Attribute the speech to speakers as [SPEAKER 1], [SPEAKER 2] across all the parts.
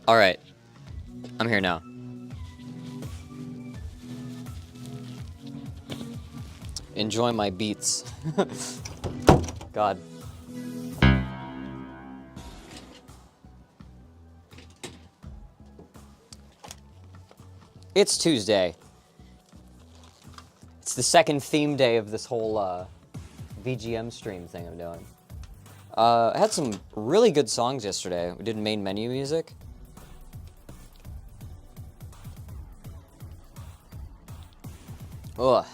[SPEAKER 1] Alright. I'm here now. Enjoy my beats. God. It's Tuesday. It's the second theme day of this whole VGM stream thing I'm doing. I had some really good songs yesterday. We did main menu music. Ugh.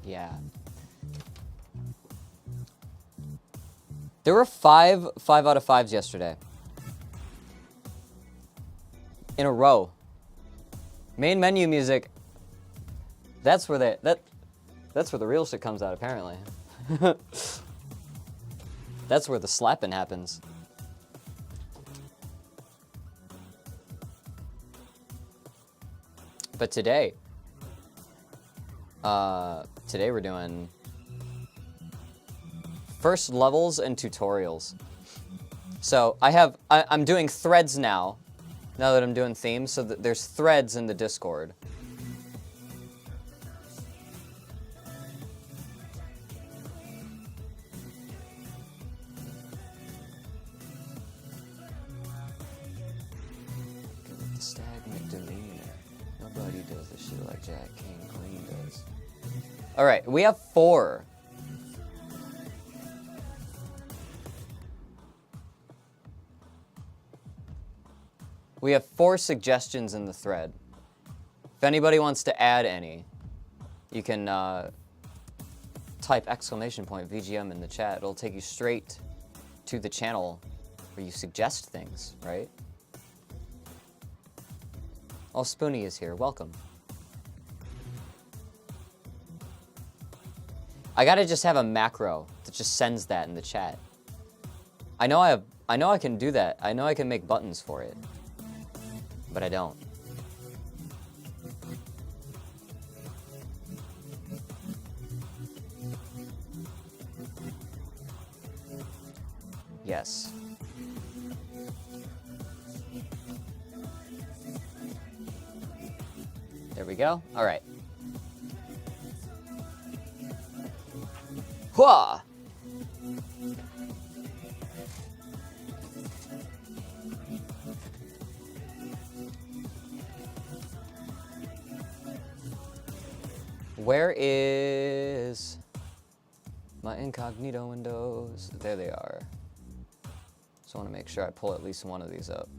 [SPEAKER 1] Yeah. There were five out of fives yesterday. In a row. Main menu music. That's where that's where the real shit comes out, apparently. That's where the slapping happens. But today we're doing first levels and tutorials. So I'm doing threads now that I'm doing themes, so that there's threads in the Discord. The stagnant demeanor. Nobody does this shit like Jack King Queen does. All right, we have 4. We have 4 suggestions in the thread. If anybody wants to add any, you can type !VGM in the chat. It'll take you straight to the channel where you suggest things, right? Oh, Spoonie is here. Welcome. I gotta just have a macro that just sends that in the chat. I know I can do that. I know I can make buttons for it. But I don't. Yes. There we go. All right. Hua! Where is my incognito windows? There they are. So I want to make sure I pull at least one of these up.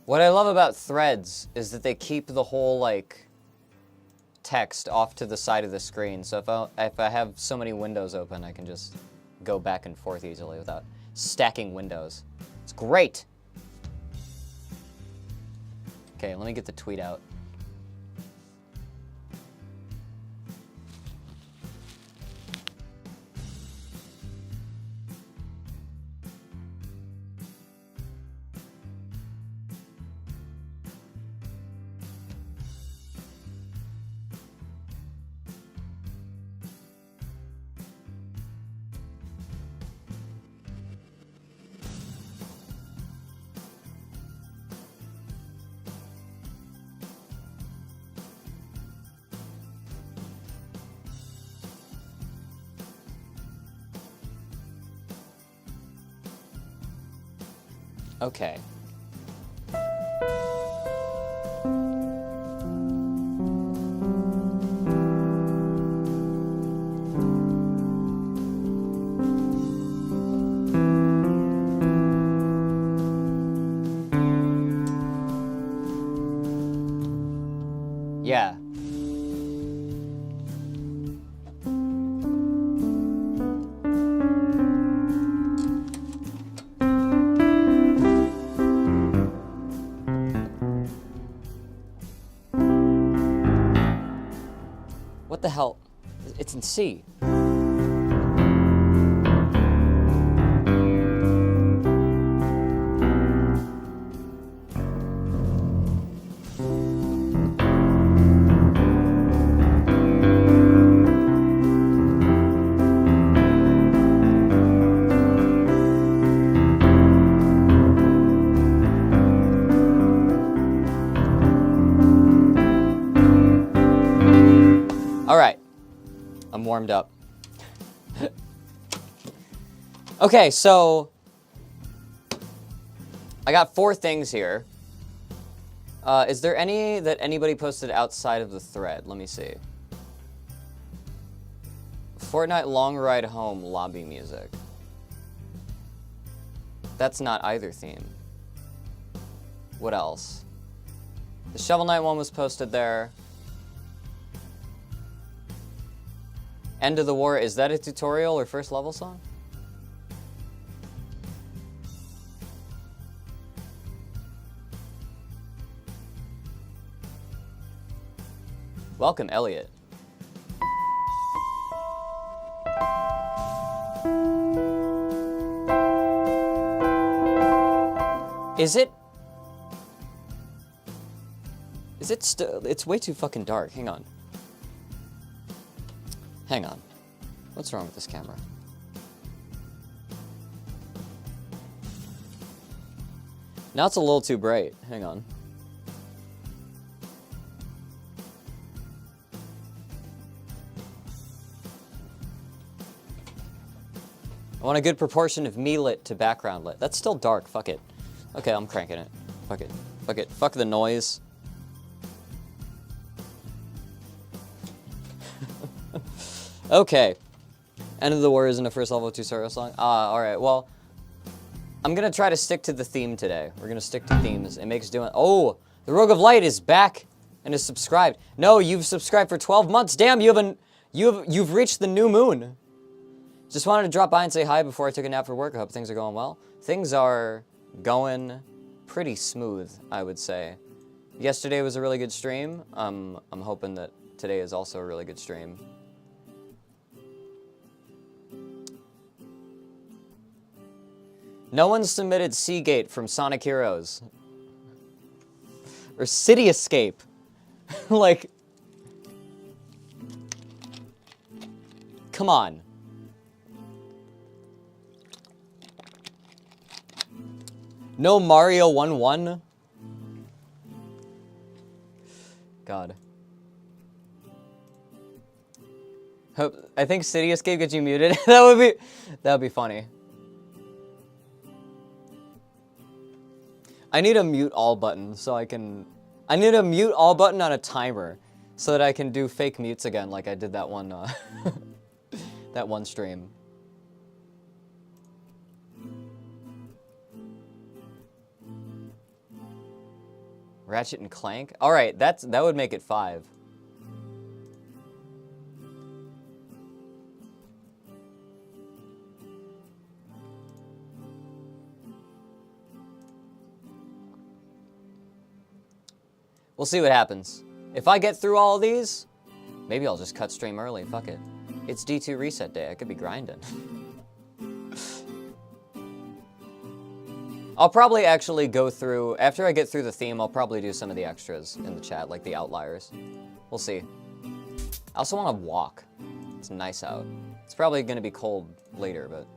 [SPEAKER 1] What I love about threads is that they keep the whole, like, text off to the side of the screen. So if I have so many windows open, I can just go back and forth easily without stacking windows. It's great. Okay, let me get the tweet out. Okay. Yeah. What the hell? It's in C. All right. I'm warmed up. Okay, so I got 4 things here. Is there any that anybody posted outside of the thread? Let me see. Fortnite Long Ride Home lobby music. That's not either theme. What else? The Shovel Knight one was posted there. End of the War, is that a tutorial or first level song? Welcome, Elliot. Is it still? It's way too fucking dark. Hang on. Hang on. What's wrong with this camera? Now it's a little too bright. Hang on. I want a good proportion of me lit to background lit. That's still dark. Fuck it. Okay, I'm cranking it. Fuck it. Fuck it. Fuck the noise. Okay. End of the War isn't a first level tutorial song? Alright, well, I'm gonna try to stick to the theme today. We're gonna stick to themes. It makes doing... Oh! The Rogue of Light is back and is subscribed. No, you've subscribed for 12 months. Damn, you've reached the new moon. Just wanted to drop by and say hi before I took a nap for work. I hope things are going well. Things are going pretty smooth, I would say. Yesterday was a really good stream. I'm hoping that today is also a really good stream. No one submitted Seagate from Sonic Heroes. Or City Escape. Like... Come on. No Mario 1-1? God. I think City Escape gets you muted. that would be funny. I need a mute all button so I need a mute all button on a timer so that I can do fake mutes again like I did that one that one stream. Ratchet and Clank? All right, that would make it 5. We'll see what happens. If I get through all of these, maybe I'll just cut stream early. Fuck it. It's D2 reset day. I could be grinding. I'll probably actually go through, after I get through the theme, I'll probably do some of the extras in the chat, like the outliers. We'll see. I also want to walk. It's nice out. It's probably going to be cold later, but...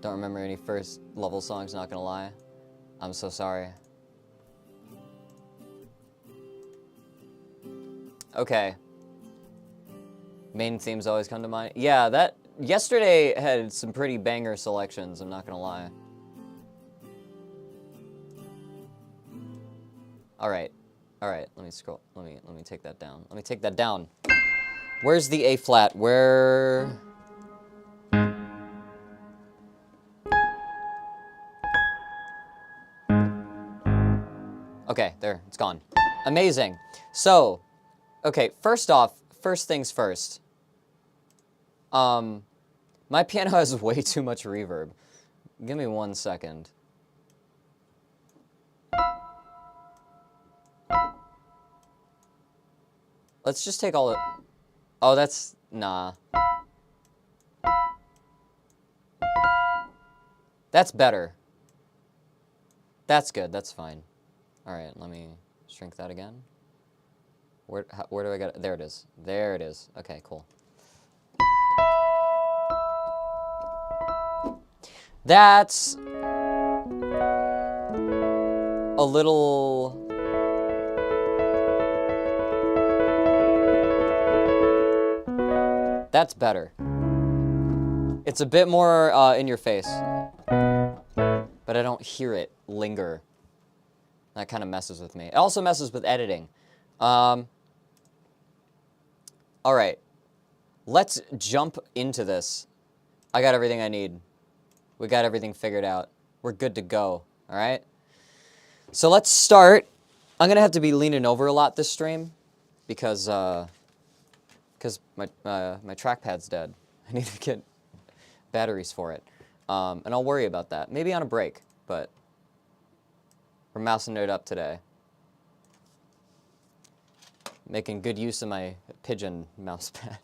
[SPEAKER 1] Don't remember any first level songs, not gonna lie. I'm so sorry. Okay. Main themes always come to mind. Yeah, yesterday had some pretty banger selections, I'm not gonna lie. All right. Let me scroll. Let me take that down. Let me take that down. Where's the A flat? Where? Okay, there. It's gone. Amazing. So, okay, first things first. My piano has way too much reverb. Give me 1 second. Let's just take all the... Oh, that's... Nah. That's better. That's good. That's fine. All right, let me shrink that again. Where do I get it? There it is. There it is. Okay, cool. That's a little... That's better. It's a bit more in your face, but I don't hear it linger. That kind of messes with me. It also messes with editing. All right, let's jump into this. I got everything I need. We got everything figured out. We're good to go, all right? So let's start. I'm going to have to be leaning over a lot this stream because my trackpad's dead. I need to get batteries for it. And I'll worry about that. Maybe on a break, but we're mousing it up today. Making good use of my pigeon mouse pad.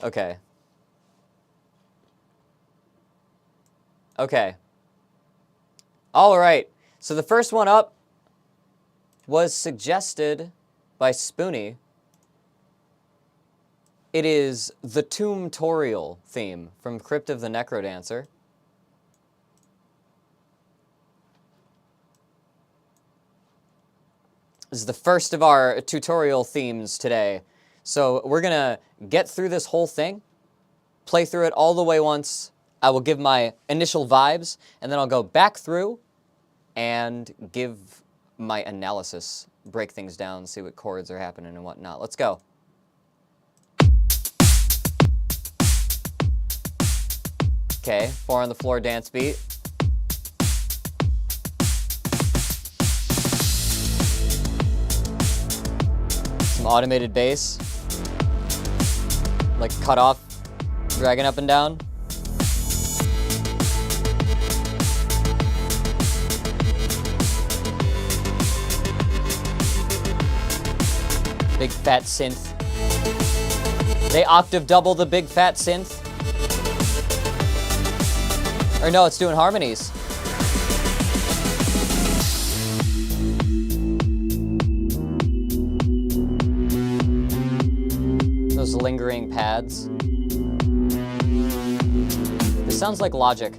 [SPEAKER 1] Okay. Okay. All right. So the first one up was suggested by Spoonie. It is the Tomb-torial theme from Crypt of the Necrodancer. This is the first of our tutorial themes today. So we're going to get through this whole thing, play through it all the way once. I will give my initial vibes, and then I'll go back through and give my analysis, break things down, see what chords are happening and whatnot. Let's go. Okay, 4 on the floor dance beat. Some automated bass. Like cut off, dragging up and down. Big fat synth. They octave double the big fat synth. Or no, it's doing harmonies. Those lingering pads. This sounds like Logic.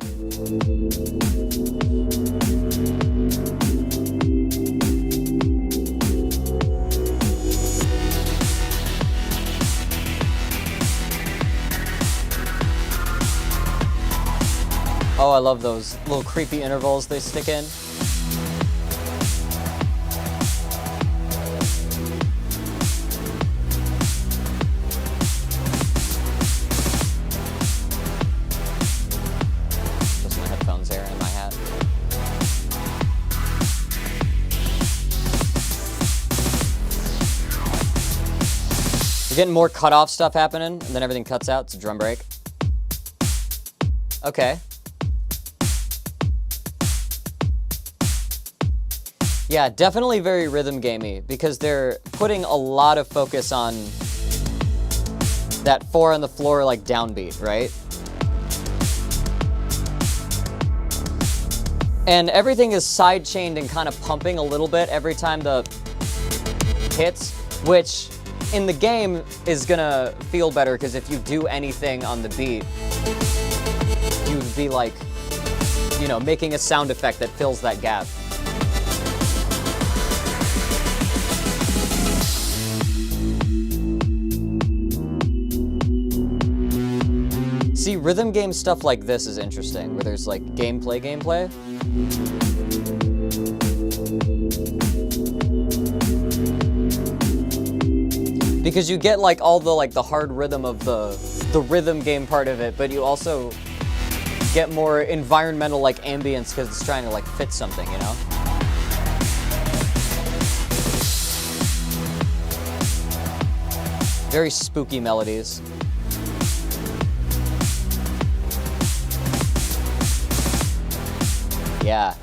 [SPEAKER 1] Oh, I love those little creepy intervals they stick in. Just my headphones there and my hat. We're getting more cut-off stuff happening, and then everything cuts out. It's a drum break. Okay. Yeah, definitely very rhythm gamey because they're putting a lot of focus on that 4 on the floor like downbeat, right? And everything is side-chained and kind of pumping a little bit every time the hits, which in the game is gonna feel better because if you do anything on the beat, you'd be like, you know, making a sound effect that fills that gap. See, rhythm game stuff like this is interesting, where there's like gameplay. Because you get like all the the hard rhythm of the rhythm game part of it, but you also get more environmental like ambience because it's trying to like fit something, you know? Very spooky melodies. Yeah.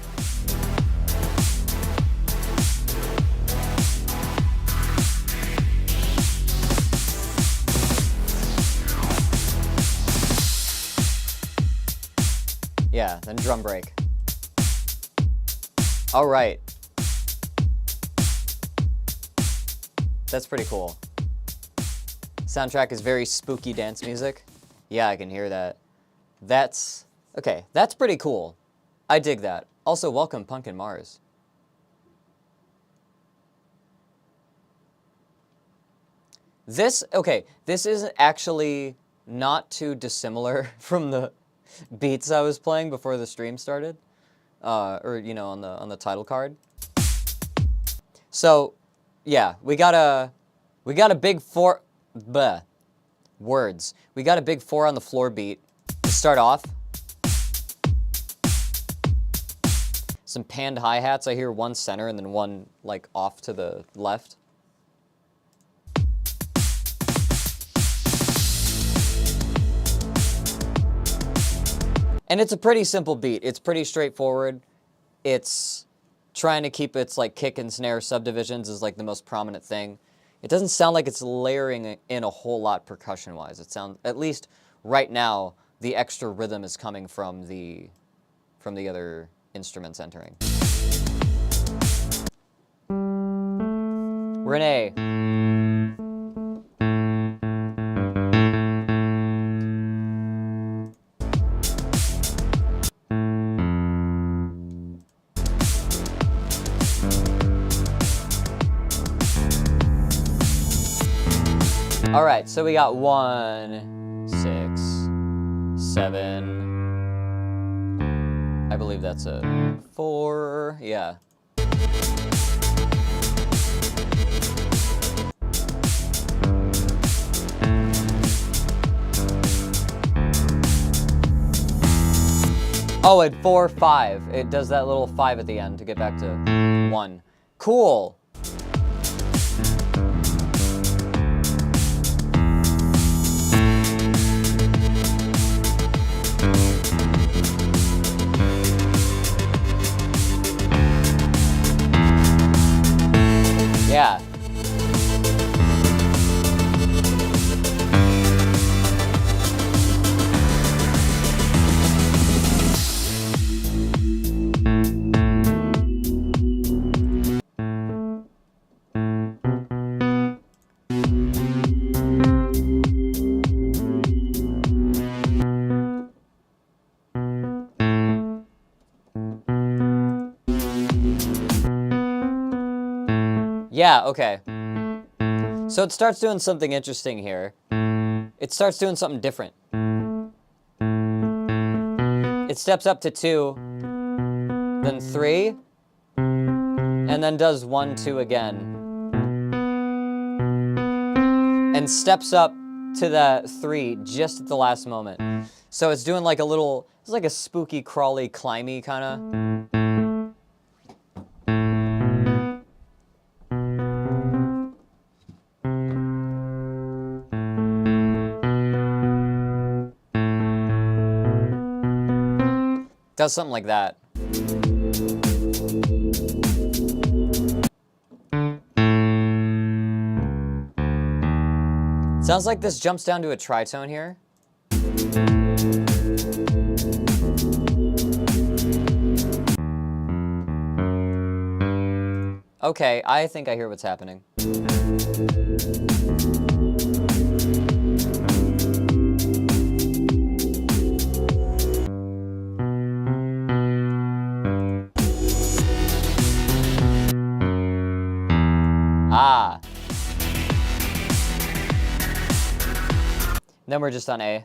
[SPEAKER 1] Yeah, then drum break. All right. That's pretty cool. Soundtrack is very spooky dance music. Yeah, I can hear that. That's, okay, that's pretty cool. I dig that. Also, welcome Pumpkin Mars. This is actually not too dissimilar from the beats I was playing before the stream started, or you know, on the title card. So, yeah, we got a big four. Bleh. Words. We got a big 4 on the floor beat to start off. Some panned hi-hats. I hear one center and then one like off to the left. And it's a pretty simple beat. It's pretty straightforward. It's trying to keep its like kick and snare subdivisions is like the most prominent thing. It doesn't sound like it's layering in a whole lot percussion-wise. It sounds, at least right now, the extra rhythm is coming from the other instruments entering. Renee. All right, so we got 1, 6, 7. I believe that's a 4. Yeah. Oh, at 4, 5. It does that little 5 at the end to get back to 1. Cool. Yeah. Yeah, okay. So it starts doing something interesting here. It starts doing something different. It steps up to 2, then 3, and then does 1, 2 again. And steps up to the 3 just at the last moment. So it's doing like a little, it's like a spooky, crawly, climby kind of. Does something like that. Sounds like this jumps down to a tritone here. Okay, I think I hear what's happening. Ah. Then we're just on A.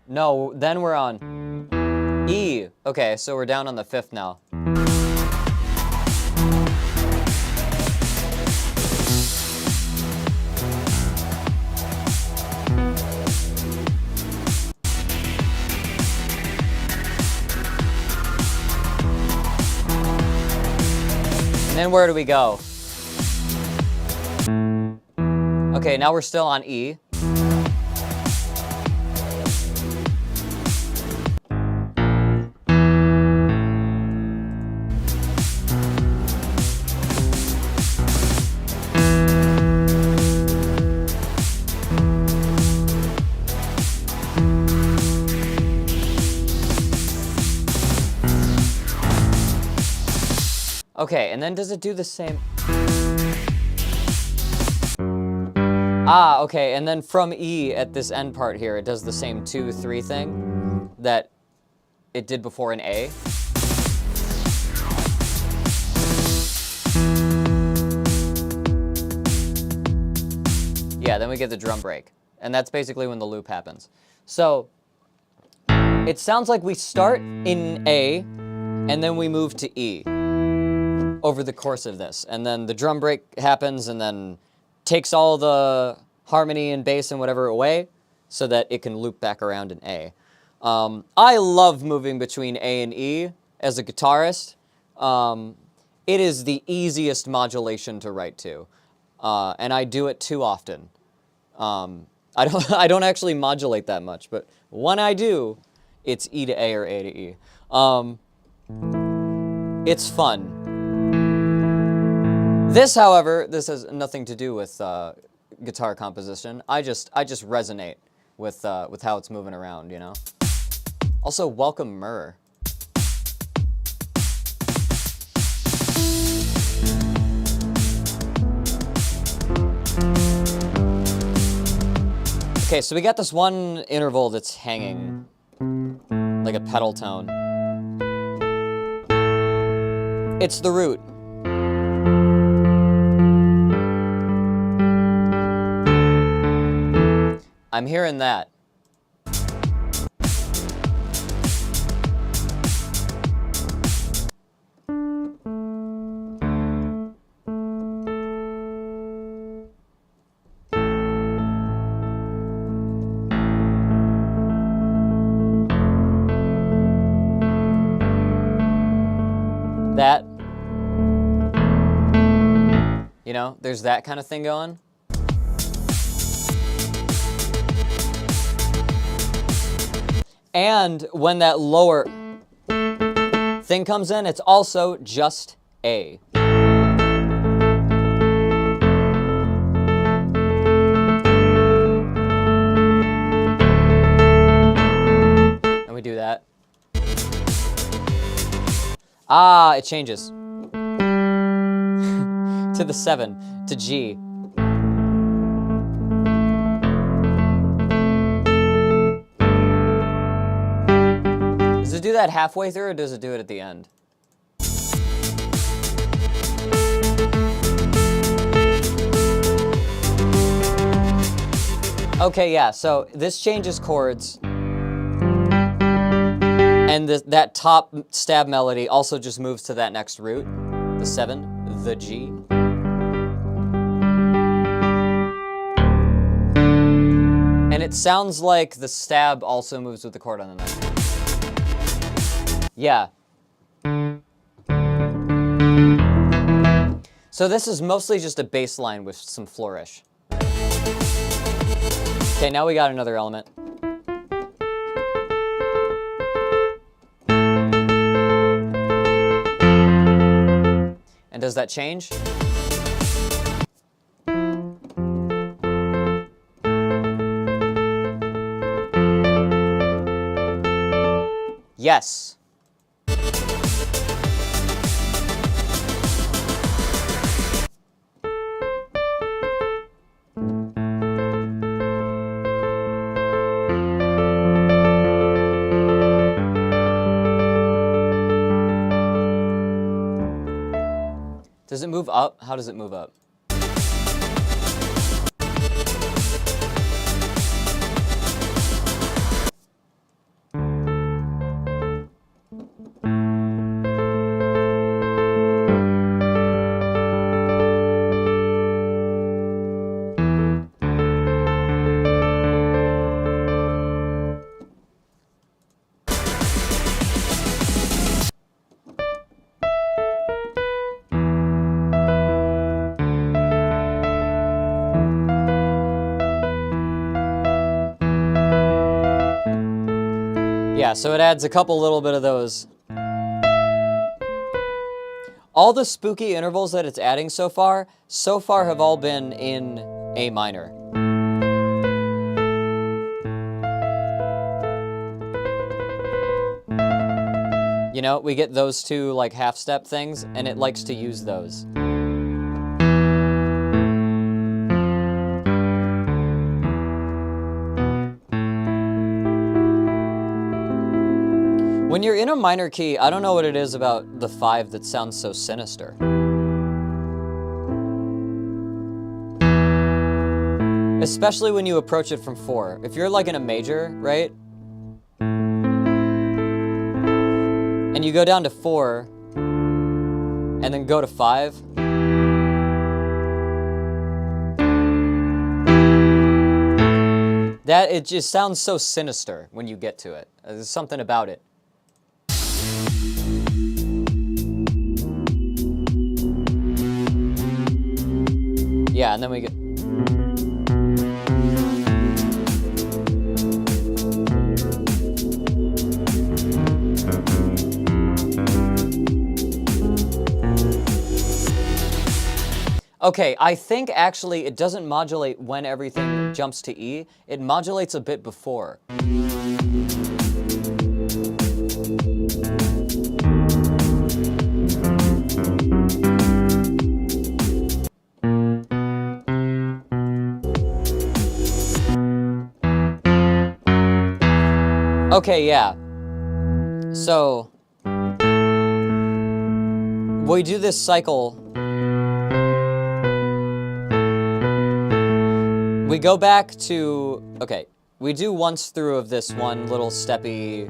[SPEAKER 1] No, then we're on E. Okay, so we're down on the 5th now. then where do we go? Okay, now we're still on E. Okay, and then does it do the same? Ah, okay, and then from E at this end part here, it does the same 2-3 thing that it did before in A. Yeah, then we get the drum break. And that's basically when the loop happens. So, it sounds like we start in A, and then we move to E over the course of this. And then the drum break happens, and then takes all the harmony and bass and whatever away, so that it can loop back around in A. I love moving between A and E as a guitarist. It is the easiest modulation to write to, and I do it too often. I don't actually modulate that much, but when I do, it's E to A or A to E. It's fun. This, however, this has nothing to do with guitar composition. I just resonate with how it's moving around, you know. Also, welcome Myrrh. Okay, so we got this one interval that's hanging like a pedal tone. It's the root. I'm hearing that. That. You know, there's that kind of thing going. And when that lower thing comes in, it's also just A. And we do that. Ah, it changes. To the 7, to G. Does it do that halfway through, or does it do it at the end? Okay, yeah, so this changes chords. And that top stab melody also just moves to that next root, the 7, the G. And it sounds like the stab also moves with the chord on the next one. Yeah. So this is mostly just a bass line with some flourish. Okay, now we got another element. And does that change? Yes. Does it move up? How does it move up? Yeah, so it adds a couple little bit of those. All the spooky intervals that it's adding so far have all been in A minor. You know, we get those two like half-step things, and it likes to use those. When you're in a minor key, I don't know what it is about the 5 that sounds so sinister. Especially when you approach it from 4. If you're like in a major, right? And you go down to 4, and then go to 5. That, it just sounds so sinister when you get to it. There's something about it. Yeah, and then we get... Okay, I think actually it doesn't modulate when everything jumps to E. It modulates a bit before. Okay, yeah. So, we do this cycle. We go back to, okay, we do once through of this one little steppy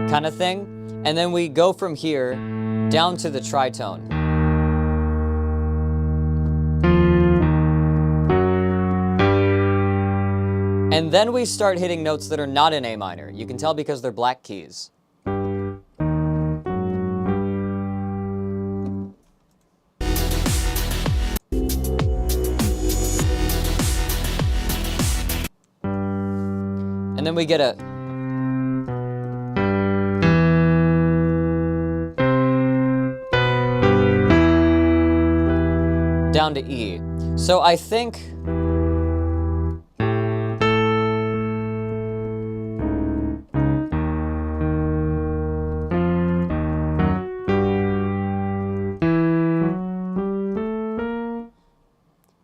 [SPEAKER 1] kind of thing, and then we go from here down to the tritone. And then we start hitting notes that are not in A minor. You can tell because they're black keys. And then we get a... down to E. So I think...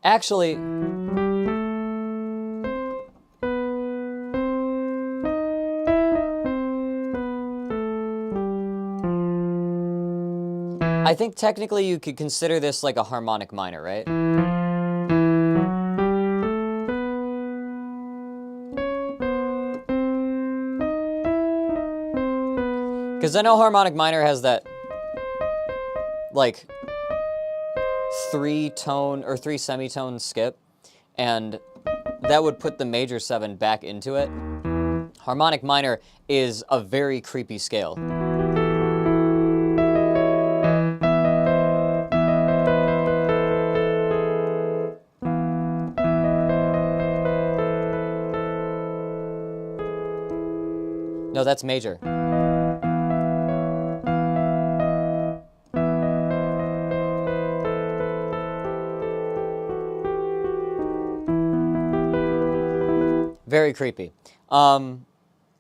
[SPEAKER 1] Actually... I think technically you could consider this like a harmonic minor, right? Because I know harmonic minor has that, like, 3-tone or 3 semitone skip, and that would put the major 7 back into it. Harmonic minor is a very creepy scale. No, that's major. Very creepy.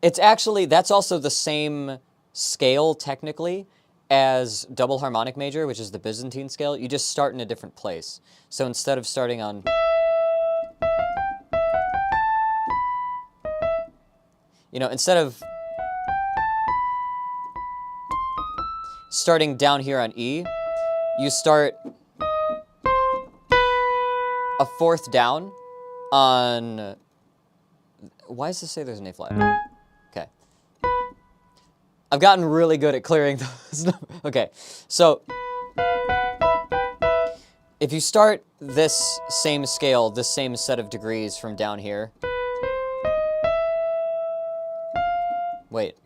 [SPEAKER 1] It's actually, that's also the same scale, technically, as double harmonic major, which is the Byzantine scale. You just start in a different place. So instead of starting on... You know, instead of starting down here on E, you start a 4th down on... Why does this say there's an A flat? Okay. I've gotten really good at clearing those. Okay, so if you start this same scale, this same set of degrees from down here. Wait.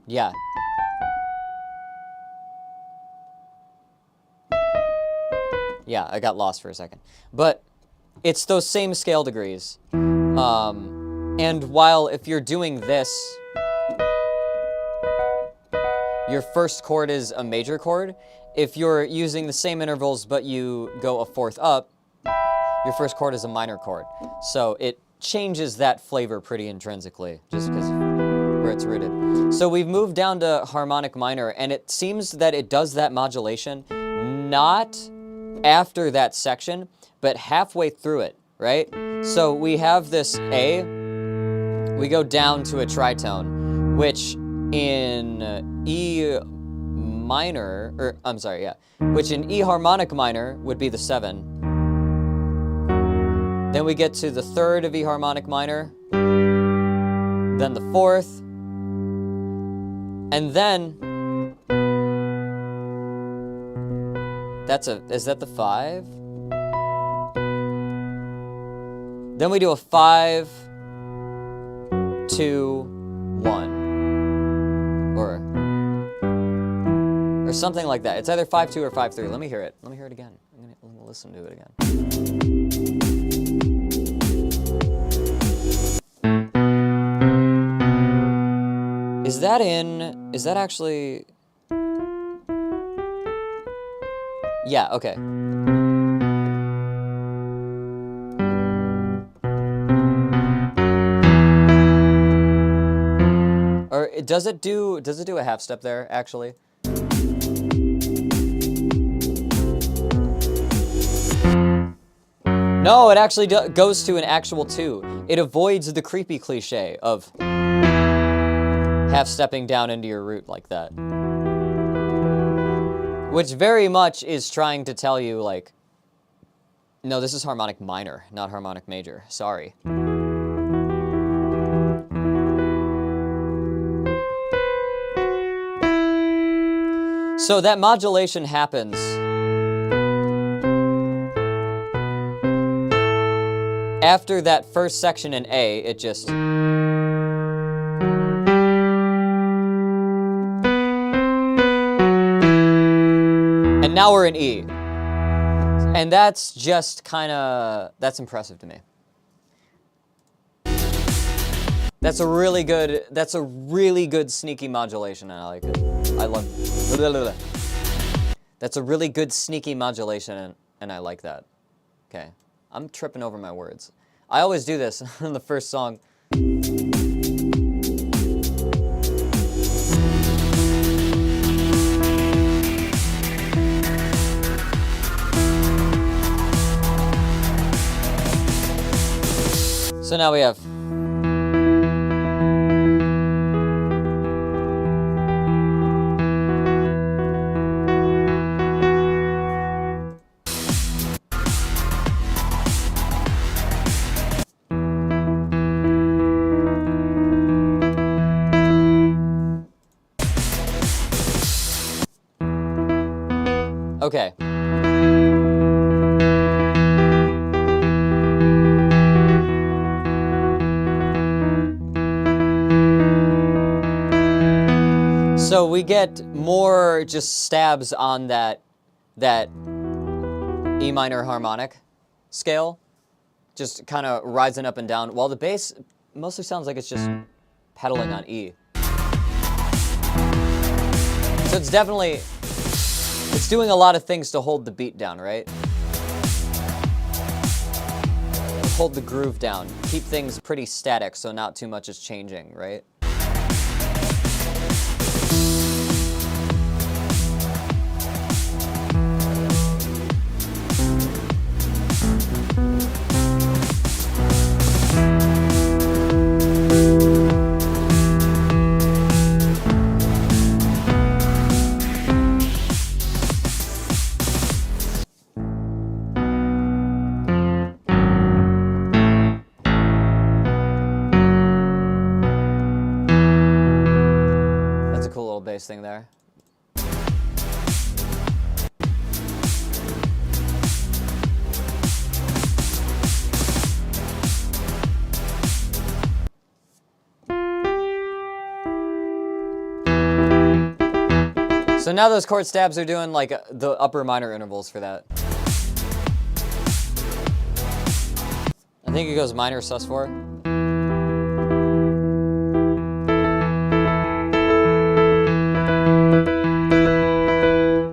[SPEAKER 1] Yeah. Yeah, I got lost for a second. But it's those same scale degrees. And while if you're doing this, your first chord is a major chord. If you're using the same intervals but you go a fourth up, your first chord is a minor chord. So it changes that flavor pretty intrinsically, just because where it's rooted. So we've moved down to harmonic minor, and it seems that it does that modulation not after that section, but halfway through it, right? So we have this A, we go down to a tritone, which in E minor, or I'm sorry, yeah, which in E harmonic minor would be the 7. Then we get to the 3rd of E harmonic minor, then the 4th, and then is that the 5? Then we do a 5, 2, 1, or something like that. It's either 5-2 or 5-3. Let me hear it. Let me hear it again. I'm gonna listen to it again. Is that actually? Yeah, okay. Or does it do a half step there, actually? No, it actually goes to an actual 2. It avoids the creepy cliche of half stepping down into your root like that. Which very much is trying to tell you, like, no, this is harmonic minor, not harmonic major. Sorry. So that modulation happens after that first section in A, it just... And now we're in E. And that's just kind of, that's impressive to me. That's a really good sneaky modulation, and I like it. I love it. That's a really good sneaky modulation, and I like that. Okay. I'm tripping over my words. I always do this in the first song. So now we have... Okay. So we get more just stabs on that E minor harmonic scale, just kind of rising up and down, while the bass mostly sounds like it's just pedaling on E. So it's definitely, it's doing a lot of things to hold the beat down, right? Hold the groove down, keep things pretty static so not too much is changing, right? Bass thing there. So now those chord stabs are doing like the upper minor intervals for that. think it goes minor sus4.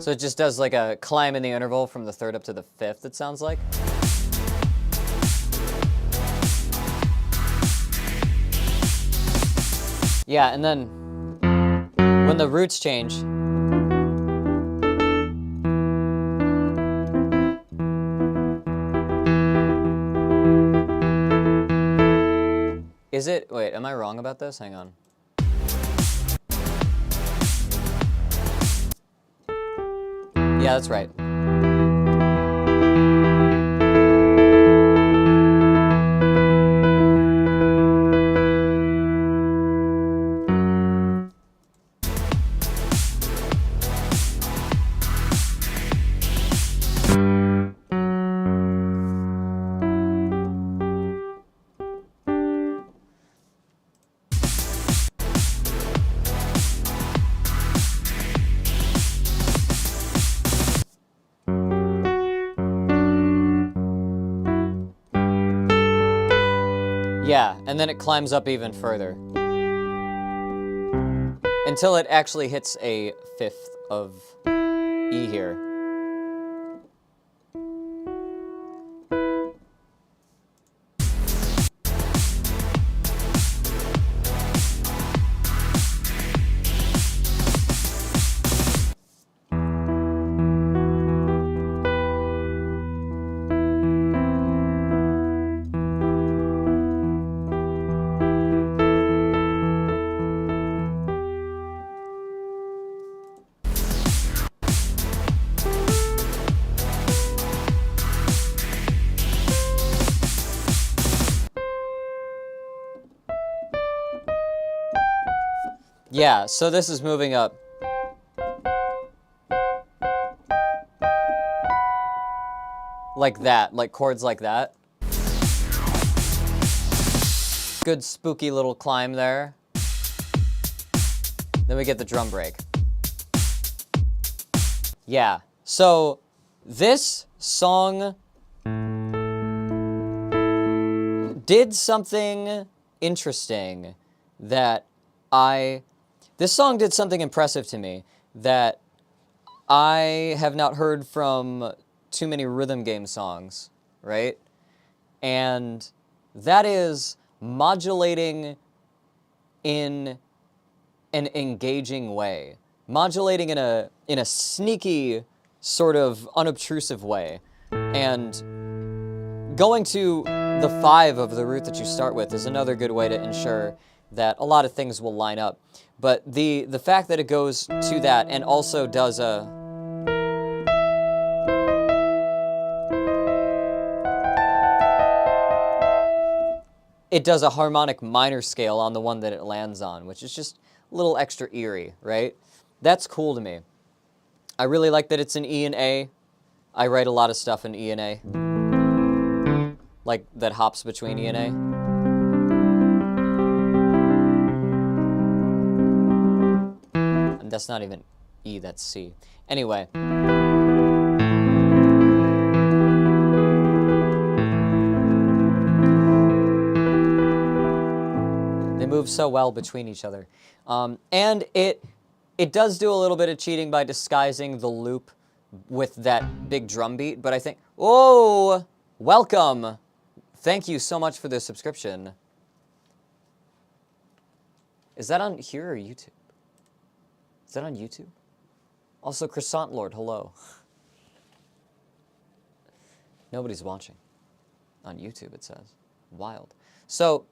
[SPEAKER 1] So it just does like a climb in the interval from the third up to the fifth, it sounds like. Yeah, and then when the roots change, is it, wait, am I wrong about this? Hang on. Yeah, that's right. Yeah, and then it climbs up even further. Until it actually hits a fifth of E here. Yeah, so this is moving up. Like that, like chords like that. Good spooky little climb there. Then we get the drum break. Yeah, so this song did something interesting that this song did something impressive to me that I have not heard from too many rhythm game songs, right? And that is modulating in an engaging way. Modulating in a sneaky, sort of unobtrusive way. And going to the 5 of the root that you start with is another good way to ensure that a lot of things will line up. But the fact that it goes to that and also does it does a harmonic minor scale on the one that it lands on, which is just a little extra eerie, right? That's cool to me. I really like that it's in E and A. I write a lot of stuff in E and A. Like, that hops between E and A. That's not even E, that's C. Anyway. They move so well between each other. And it does do a little bit of cheating by disguising the loop with that big drum beat, but I think, oh, welcome. Thank you so much for the subscription. Is that on here or YouTube? Is that on YouTube? Also, Croissant Lord, hello. Nobody's watching. On YouTube, it says. Wild. So,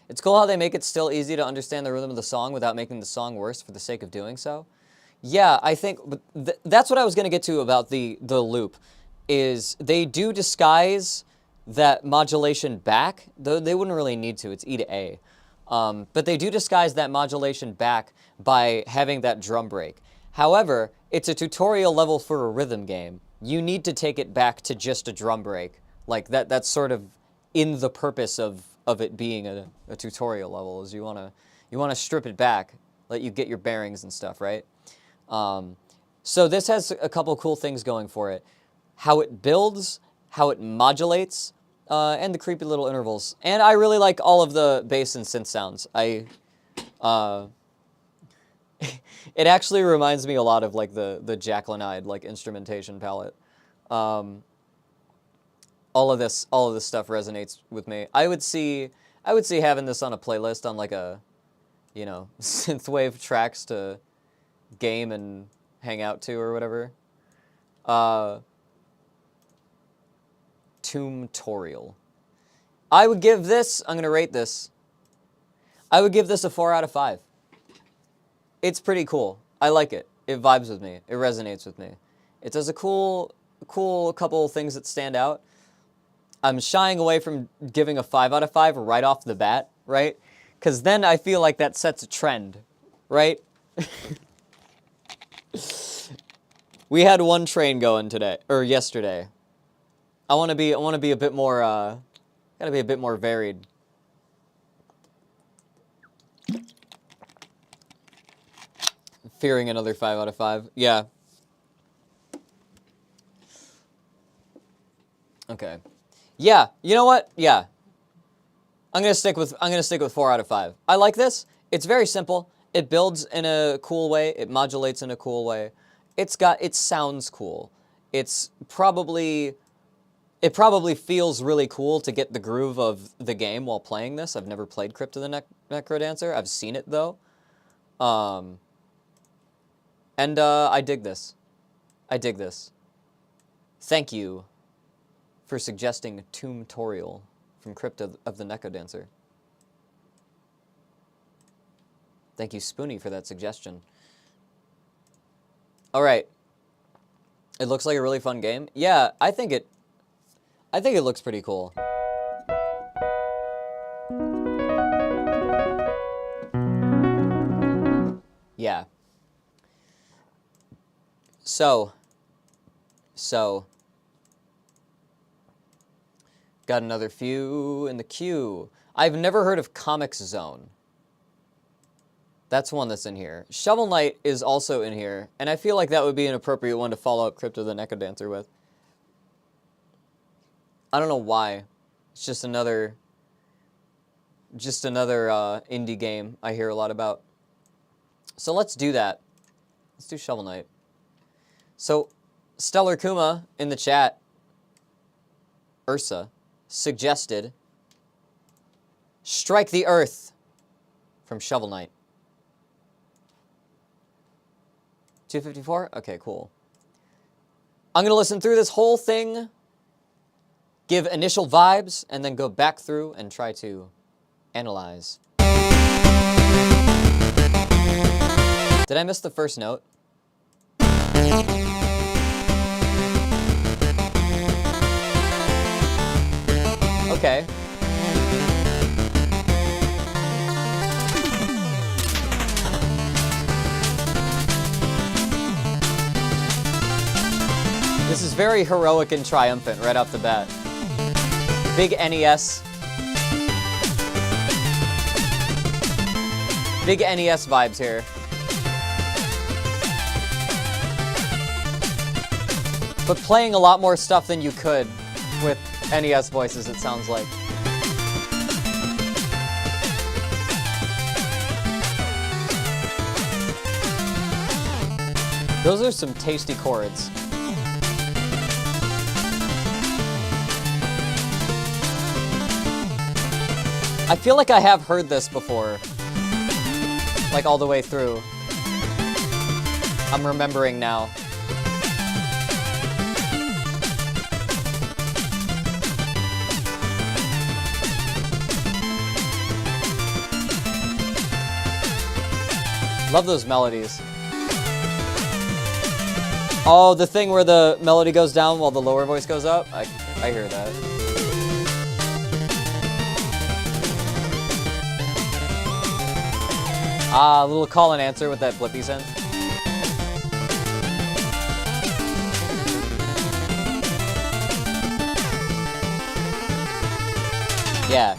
[SPEAKER 1] it's cool how they make it still easy to understand the rhythm of the song without making the song worse for the sake of doing so. Yeah, I think that's what I was going to get to about the loop, is they do disguise that modulation back, though they wouldn't really need to. It's E to A. But they do disguise that modulation back by having that drum break. However, it's a tutorial level for a rhythm game. You need to take it back to just a drum break. Like, that's sort of in the purpose of it being a tutorial level, is you want to strip it back, let you get your bearings and stuff, right? So this has a couple cool things going for it. How it builds, how it modulates, and the creepy little intervals. And I really like all of the bass and synth sounds. It actually reminds me a lot of like the Jacqueline-eyed like instrumentation palette. All of this stuff resonates with me. I would see having this on a playlist on like a, you know, synthwave tracks to game and hang out to or whatever. Tombtorial. I would give this, I'm gonna rate this. I would give this a 4 out of 5. It's pretty cool. I like it. It vibes with me. It resonates with me. It does a cool couple things that stand out. I'm shying away from giving a 5 out of 5 right off the bat, right? Because then I feel like that sets a trend, right? We had one train going today, or yesterday. I want to be a bit more, gotta be a bit more varied. Fearing another 5 out of 5. Yeah. Okay. Yeah, you know what? Yeah. I'm gonna stick with 4 out of 5. I like this. It's very simple. It builds in a cool way. It modulates in a cool way. It sounds cool. It probably feels really cool to get the groove of the game while playing this. I've never played Crypt of the Necrodancer. I've seen it though. And I dig this. I dig this. Thank you for suggesting Tombtorial from Crypt of the Necrodancer. Thank you, Spoonie, for that suggestion. All right. It looks like a really fun game. Yeah, I think it looks pretty cool. Yeah. So, got another few in the queue. I've never heard of Comics Zone. That's one that's in here. Shovel Knight is also in here, and I feel like that would be an appropriate one to follow up Crypt of the Necrodancer with. I don't know why. It's just another indie game I hear a lot about. So let's do that. Let's do Shovel Knight. So, Stellar Kuma in the chat, Ursa, suggested Strike the Earth from Shovel Knight. 254? Okay, cool. I'm going to listen through this whole thing, give initial vibes, and then go back through and try to analyze. Did I miss the first note? Okay. This is very heroic and triumphant right off the bat. Big NES. Big NES vibes here. But playing a lot more stuff than you could with NES voices, it sounds like. Those are some tasty chords. I feel like I have heard this before. Like all the way through. I'm remembering now. Love those melodies. Oh, the thing where the melody goes down while the lower voice goes up? I hear that. Ah, a little call and answer with that blippy synth. Yeah.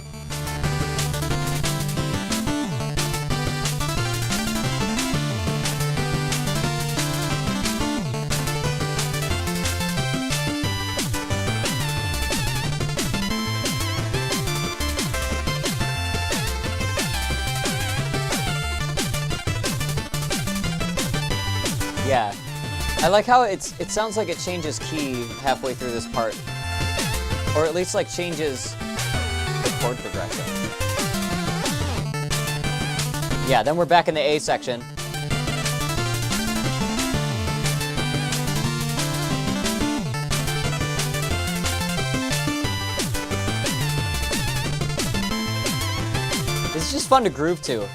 [SPEAKER 1] Yeah. I like how it sounds like it changes key halfway through this part. Or at least like changes the chord progression. Yeah, then we're back in the A section. It's just fun to groove to.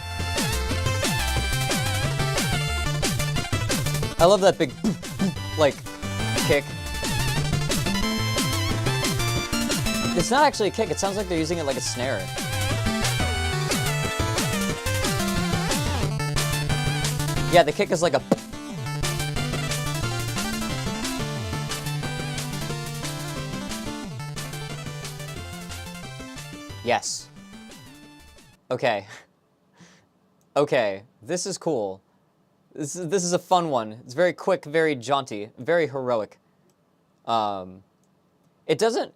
[SPEAKER 1] I love that big, like, kick. It's not actually a kick, it sounds like they're using it like a snare. Yeah, the kick is like a... Yes. Okay. Okay, this is cool. This is a fun one. It's very quick, very jaunty, very heroic. It doesn't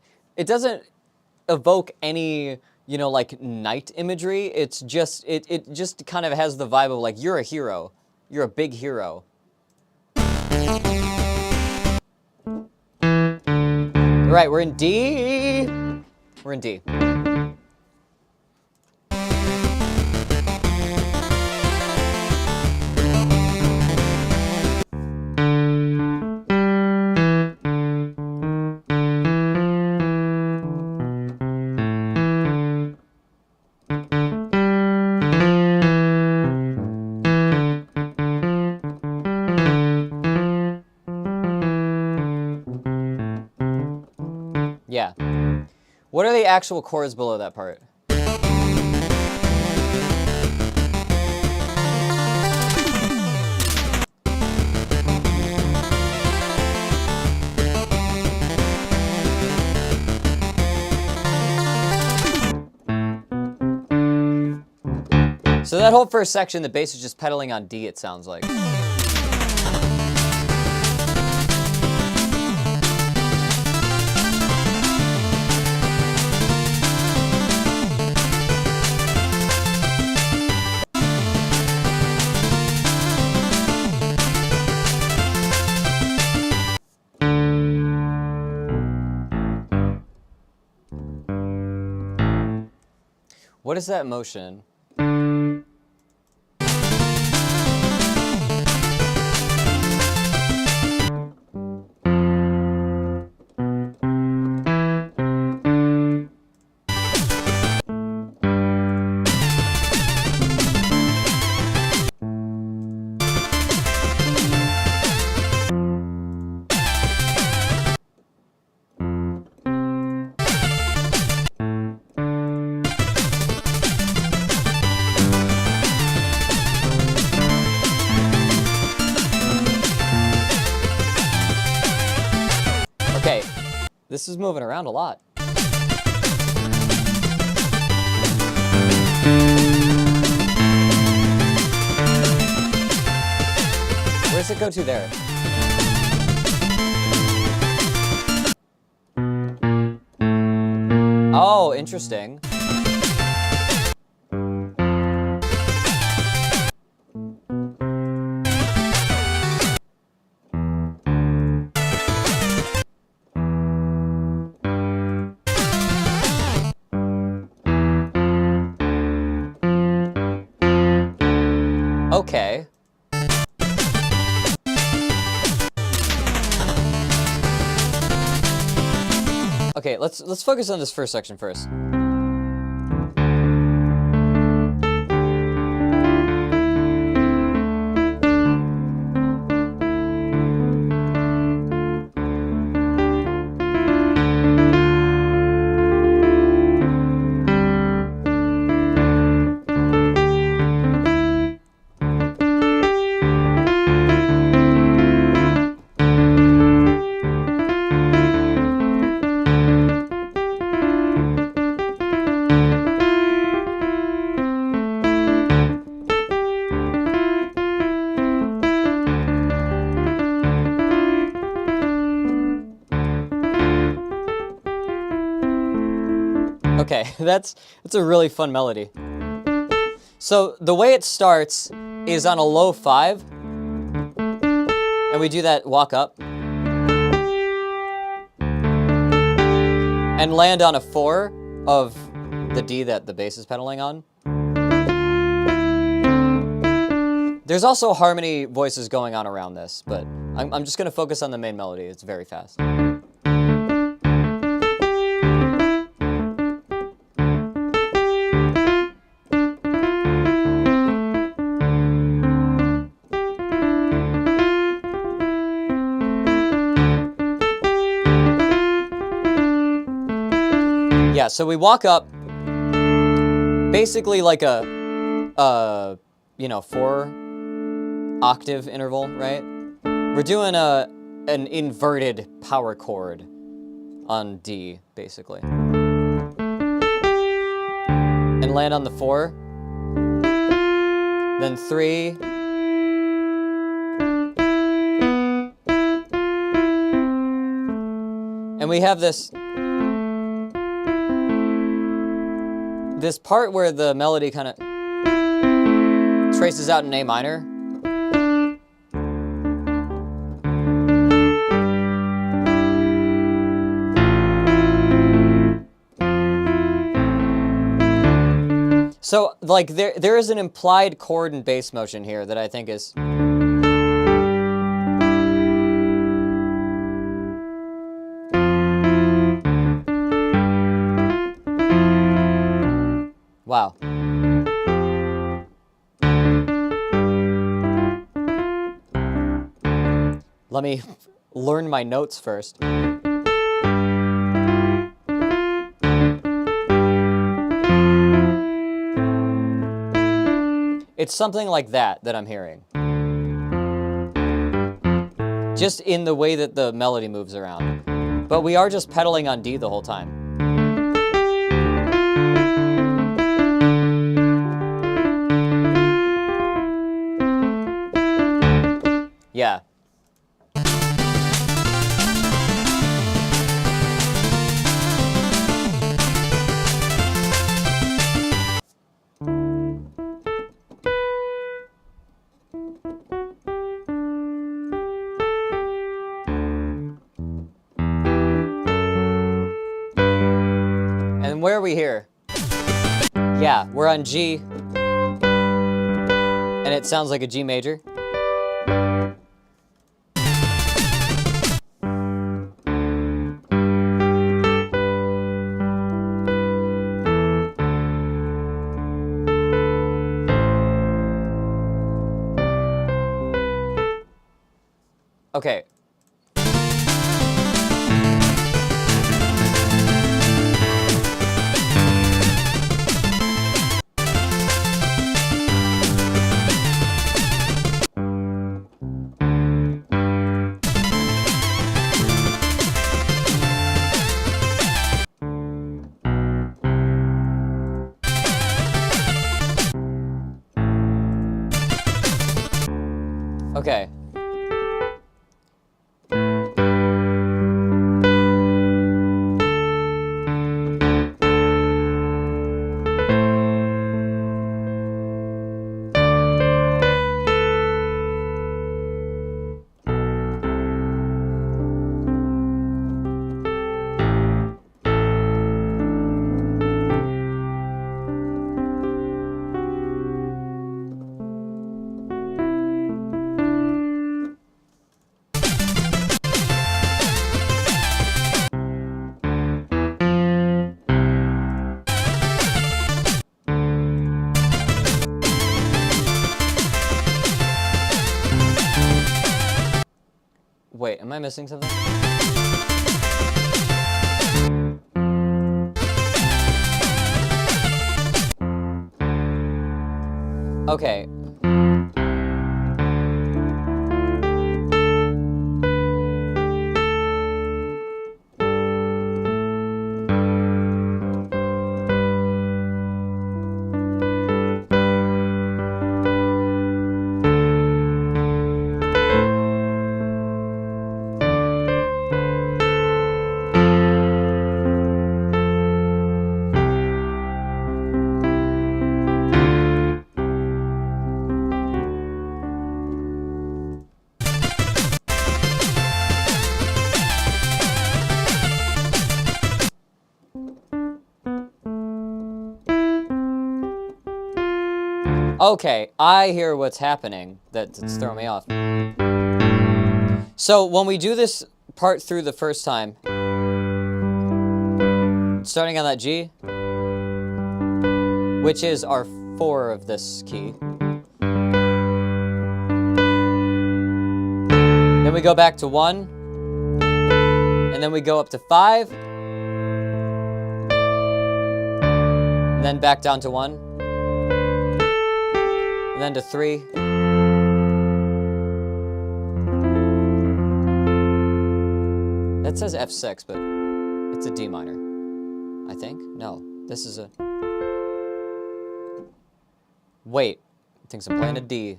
[SPEAKER 1] evoke any, you know, like knight imagery. It's just it just kind of has the vibe of like you're a hero. You're a big hero. Right, we're in D. We're in D. Yeah. What are the actual chords below that part? So that whole first section, the bass is just pedaling on D, it sounds like. What is that motion? Okay, this is moving around a lot. Where does it go to there? Oh, interesting. Okay. Okay, let's focus on this first section first. Okay, that's a really fun melody. So the way it starts is on a low 5. And we do that walk up. And land on a 4 of the D that the bass is pedaling on. There's also harmony voices going on around this, but I'm just going to focus on the main melody. It's very fast. Yeah, so we walk up basically like a 4-octave interval, right? We're doing an inverted power chord on D, basically. And land on the 4. Then 3. And we have this part where the melody kind of traces out in A minor. So, like, there is an implied chord and bass motion here that I think is... Wow. Let me learn my notes first. It's something like that I'm hearing. Just in the way that the melody moves around. But we are just pedaling on D the whole time. Yeah. And where are we here? Yeah, we're on G. And it sounds like a G major. Okay. Okay. Wait, am I missing something? Okay. Okay, I hear what's happening. That's throwing me off. So when we do this part through the first time, starting on that G, which is our 4 of this key. Then we go back to 1, and then we go up to 5, and then back down to 1, and then to 3. That says F6, but it's a D minor, I think. No, this is a... Wait, it thinks I'm playing a D.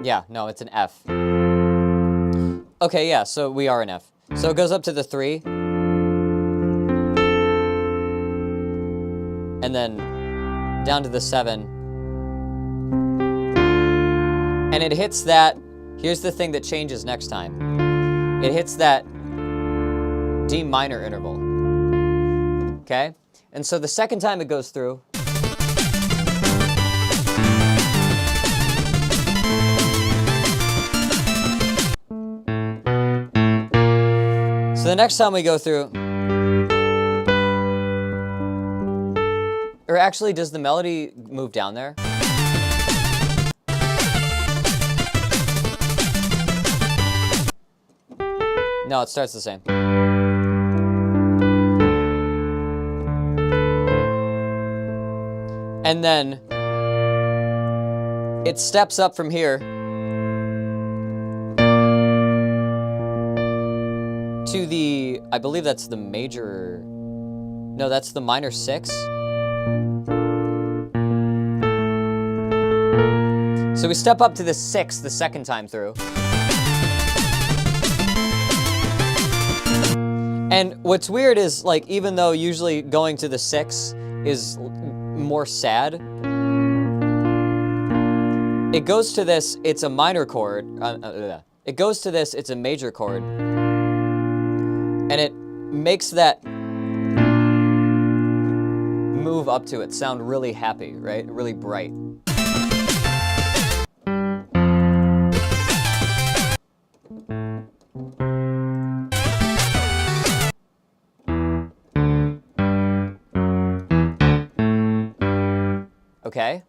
[SPEAKER 1] Yeah, no, it's an F. Okay, yeah, so we are an F. So it goes up to the 3. And then down to the 7. And it hits that, here's the thing that changes next time. It hits that D minor interval. Okay? And so the second time it goes through, so the next time we go through, or actually, does the melody move down there? No, it starts the same. And then it steps up from here to the, I believe that's the major, no, that's the minor 6. So we step up to the 6 the second time through. And what's weird is, like, even though usually going to the 6 is more sad, it goes to this, it's a minor chord. It goes to this, it's a major chord. And it makes that move up to it sound really happy, right? Really bright. Okay.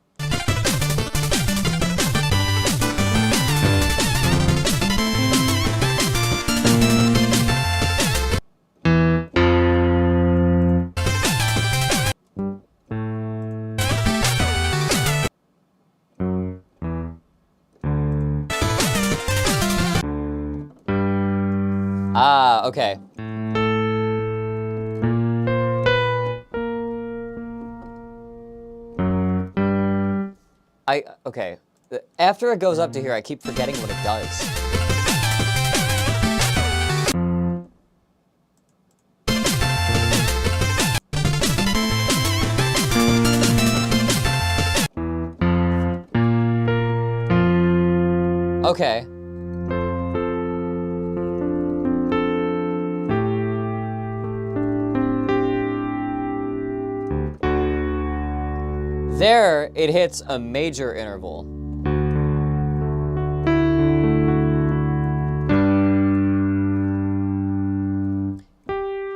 [SPEAKER 1] Ah, okay. Okay. After it goes up to here, I keep forgetting what it does. Okay. There, it hits a major interval.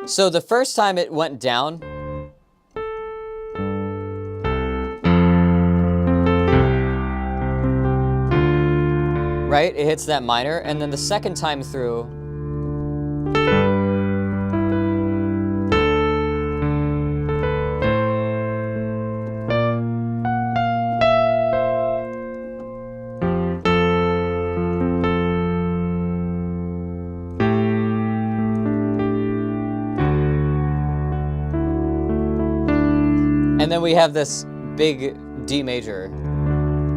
[SPEAKER 1] So the first time it went down, right? It hits that minor, and then the second time through, and then we have this big D major,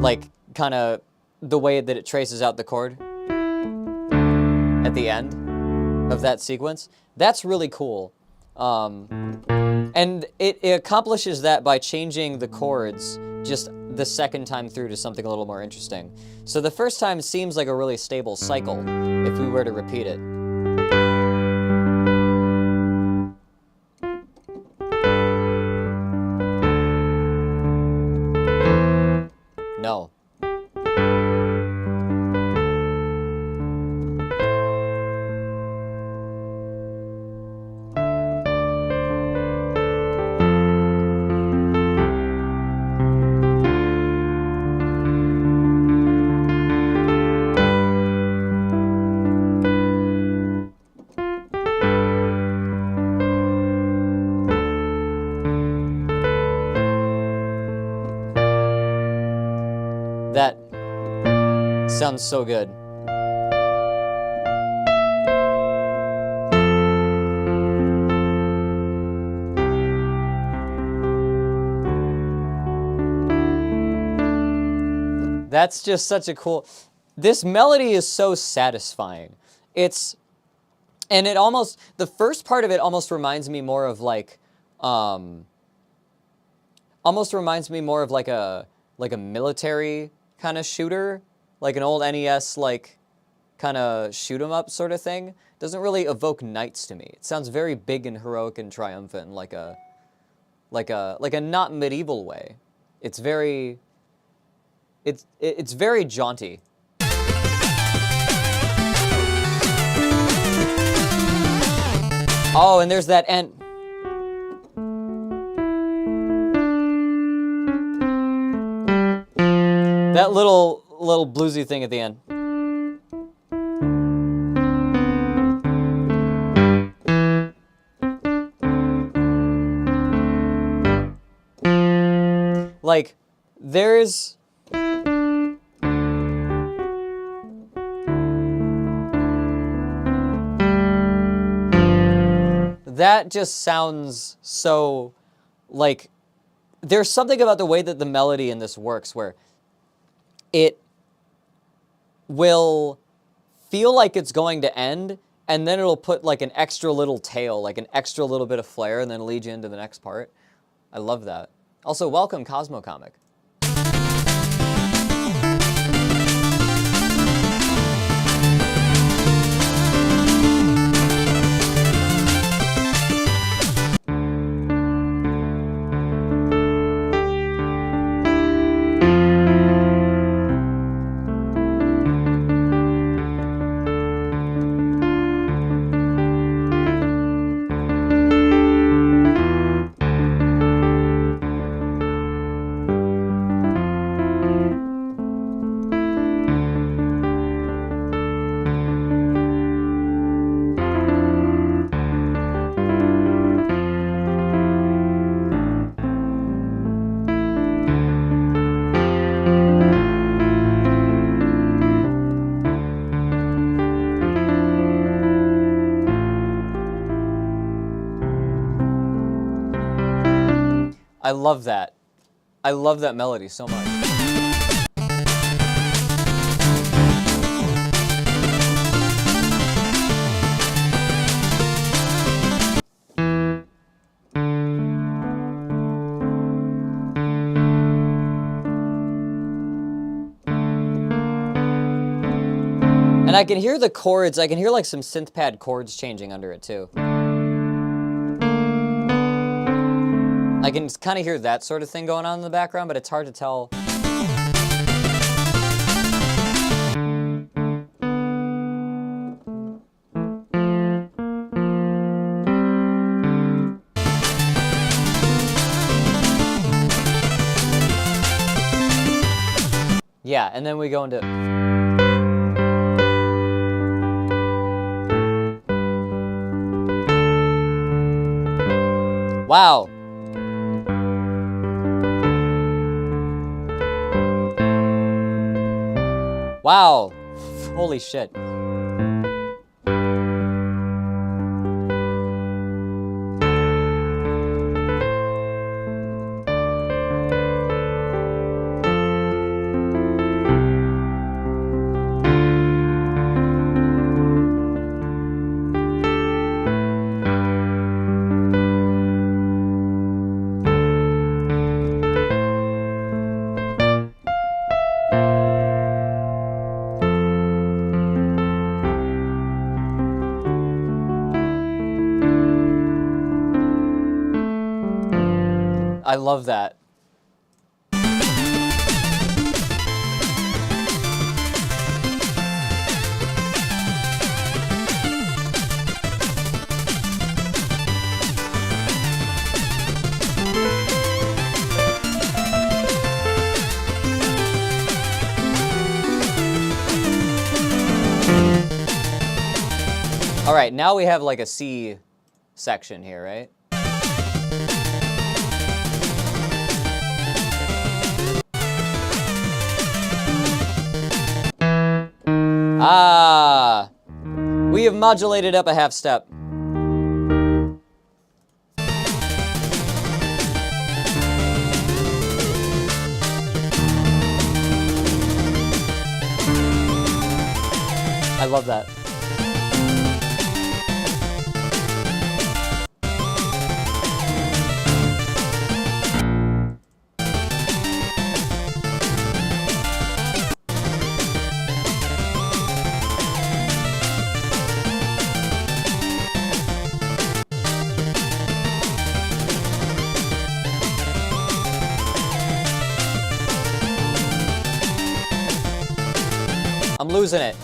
[SPEAKER 1] like kind of the way that it traces out the chord at the end of that sequence. That's really cool. And it accomplishes that by changing the chords just the second time through to something a little more interesting. So the first time seems like a really stable cycle if we were to repeat it. Sounds so good. That's just such a cool... This melody is so satisfying. And it almost... The first part of it almost reminds me more of like... almost reminds me more of like a military kind of shooter. Like an old NES, like, kind of shoot 'em up sort of thing. Doesn't really evoke knights to me. It sounds very big and heroic and triumphant, like a not medieval way. It's very... It's very jaunty. Oh, and there's that end. That little bluesy thing at the end. Like, there's... That just sounds so, like, there's something about the way that the melody in this works where it will feel like it's going to end, and then it'll put, like, an extra little tail, like an extra little bit of flair, and then lead you into the next part. I love that. Also, welcome, Cosmo Comic. I love that. I love that melody so much. And I can hear the chords. I can hear like some synth pad chords changing under it too. I can kind of hear that sort of thing going on in the background, but it's hard to tell. Yeah, and then we go into... Wow. Wow. Holy shit. I love that. All right, now we have like a C section here, right? modulated up a half step. I love that. I'm losing it.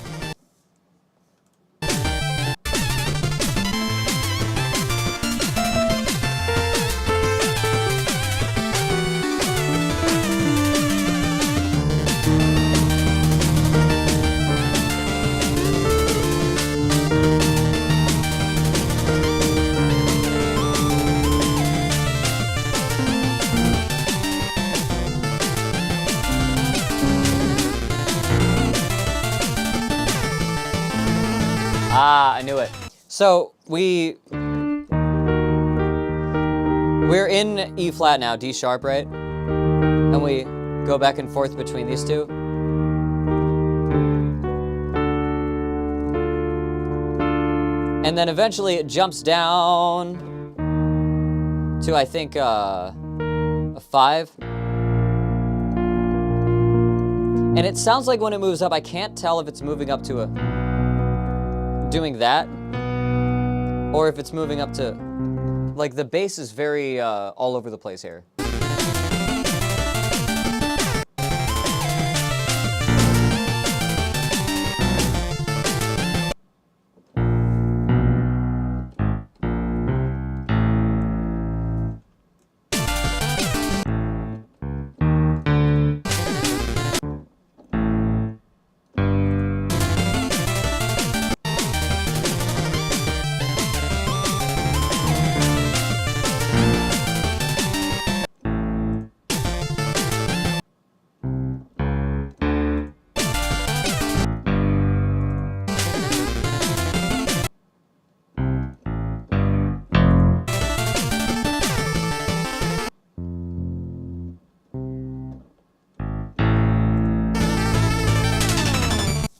[SPEAKER 1] Ah, I knew it. So we're in E flat now, D sharp, right? And we go back and forth between these two. And then eventually it jumps down to, I think, a 5. And it sounds like when it moves up, I can't tell if it's moving up to doing that, or if it's moving up to, like, the bass is very all over the place here.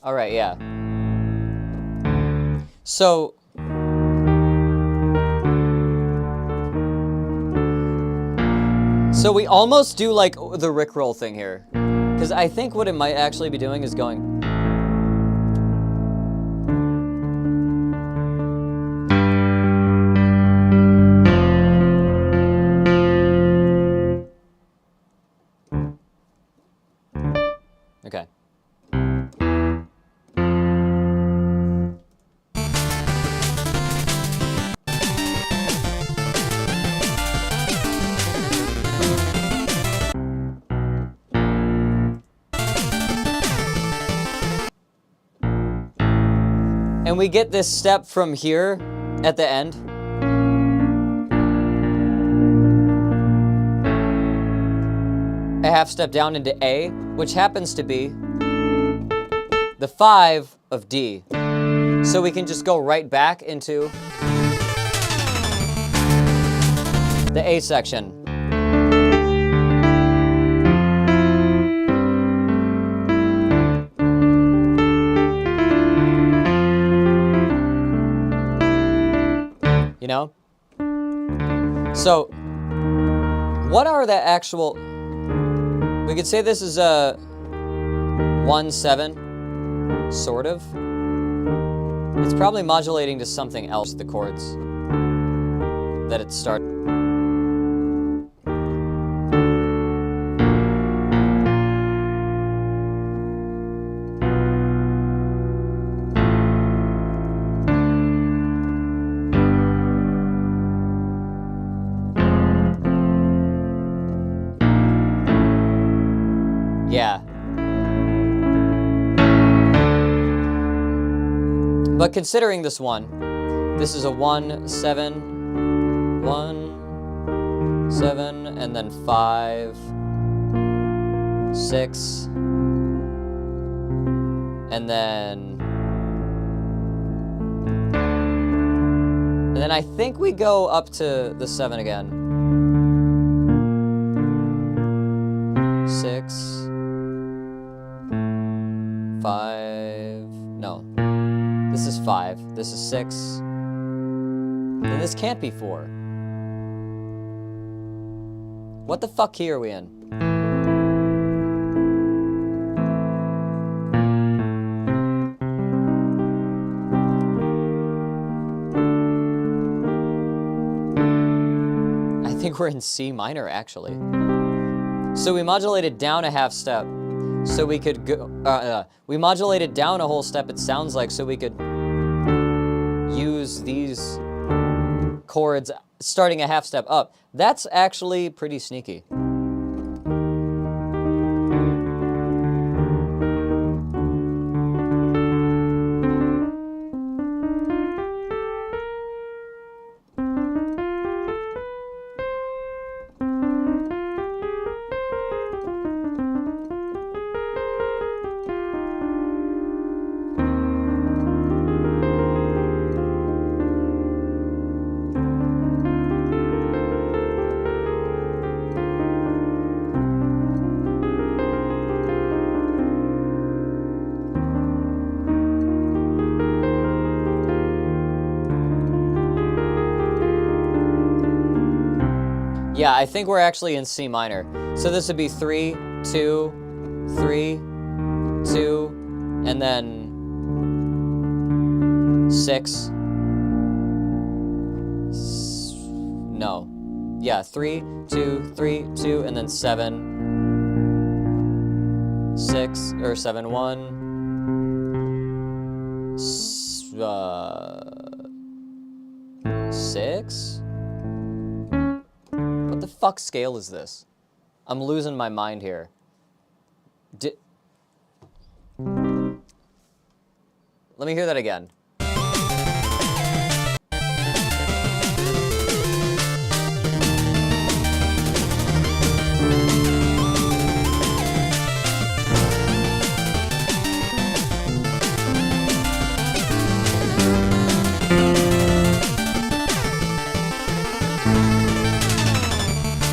[SPEAKER 1] All right, yeah. So we almost do like the Rickroll thing here, because I think what it might actually be doing is going. Okay. And we get this step from here at the end. A half step down into A, which happens to be the 5 of D. So we can just go right back into the A section. You know? So, what are the actual... We could say this is a 1/7, sort of. It's probably modulating to something else, the chords that it started. Yeah. But considering this one, this is a 1/7, 1/7, and then 5, 6, and then then I think we go up to the 7 again. 6, 5, no. This is 5, this is 6. Then this can't be 4. What the fuck key are we in? I think we're in C minor, actually. So we modulated down a half step, so we could go, we modulated down a whole step, it sounds like, so we could use these chords starting a half step up. That's actually pretty sneaky. Yeah, I think we're actually in C minor. So this would be 3, 2, 3, 2, and then 6. No. Yeah, 3, 2, 3, 2, and then 7, 6, or 7, 1. 6? What the fuck scale is this? I'm losing my mind here. Let me hear that again.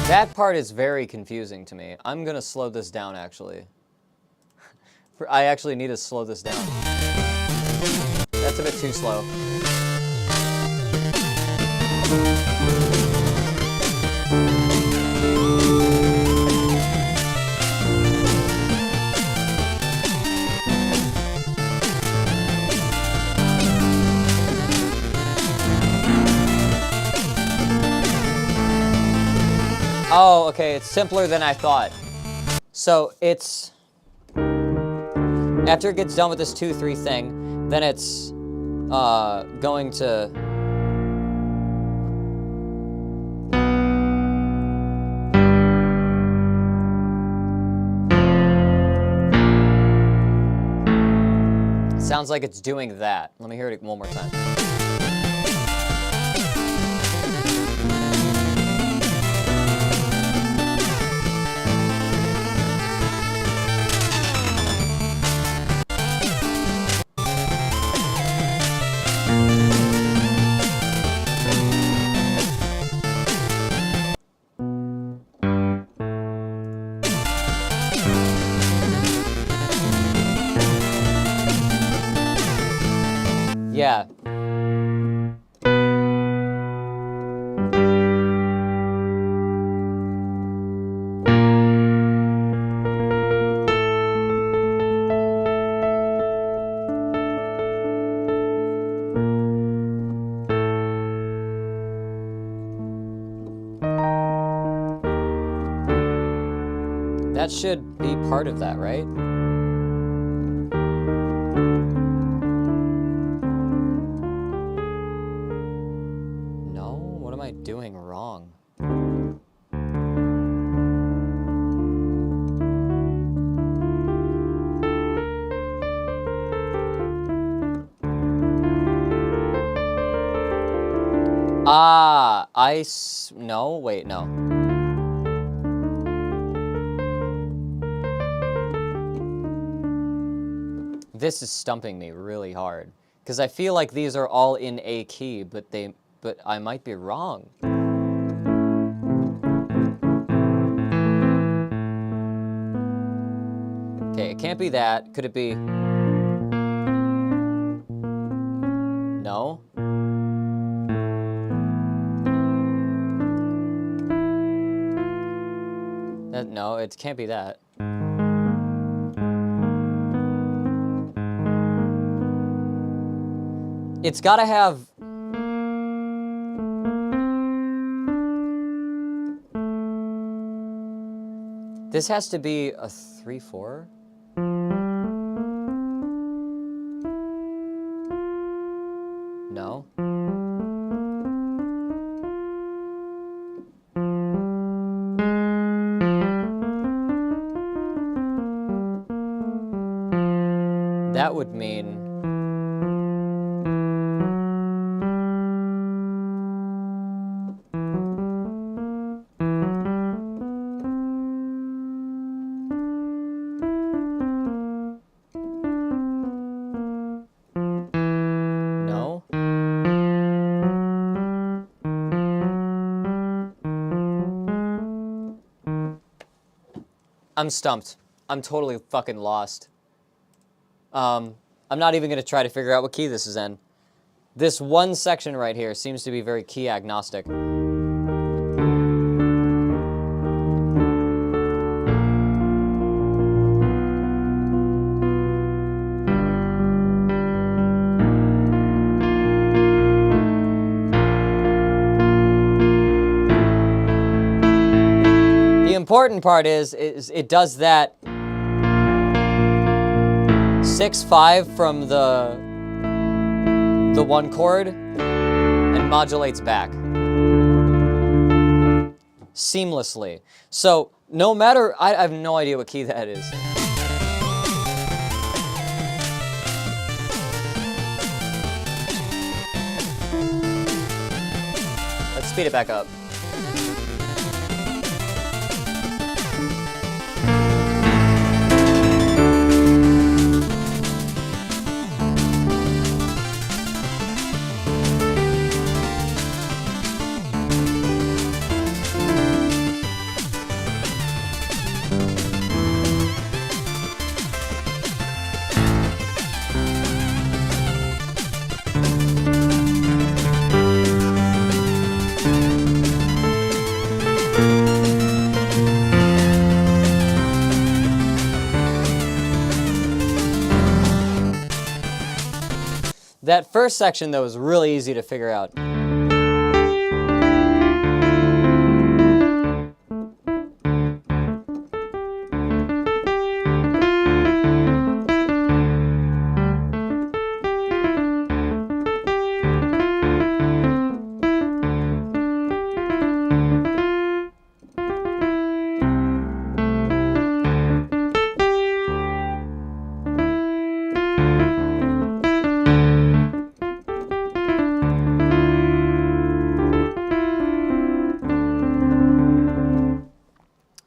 [SPEAKER 1] That part is very confusing to me. I'm gonna slow this down, actually. I actually need to slow this down. That's a bit too slow. Oh, okay, it's simpler than I thought. So it's, after it gets done with this 2-3 thing, then it's going to, sounds like it's doing that. Let me hear it one more time. Yeah. That should be part of that, right? No? What am I doing wrong? No, wait, no. This is stumping me really hard, because I feel like these are all in A key, but they but I might be wrong. Okay, it can't be that. Could it be? No? No, it can't be that. It's gotta have... This has to be a 3/4? No? That would mean... No? I'm stumped. I'm totally fucking lost. I'm not even going to try to figure out what key this is in. This one section right here seems to be very key agnostic. The important part is it does that 6/5 from the one chord and modulates back seamlessly. So no matter, I have no idea what key that is. Let's speed it back up. That first section, though, is really easy to figure out.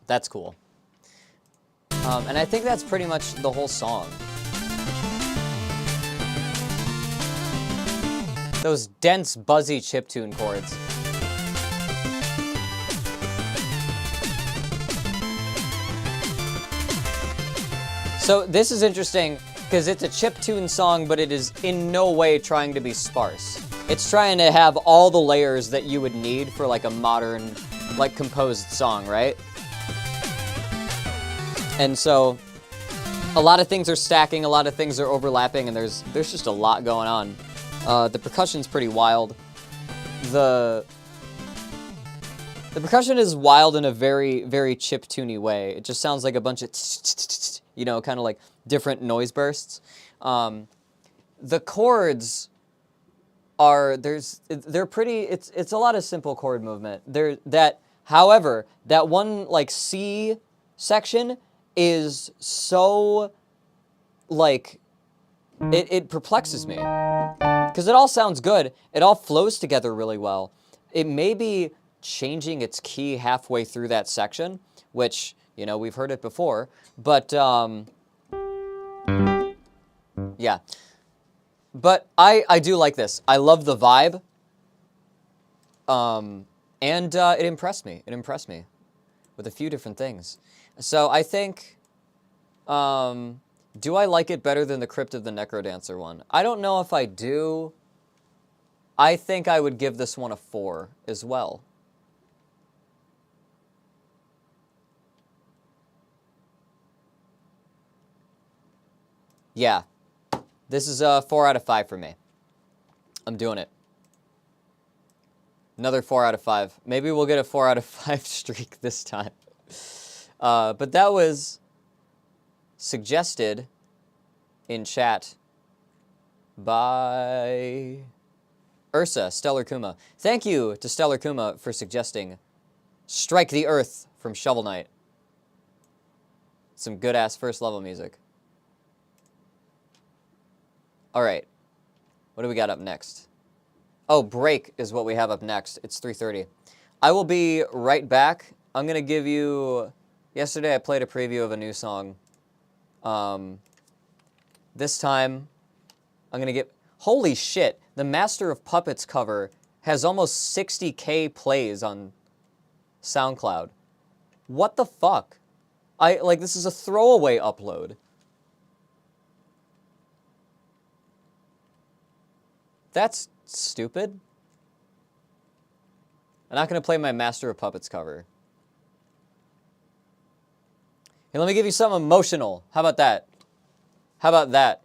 [SPEAKER 1] That's cool. And I think that's pretty much the whole song. Those dense, buzzy chiptune chords. So this is interesting because it's a chiptune song, but it is in no way trying to be sparse. It's trying to have all the layers that you would need for like a modern, like composed song, right? And so a lot of things are stacking, a lot of things are overlapping, and there's just a lot going on. The percussion's pretty wild. The percussion is wild in a very, very chiptune-y way. It just sounds like a bunch of, you know, kind of like different noise bursts. The chords are, they're pretty, it's a lot of simple chord movement. However, that one like C section is so, like, it perplexes me. Because it all sounds good. It all flows together really well. It may be changing its key halfway through that section, which, you know, we've heard it before. But, yeah. But I do like this. I love the vibe. And it impressed me. It impressed me with a few different things. So I think, do I like it better than the Crypt of the Necrodancer one? I don't know if I do. I think I would give this one a 4 as well. Yeah, this is a 4 out of 5 for me. I'm doing it. Another 4 out of 5. Maybe we'll get a 4 out of 5 streak this time. But that was suggested in chat by Ursa, Stellar Kuma. Thank you to Stellar Kuma for suggesting Strike the Earth from Shovel Knight. Some good-ass first-level music. All right. What do we got up next? Oh, Break is what we have up next. It's 3:30. I will be right back. I'm going to give you... Yesterday I played a preview of a new song. This time, I'm going to get... Holy shit! The Master of Puppets cover has almost 60K plays on SoundCloud. What the fuck? This is a throwaway upload. That's stupid. I'm not going to play my Master of Puppets cover. Hey, let me give you something emotional. How about that? How about that?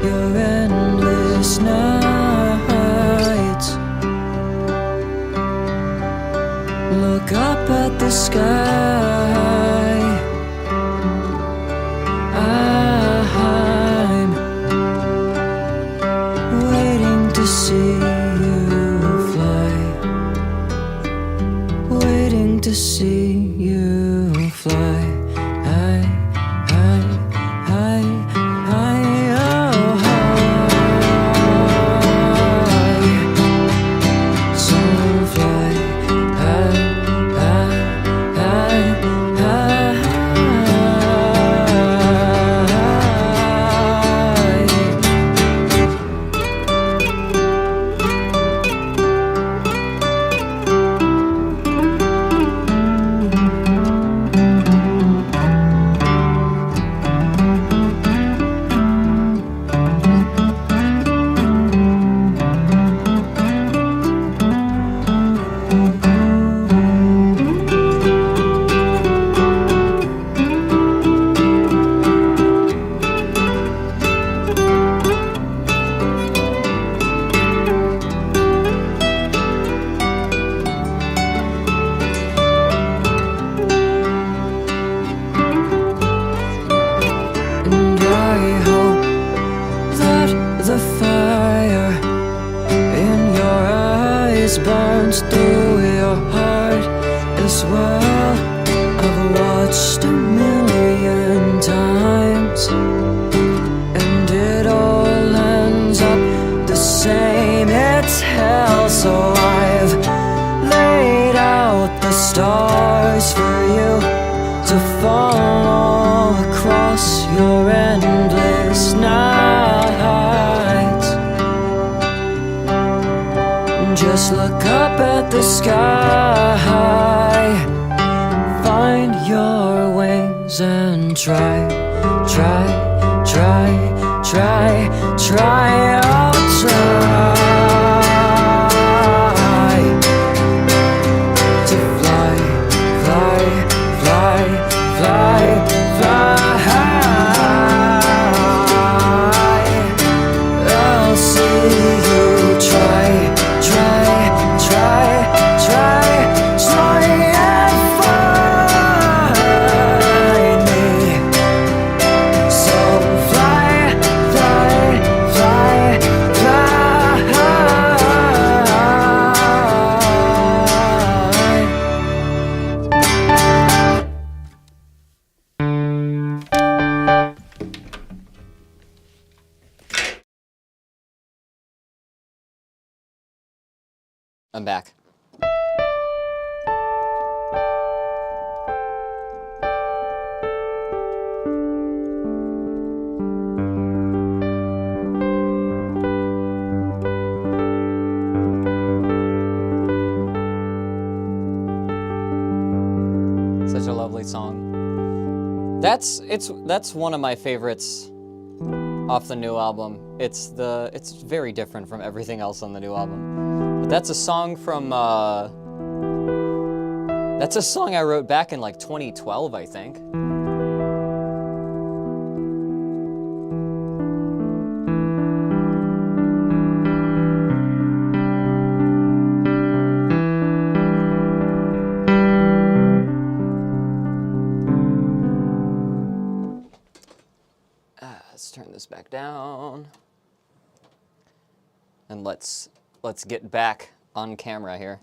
[SPEAKER 2] Your endless night. look up at the sky. I'm waiting to see you fly, waiting to see you fly. Burns through your heart as well. I've watched a million times, and it all ends up the same. It's hell, so I've laid out the stars for you to follow across your endless nights. Just look up at the sky, find your wings and try, try, try, try, try, oh try to fly, fly, fly, fly, fly. I'll see you try, try, try, try, try and find me. So fly, fly, fly,
[SPEAKER 1] I'm back. Such a lovely song. That's one of my favorites off the new album. It's very different from everything else on the new album. But that's a song from that's a song I wrote back in like 2012, I think. Let's turn this back down. And let's get back on camera here.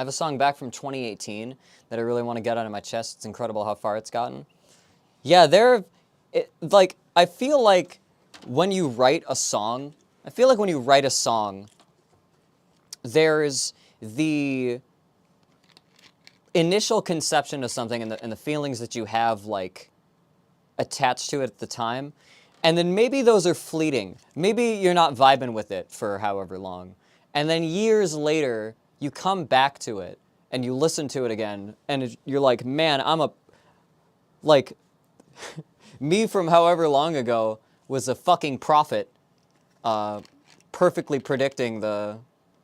[SPEAKER 1] have a song back from 2018 that I really want to get out of my chest. It's incredible how far it's gotten. Yeah, I feel like when you write a song, there's the initial conception of something and the feelings that you have, like, attached to it at the time. And then maybe those are fleeting. Maybe you're not vibing with it for however long. And then years later, you come back to it and you listen to it again and you're like, man, me from however long ago was a fucking prophet, perfectly predicting the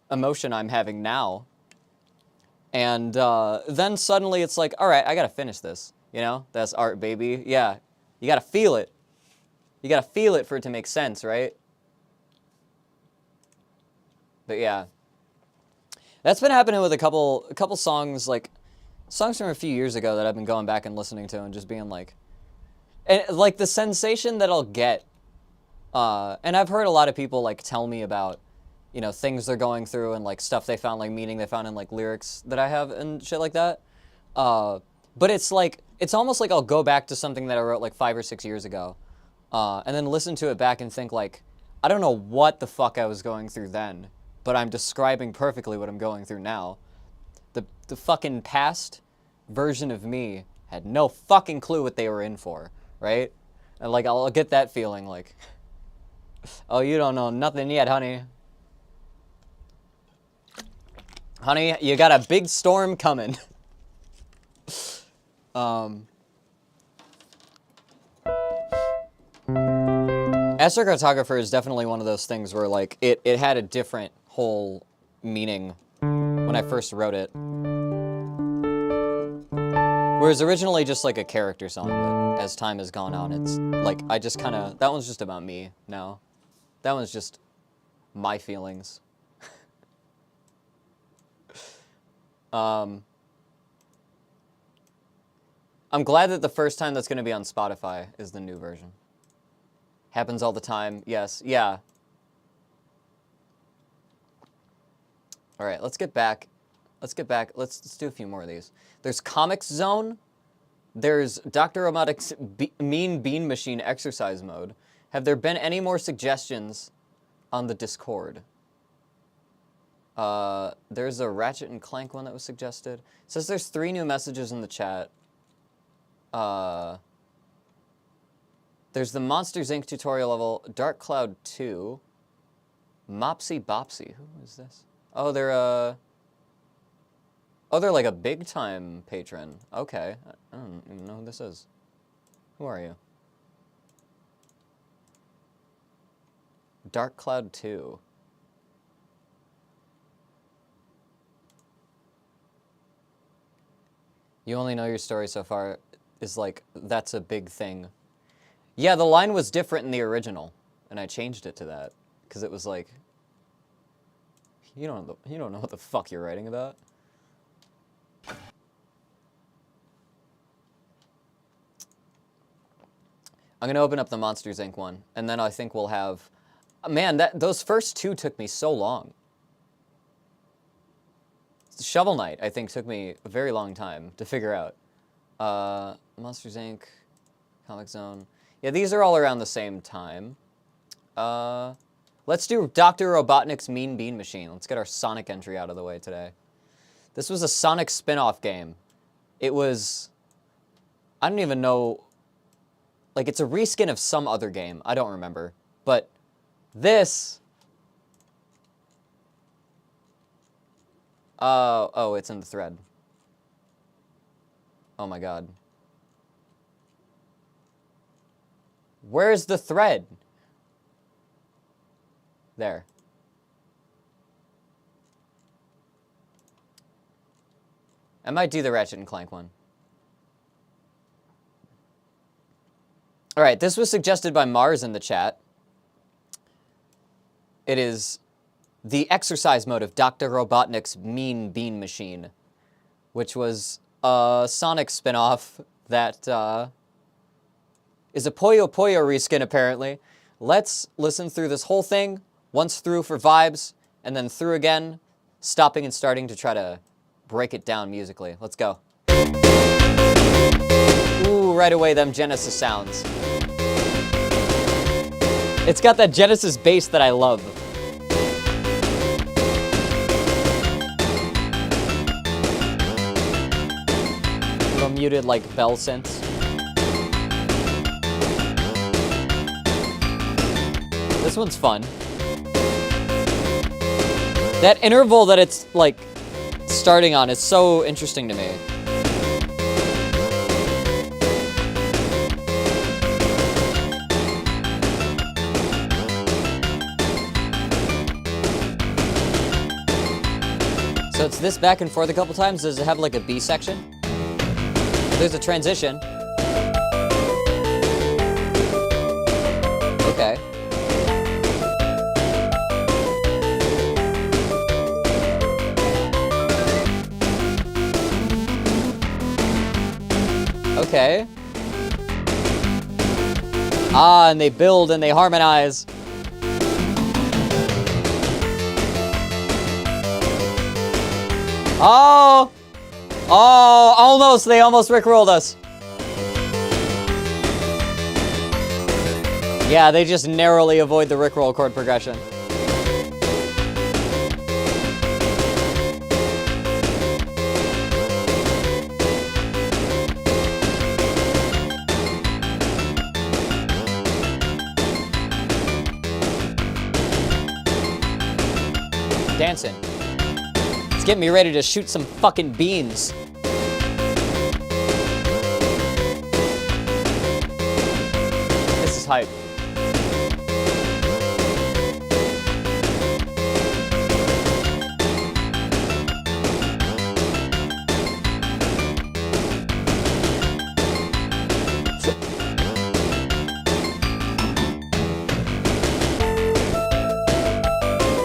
[SPEAKER 1] emotion I'm having now. And then suddenly it's like, all right, I gotta finish this. You know, that's art, baby. Yeah, you gotta feel it. You gotta feel it for it to make sense, right? But yeah, that's been happening with a couple songs, like songs from a few years ago that I've been going back and listening to and just being like, and like the sensation that I'll get. And I've heard a lot of people like tell me about, you know, things they're going through and like stuff they found, like meaning they found in like lyrics that I have and shit like that. But it's like, it's almost like I'll go back to something that I wrote like 5 or 6 years ago, and then listen to it back and think like, I don't know what the fuck I was going through then, but I'm describing perfectly what I'm going through now. The fucking past version of me had no fucking clue what they were in for, right? And like, I'll get that feeling like, oh, you don't know nothing yet, honey. Honey, you got a big storm coming. Astrocartographer is definitely one of those things where like it had a different whole meaning when I first wrote it. Whereas originally just like a character song, but as time has gone on, it's like I just kind of, that one's just about me now. That one's just my feelings. I'm glad that the first time that's going to be on Spotify is the new version. Happens all the time. Yes. Yeah. All right, let's get back. Let's do a few more of these. There's Comics Zone. There's Dr. Robotic's Mean Bean Machine exercise mode. Have there been any more suggestions on the Discord? There's a Ratchet and Clank one that was suggested. It says there's 3 new messages in the chat. There's the Monsters, Inc. tutorial level, Dark Cloud 2, Mopsy Bopsy. Who is this? Oh, they're like a big-time patron. Okay. I don't even know who this is. Who are you? Dark Cloud 2. You only know your story so far is like, that's a big thing. Yeah, the line was different in the original, and I changed it to that, because it was like, you don't know what the fuck you're writing about. I'm gonna open up the Monsters, Inc. one, and then I think we'll have, man, those first 2 took me so long. Shovel Knight, I think, took me a very long time to figure out. Monsters, Inc., Comic Zone. Yeah, these are all around the same time. Let's do Dr. Robotnik's Mean Bean Machine. Let's get our Sonic entry out of the way today. This was a Sonic spin-off game. It was, I don't even know, like, it's a reskin of some other game. I don't remember. But this, oh, it's in the thread. Oh my god. Where's the thread? There. I might do the Ratchet and Clank one. All right, this was suggested by Mars in the chat. It is the exercise mode of Dr. Robotnik's Mean Bean Machine, which was a Sonic spin-off that is a Puyo Puyo reskin, apparently. Let's listen through this whole thing, once through for vibes, and then through again, stopping and starting to try to break it down musically. Let's go. Ooh, right away, them Genesis sounds. It's got that Genesis bass that I love. Little muted, like, bell synths. This one's fun. That interval that it's, like, starting on is so interesting to me. So it's this back and forth a couple times. Does it have like a B section? There's a transition. Okay. Okay. Ah, and they build and they harmonize. Oh! Oh, almost. They almost rickrolled us. Yeah, they just narrowly avoid the rickroll chord progression. Dancing. It's getting me ready to shoot some fucking beans. This is hype.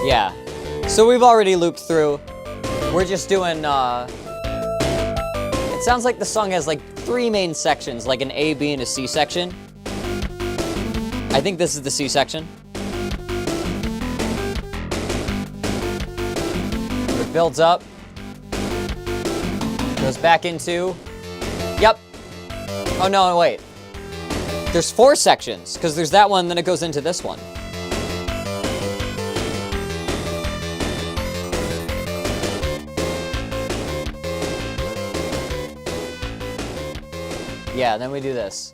[SPEAKER 1] Yeah. So we've already looped through. We're just doing, it sounds like the song has like 3 main sections, like an A, B, and a C section. I think this is the C section. It builds up. Goes back into, yep. Oh no, wait. There's 4 sections, because there's that one, then it goes into this one. Yeah, then we do this.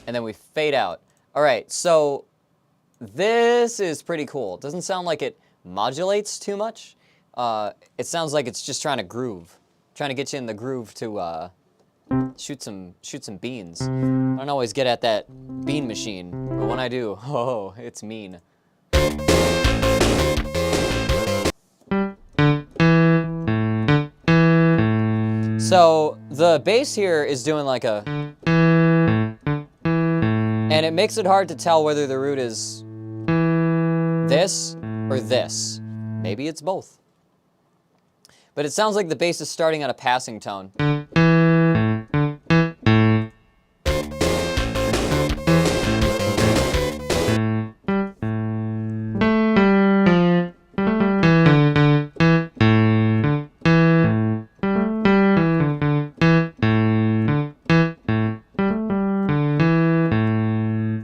[SPEAKER 1] And then we fade out. All right, so this is pretty cool. It doesn't sound like it modulates too much. It sounds like it's just trying to groove. Trying to get you in the groove to shoot some beans. I don't always get at that bean machine, but when I do, oh, it's mean. So the bass here is doing like a, and it makes it hard to tell whether the root is this or this. Maybe it's both. But it sounds like the bass is starting on a passing tone.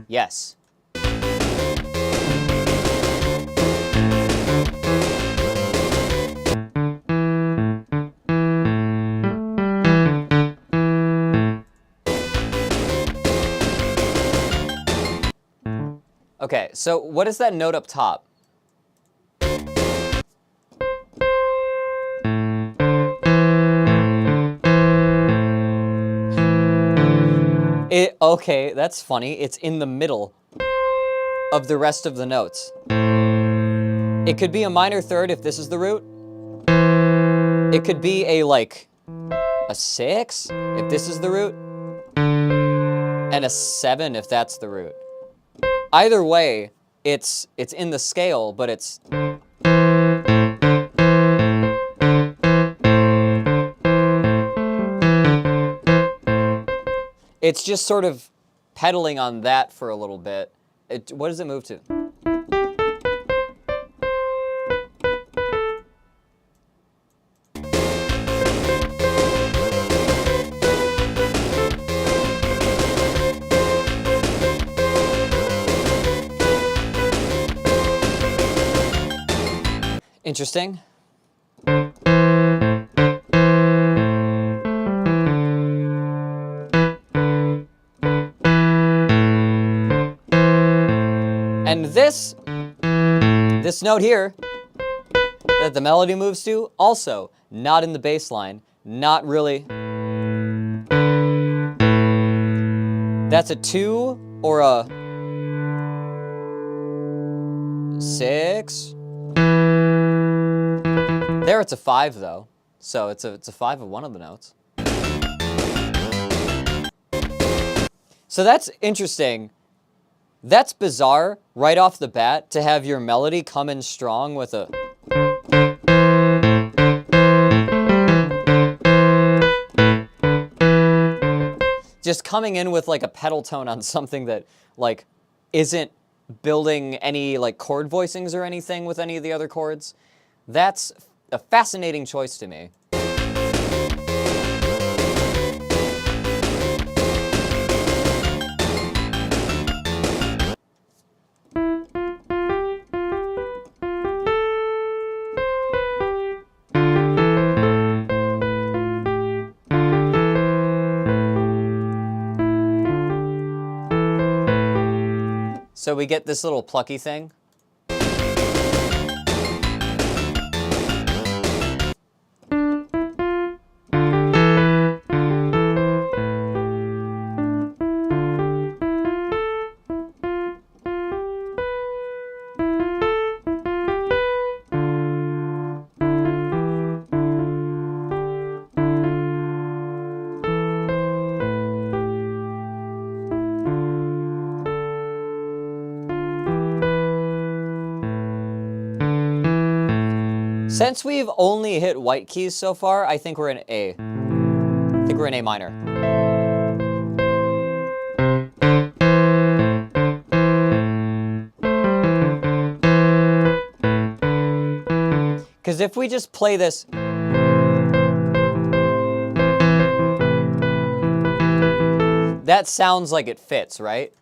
[SPEAKER 1] Yes. Okay, so what is that note up top? Okay, that's funny. It's in the middle of the rest of the notes. It could be a minor third if this is the root. It could be a 6 if this is the root. And a 7 if that's the root. Either way, it's in the scale, but it's... It's just sort of pedaling on that for a little bit. What does it move to? Interesting. And this note here that the melody moves to, also not in the bass line, not really. That's a 2 or a 6. There it's a 5 though, so it's a 5 of one of the notes. So that's interesting. That's bizarre right off the bat to have your melody come in strong with a. Just coming in with like a pedal tone on something that like isn't building any like chord voicings or anything with any of the other chords. That's a fascinating choice to me. So we get this little plucky thing. Since we've only hit white keys so far, I think we're in A. I think we're in A minor. Because if we just play this, that sounds like it fits, right?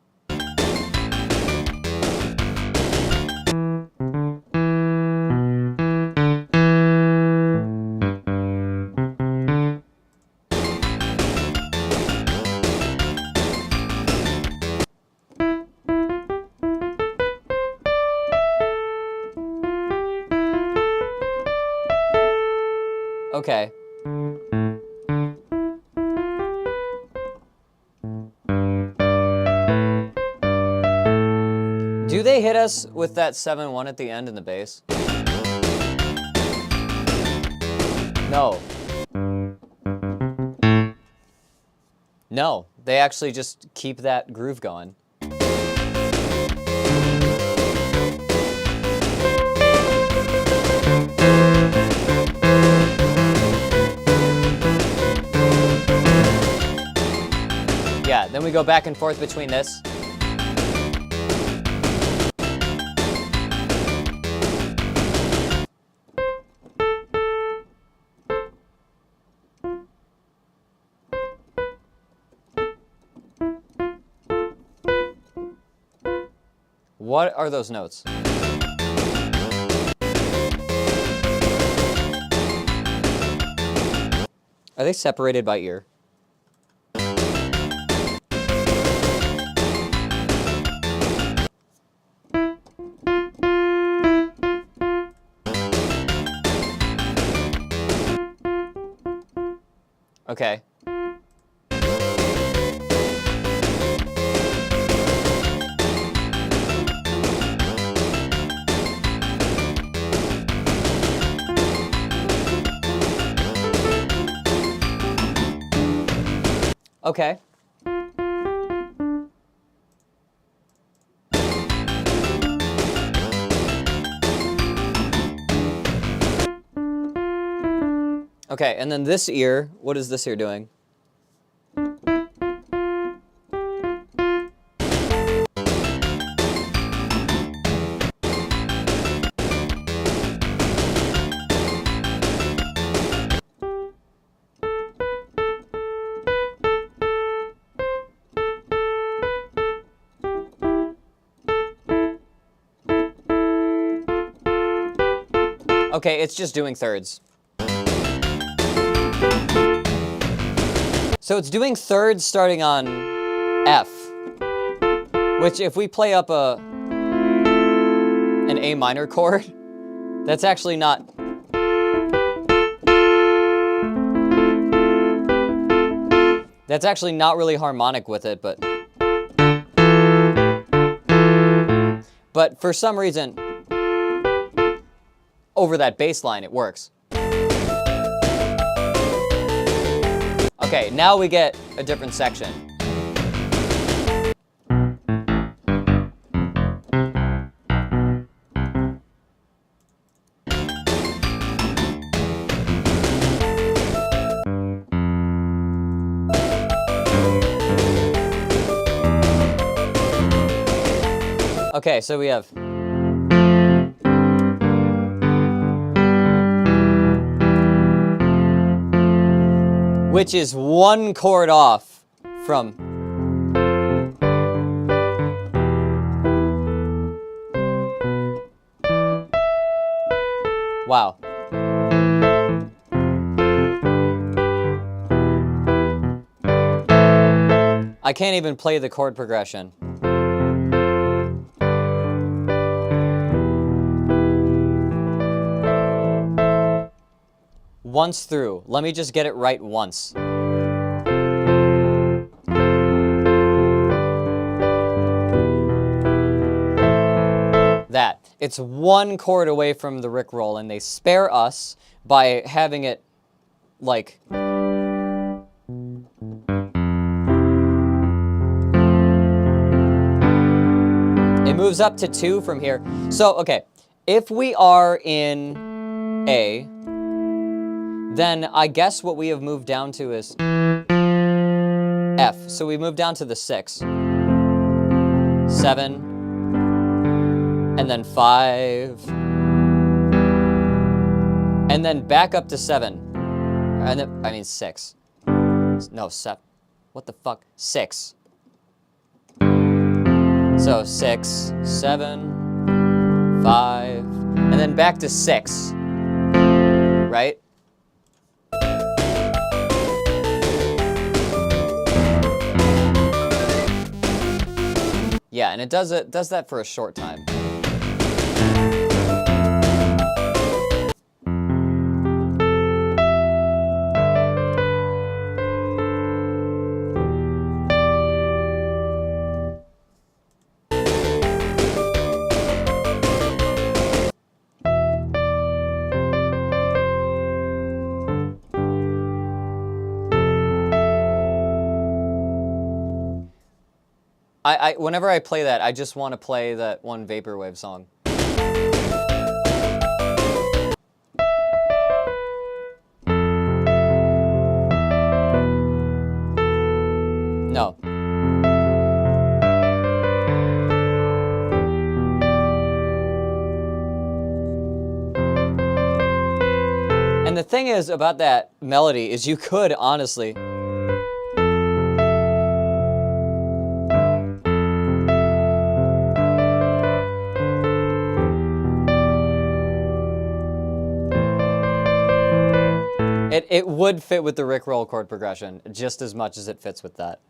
[SPEAKER 1] Okay. Do they hit us with that 7-1 at the end in the bass? No. No, they actually just keep that groove going. Yeah, then we go back and forth between this. What are those notes? Are they separated by ear? Okay. Okay. Okay, and then this ear, what is this ear doing? Okay, it's just doing thirds. So it's doing thirds starting on F, which if we play up an A minor chord, that's actually not... That's actually not really harmonic with it, but for some reason, over that bass line, it works. Okay, now we get a different section. Okay, so we have... which is one chord off from... Wow. I can't even play the chord progression. Once through. Let me just get it right once. That. It's one chord away from the Rickroll, and they spare us by having it, like... It moves up to 2 from here. So, okay, if we are in A, then I guess what we have moved down to is F. So we move down to the 6, 7, and then 5, and then back up to 7, and then, I mean 6. No, 7. What the fuck? 6. So 6, 7, 5, and then back to 6, right? Yeah, and it does that for a short time. Whenever I play that, I just want to play that one Vaporwave song. No. And the thing is about that melody is you could honestly... It would fit with the Rickroll chord progression just as much as it fits with that.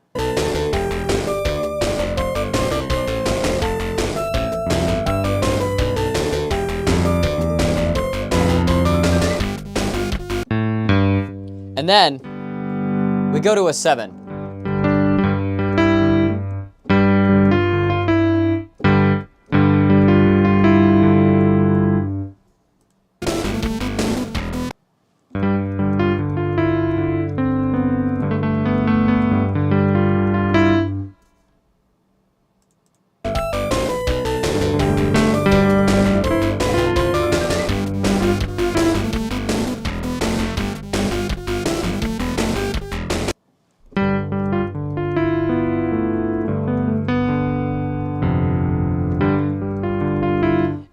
[SPEAKER 1] And then we go to a 7.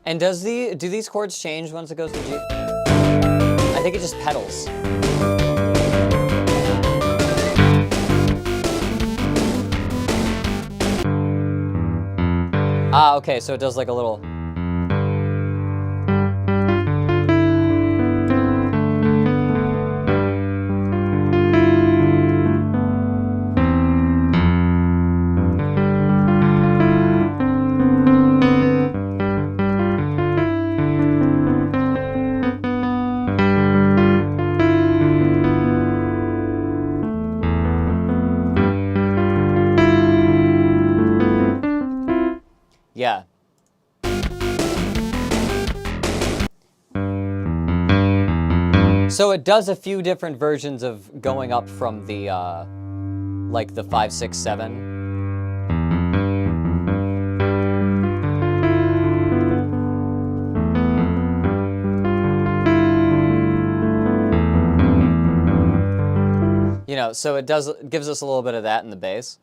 [SPEAKER 1] And do these chords change once it goes to G? I think it just pedals. Ah, okay, so it does like a little... Yeah. So it does a few different versions of going up from the, like the 5, 6, 7. You know, so it gives us a little bit of that in the bass.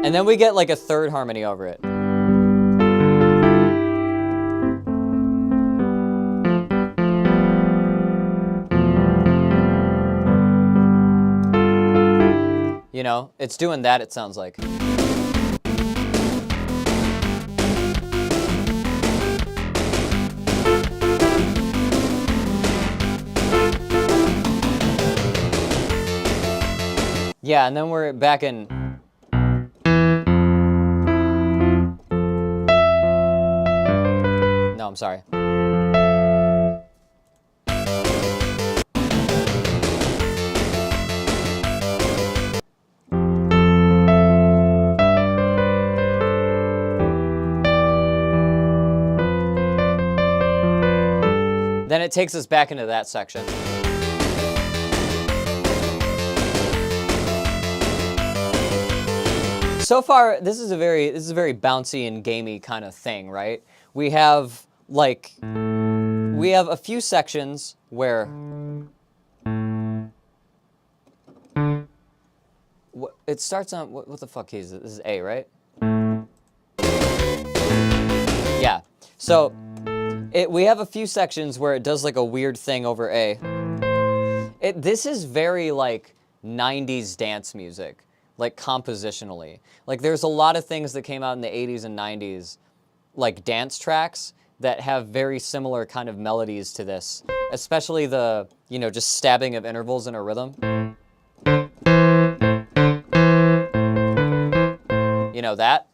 [SPEAKER 1] And then we get like a third harmony over it. You know, it's doing that, it sounds like. Yeah, and then we're back in. No, I'm sorry. Then it takes us back into that section. So far, this is a very bouncy and gamey kind of thing, right? We have a few sections where it starts on what the fuck key is it? This is A, right? Yeah. So we have a few sections where it does like a weird thing over A. This is very like 90s dance music. Like compositionally. Like there's a lot of things that came out in the 80s and 90s, like dance tracks that have very similar kind of melodies to this, especially the, you know, just stabbing of intervals in a rhythm. You know that?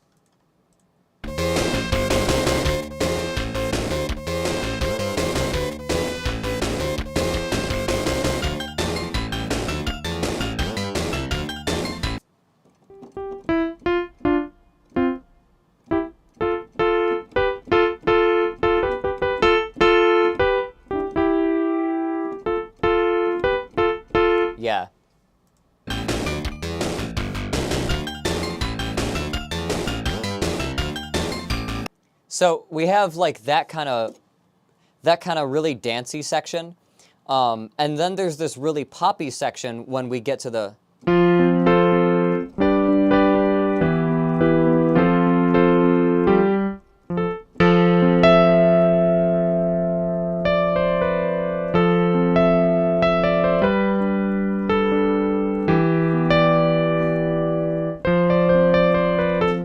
[SPEAKER 1] Yeah. So we have like that kind of really dancey section, and then there's this really poppy section when we get to the.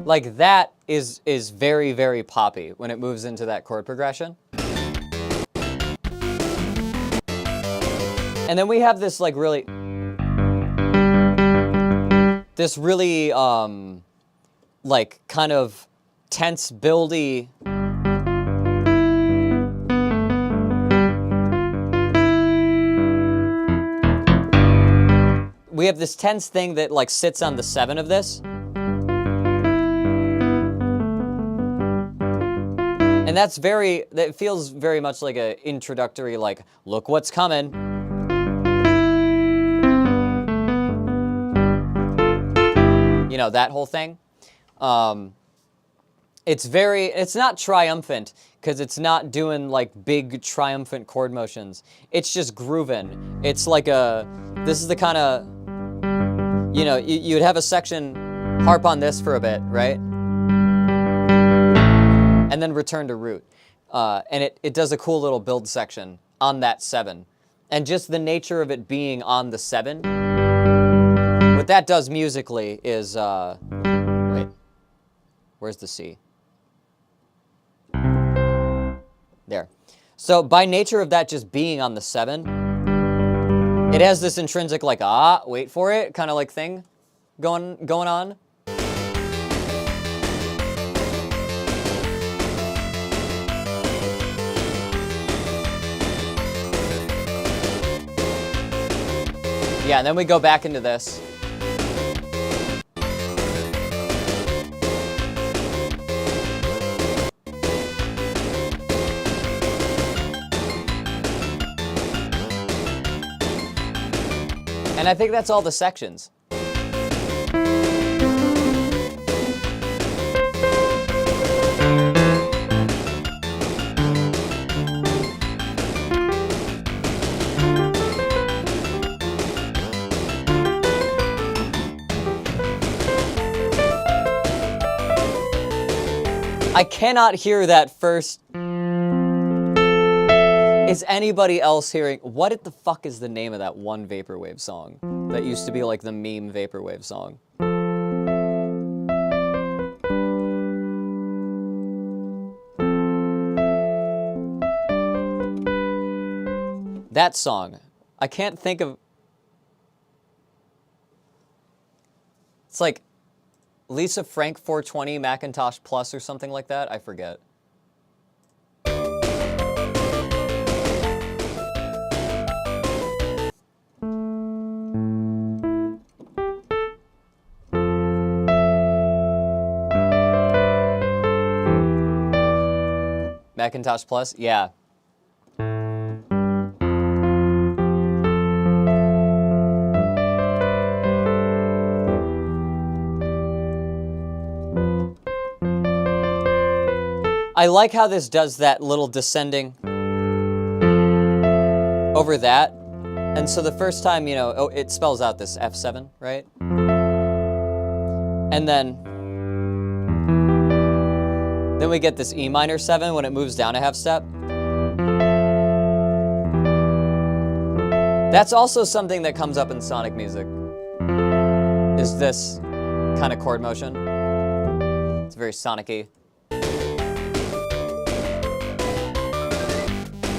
[SPEAKER 1] Like that is very, very poppy when it moves into that chord progression. And then we have this like really like kind of tense buildy we have this tense thing that like sits on the 7 of this. And that feels very much like an introductory, like, look what's coming. You know, that whole thing. It's not triumphant, because it's not doing like big triumphant chord motions. It's just grooving. It's like this is the kind of, you know, you'd have a section harp on this for a bit, right? And then return to root. And it does a cool little build section on that 7. And just the nature of it being on the 7, what that does musically is, wait, where's the C? There. So by nature of that just being on the 7, it has this intrinsic like, wait for it, kind of like thing going on. Yeah, and then we go back into this. And I think that's all the sections. I cannot hear that first. Is anybody else hearing? What the fuck is the name of that one Vaporwave song that used to be like the meme Vaporwave song? That song. I can't think of. It's like Lisa Frank 420 Macintosh Plus or something like that. I forget. Macintosh Plus? Yeah. I like how this does that little descending over that. And so the first time, you know, it spells out this F7, right? And then we get this E minor 7 when it moves down a half step. That's also something that comes up in sonic music, is this kind of chord motion. It's very sonic-y.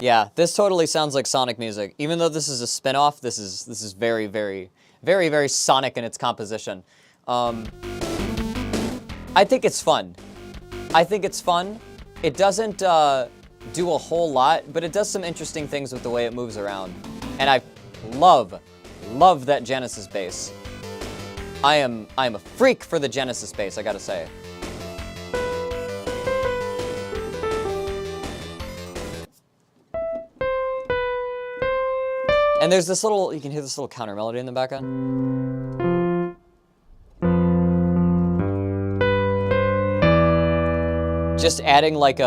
[SPEAKER 1] Yeah, this totally sounds like sonic music. Even though this is a spin-off, this is very, very, very, very sonic in its composition. I think it's fun. It doesn't do a whole lot, but it does some interesting things with the way it moves around. And I love that Genesis bass. I am a freak for the Genesis bass, I gotta say. And there's this little, you can hear this little counter melody in the background. Just adding like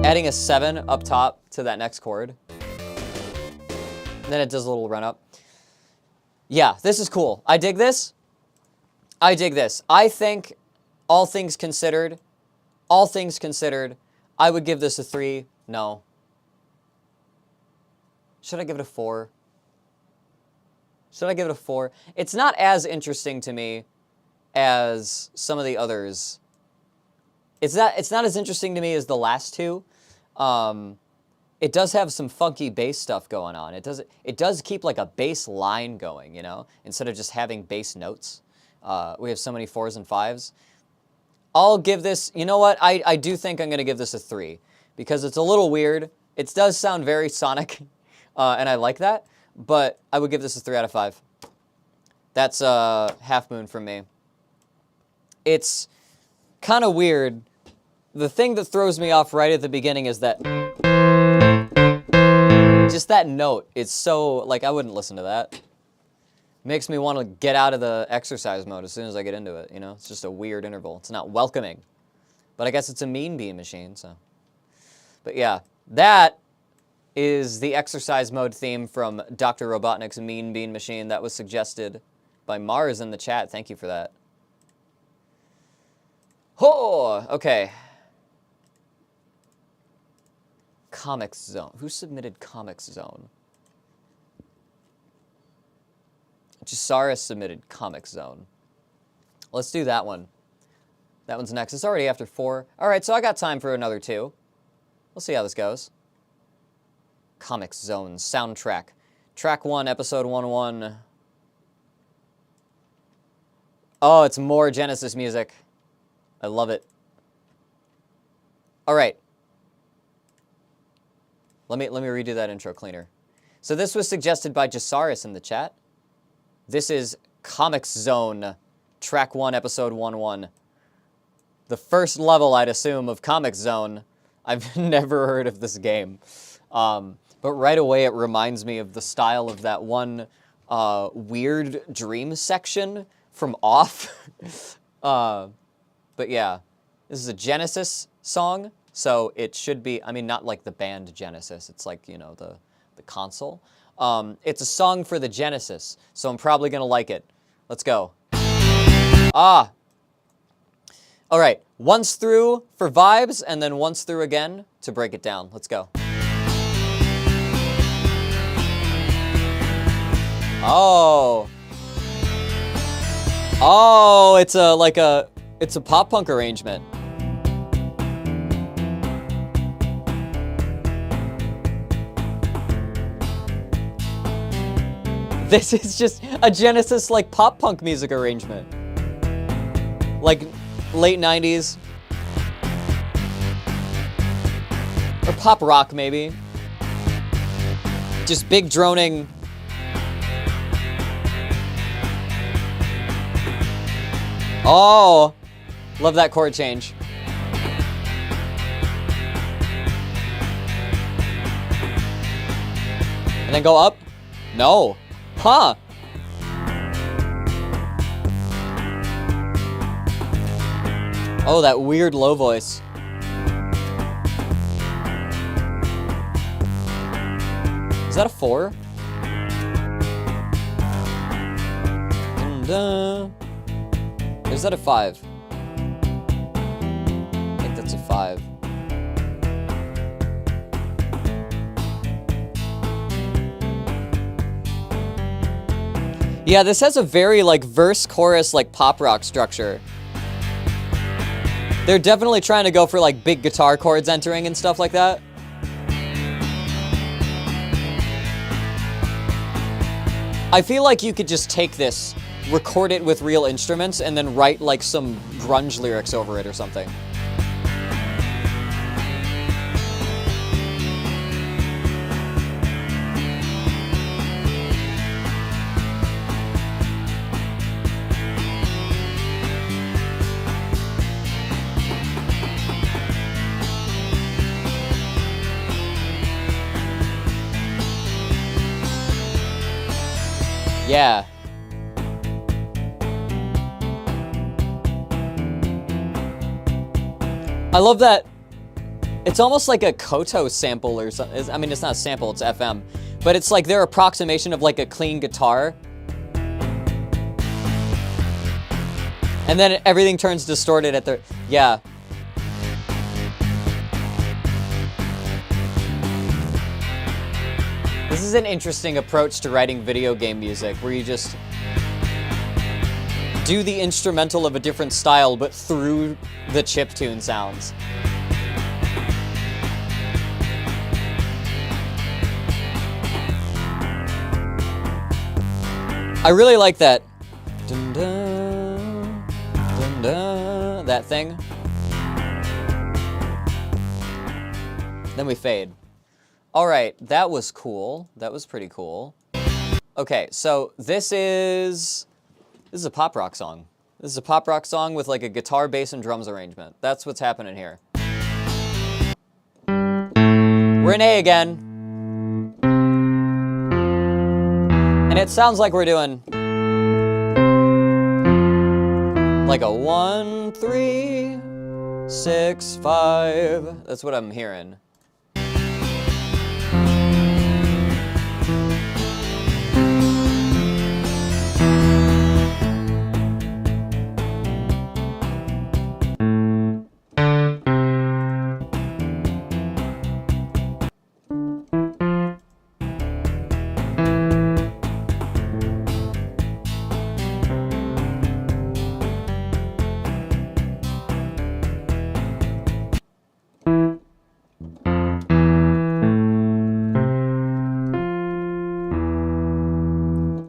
[SPEAKER 1] adding a 7 up top to that next chord. And then it does a little run up. Yeah, this is cool. I dig this. I think, all things considered, I would give this a 3. No. Should I give it a 4? It's not as interesting to me as some of the others. It's not as interesting to me as the last two. It does have some funky bass stuff going on. It does keep like a bass line going, you know, instead of just having bass notes. We have so many 4s and 5s. I'll give this, you know what? I do think I'm going to give this a 3 because it's a little weird. It does sound very sonic, and I like that, but I would give this a 3 out of 5. That's Half Moon from me. It's kind of weird. The thing that throws me off right at the beginning is that just that note. It's so, like, I wouldn't listen to that. Makes me want to get out of the exercise mode as soon as I get into it, you know? It's just a weird interval. It's not welcoming. But I guess it's a mean bean machine, so. But yeah, that is the exercise mode theme from Dr. Robotnik's Mean Bean Machine that was suggested by Mars in the chat. Thank you for that. Oh, okay. Comics Zone. Who submitted Comics Zone? Jasaris submitted Comics Zone. Let's do that one. That one's next. It's already after 4. All right, so I got time for another 2. We'll see how this goes. Comics Zone soundtrack. Track 1, episode 1-1. Oh, it's more Genesis music. I love it. All right. Let me redo that intro cleaner. So this was suggested by Jasaris in the chat. This is Comics Zone, Track 1, Episode 1-1. The first level, I'd assume, of Comics Zone. I've never heard of this game. But right away, it reminds me of the style of that one weird dream section from Off. But yeah, this is a Genesis song, so it should be, I mean, not like the band Genesis. It's like, you know, the console. It's a song for the Genesis, so I'm probably going to like it. Let's go. Ah. All right, once through for vibes, and then once through again to break it down. Let's go. Oh. Oh, it's a pop punk arrangement. This is just a Genesis like pop punk music arrangement. Like late 90s. Or pop rock maybe. Just big droning. Oh, love that chord change. And then go up? No. Huh. Oh, that weird low voice. Is that a 4? Or is that a 5? I think that's a 5. Yeah, this has a very like verse chorus like pop rock structure. They're definitely trying to go for like big guitar chords entering and stuff like that. I feel like you could just take this, record it with real instruments, and then write like some grunge lyrics over it or something. Yeah. I love that. It's almost like a Koto sample or something. I mean, it's not a sample, it's FM. But it's like their approximation of like a clean guitar. And then everything turns distorted at the... Yeah. This is an interesting approach to writing video game music, where you just do the instrumental of a different style, but through the chiptune sounds. I really like that. Dun, dun, dun, dun, that thing. Then we fade. All right, that was cool. That was pretty cool. Okay, so this is a pop rock song. This is a pop rock song with like a guitar, bass, and drums arrangement. That's what's happening here. We're in A again. And it sounds like we're doing like a 1, 3, 6, 5. That's what I'm hearing.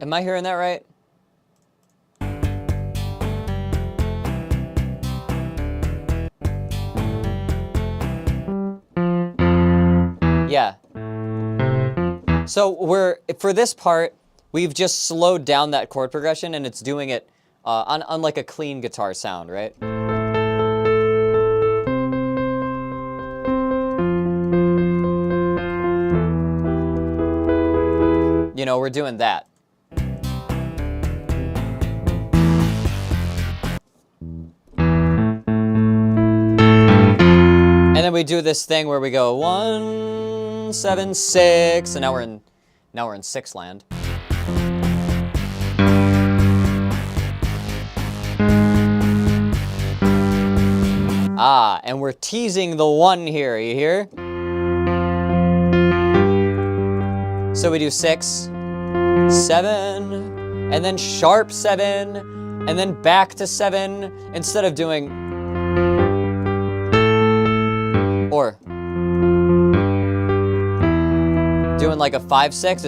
[SPEAKER 1] Am I hearing that right? Yeah. So for this part, we've just slowed down that chord progression, and it's doing it on like a clean guitar sound, right? You know, we're doing that. And then we do this thing where we go 1, 7, 6, and now we're in 6 land. Ah, and we're teasing the 1 here, you hear? So we do 6, 7, and then sharp 7, and then back to 7, instead of doing, or doing like a 5, 6,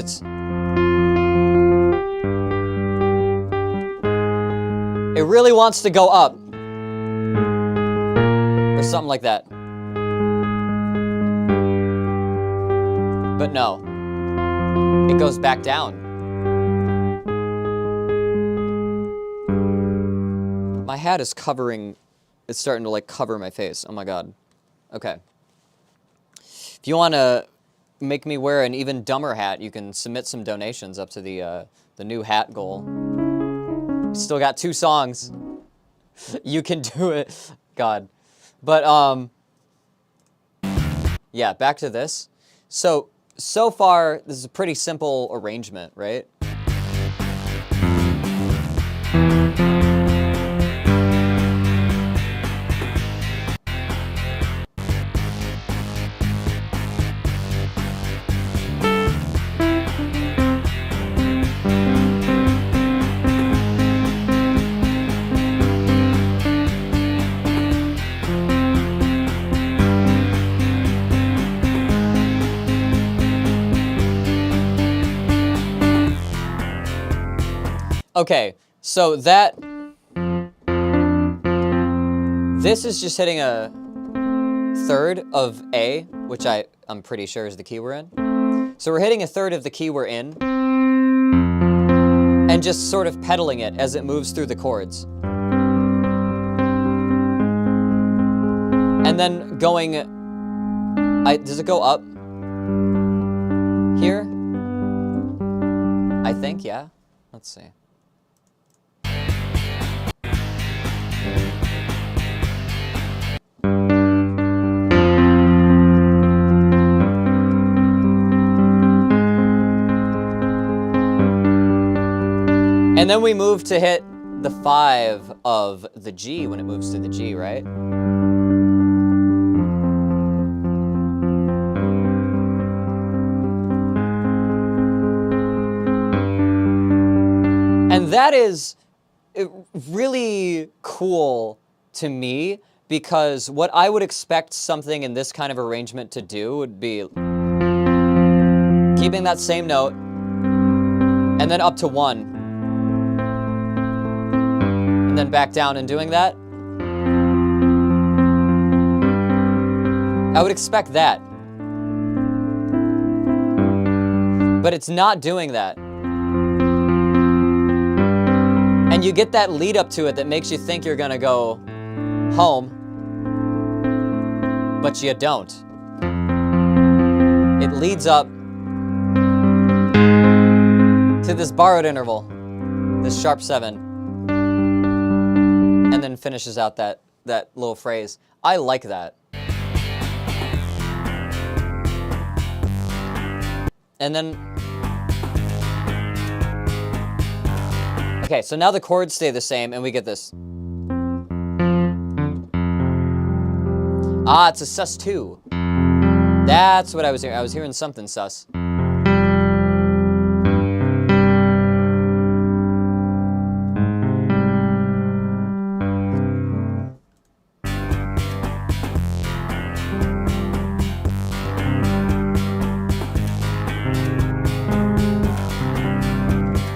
[SPEAKER 1] it really wants to go up. Or something like that. But no. It goes back down. My hat is covering, it's starting to like cover my face. Oh my God. Okay. If you want to make me wear an even dumber hat, you can submit some donations up to the new hat goal. Still got 2 songs. You can do it. God. But, yeah, back to this. So far, this is a pretty simple arrangement, right? Okay, so this is just hitting a third of A, which I'm pretty sure is the key we're in. So we're hitting a third of the key we're in, and just sort of pedaling it as it moves through the chords. And then going, does it go up here? I think, yeah. Let's see. And then we move to hit the 5 of the G when it moves to the G, right? And that is really cool to me, because what I would expect something in this kind of arrangement to do would be keeping that same note and then up to 1. And then back down and doing that. I would expect that. But it's not doing that. And you get that lead up to it that makes you think you're gonna go home, but you don't. It leads up to this borrowed interval, this sharp 7. And then finishes out that little phrase. I like that. And then, okay, so now the chords stay the same and we get this. Ah, it's a sus2. That's what I was hearing. I was hearing something sus.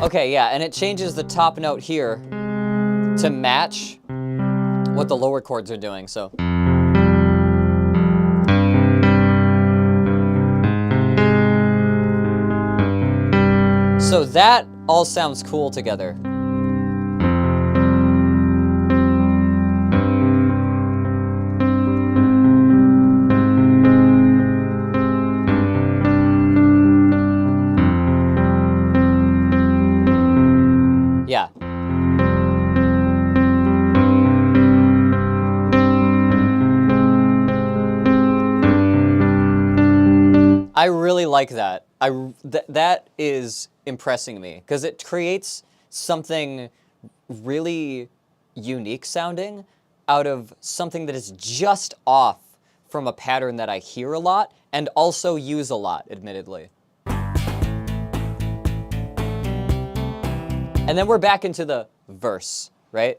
[SPEAKER 1] Okay, yeah, and it changes the top note here to match what the lower chords are doing, so. So that all sounds cool together. Yeah. I really like that. That is impressing me because it creates something really unique sounding out of something that is just off from a pattern that I hear a lot and also use a lot, admittedly. And then we're back into the verse, right?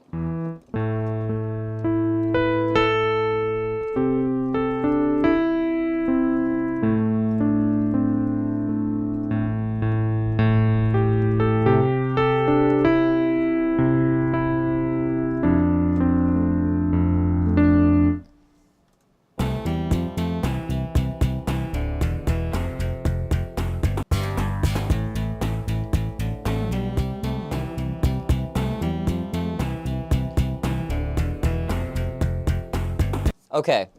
[SPEAKER 1] Okay.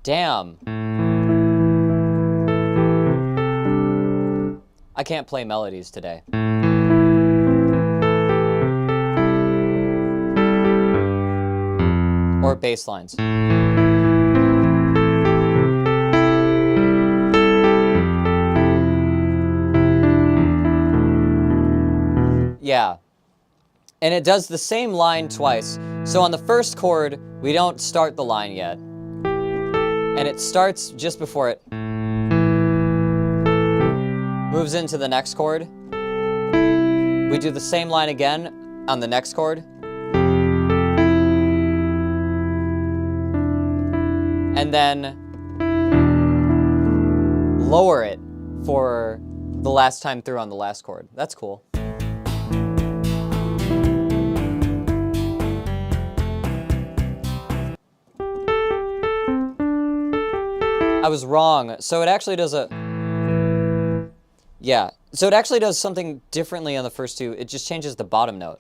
[SPEAKER 1] Damn. I can't play melodies today. Or bass lines. Yeah. And it does the same line twice. So on the first chord, we don't start the line yet. And it starts just before it moves into the next chord. We do the same line again on the next chord. And then lower it for the last time through on the last chord. That's cool. I was wrong. So it actually does a... Yeah. So it actually does something differently on the first two. It just changes the bottom note.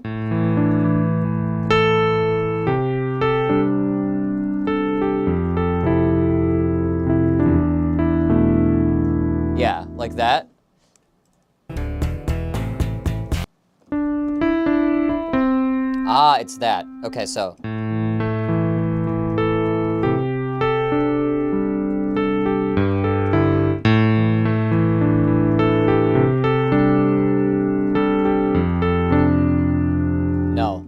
[SPEAKER 1] Yeah, like that. Ah, it's that. Okay, so... No.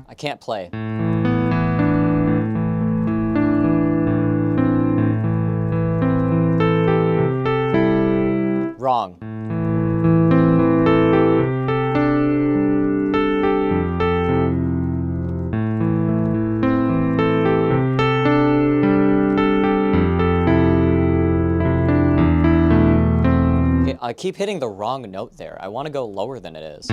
[SPEAKER 1] I can't play. Wrong. I keep hitting the wrong note there. I want to go lower than it is.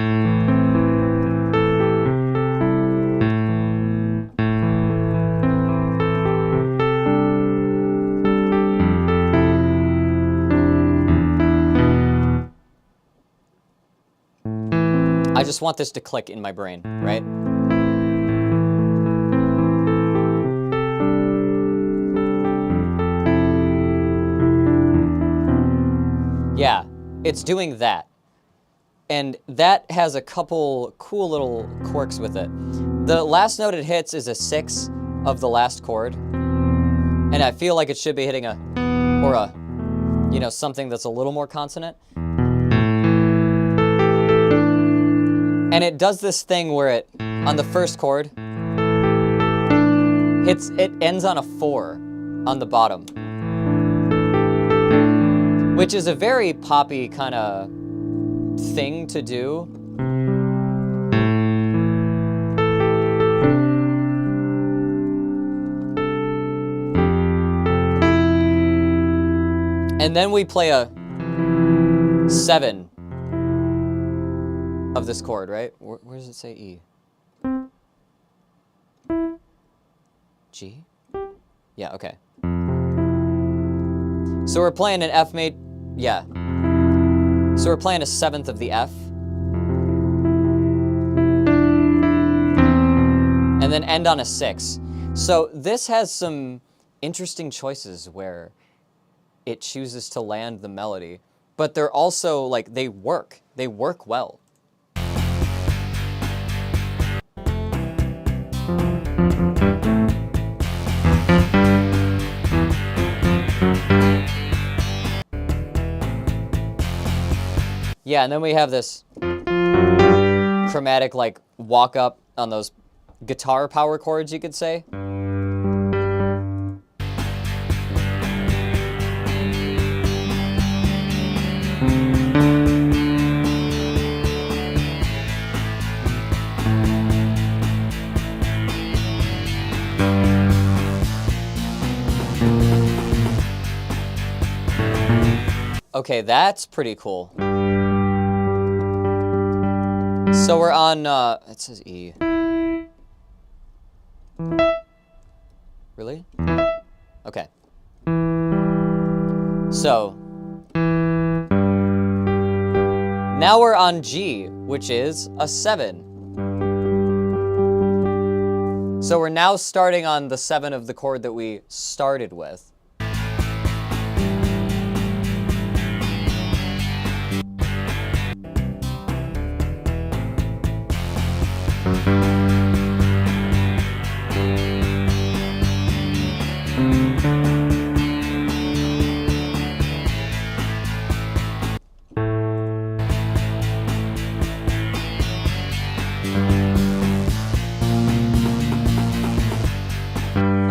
[SPEAKER 1] I just want this to click in my brain, right? Yeah, it's doing that. And that has a couple cool little quirks with it. The last note it hits is a 6 of the last chord. And I feel like it should be hitting something that's a little more consonant. And it does this thing where it, on the first chord, it ends on a 4 on the bottom. Which is a very poppy kind of thing to do. And then we play a 7 of this chord, right? Where does it say E? G? Yeah, okay. So we're playing an F major, yeah. So we're playing a 7th of the F. And then end on a 6. So this has some interesting choices where it chooses to land the melody, but they're also like, they work well. Yeah, and then we have this chromatic like walk up on those guitar power chords, you could say. Okay, that's pretty cool. So we're on, it says E. Really? Okay. So, now we're on G, which is a 7. So we're now starting on the 7 of the chord that we started with.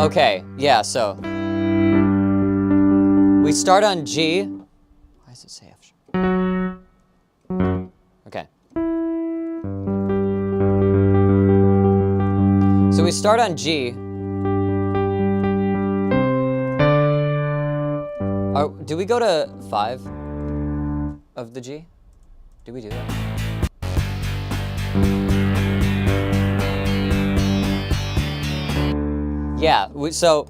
[SPEAKER 1] Okay, yeah, so we start on G. Why does it say F sharp? Okay. So we start on G. Do we go to 5 of the G? Do we do that? Yeah, so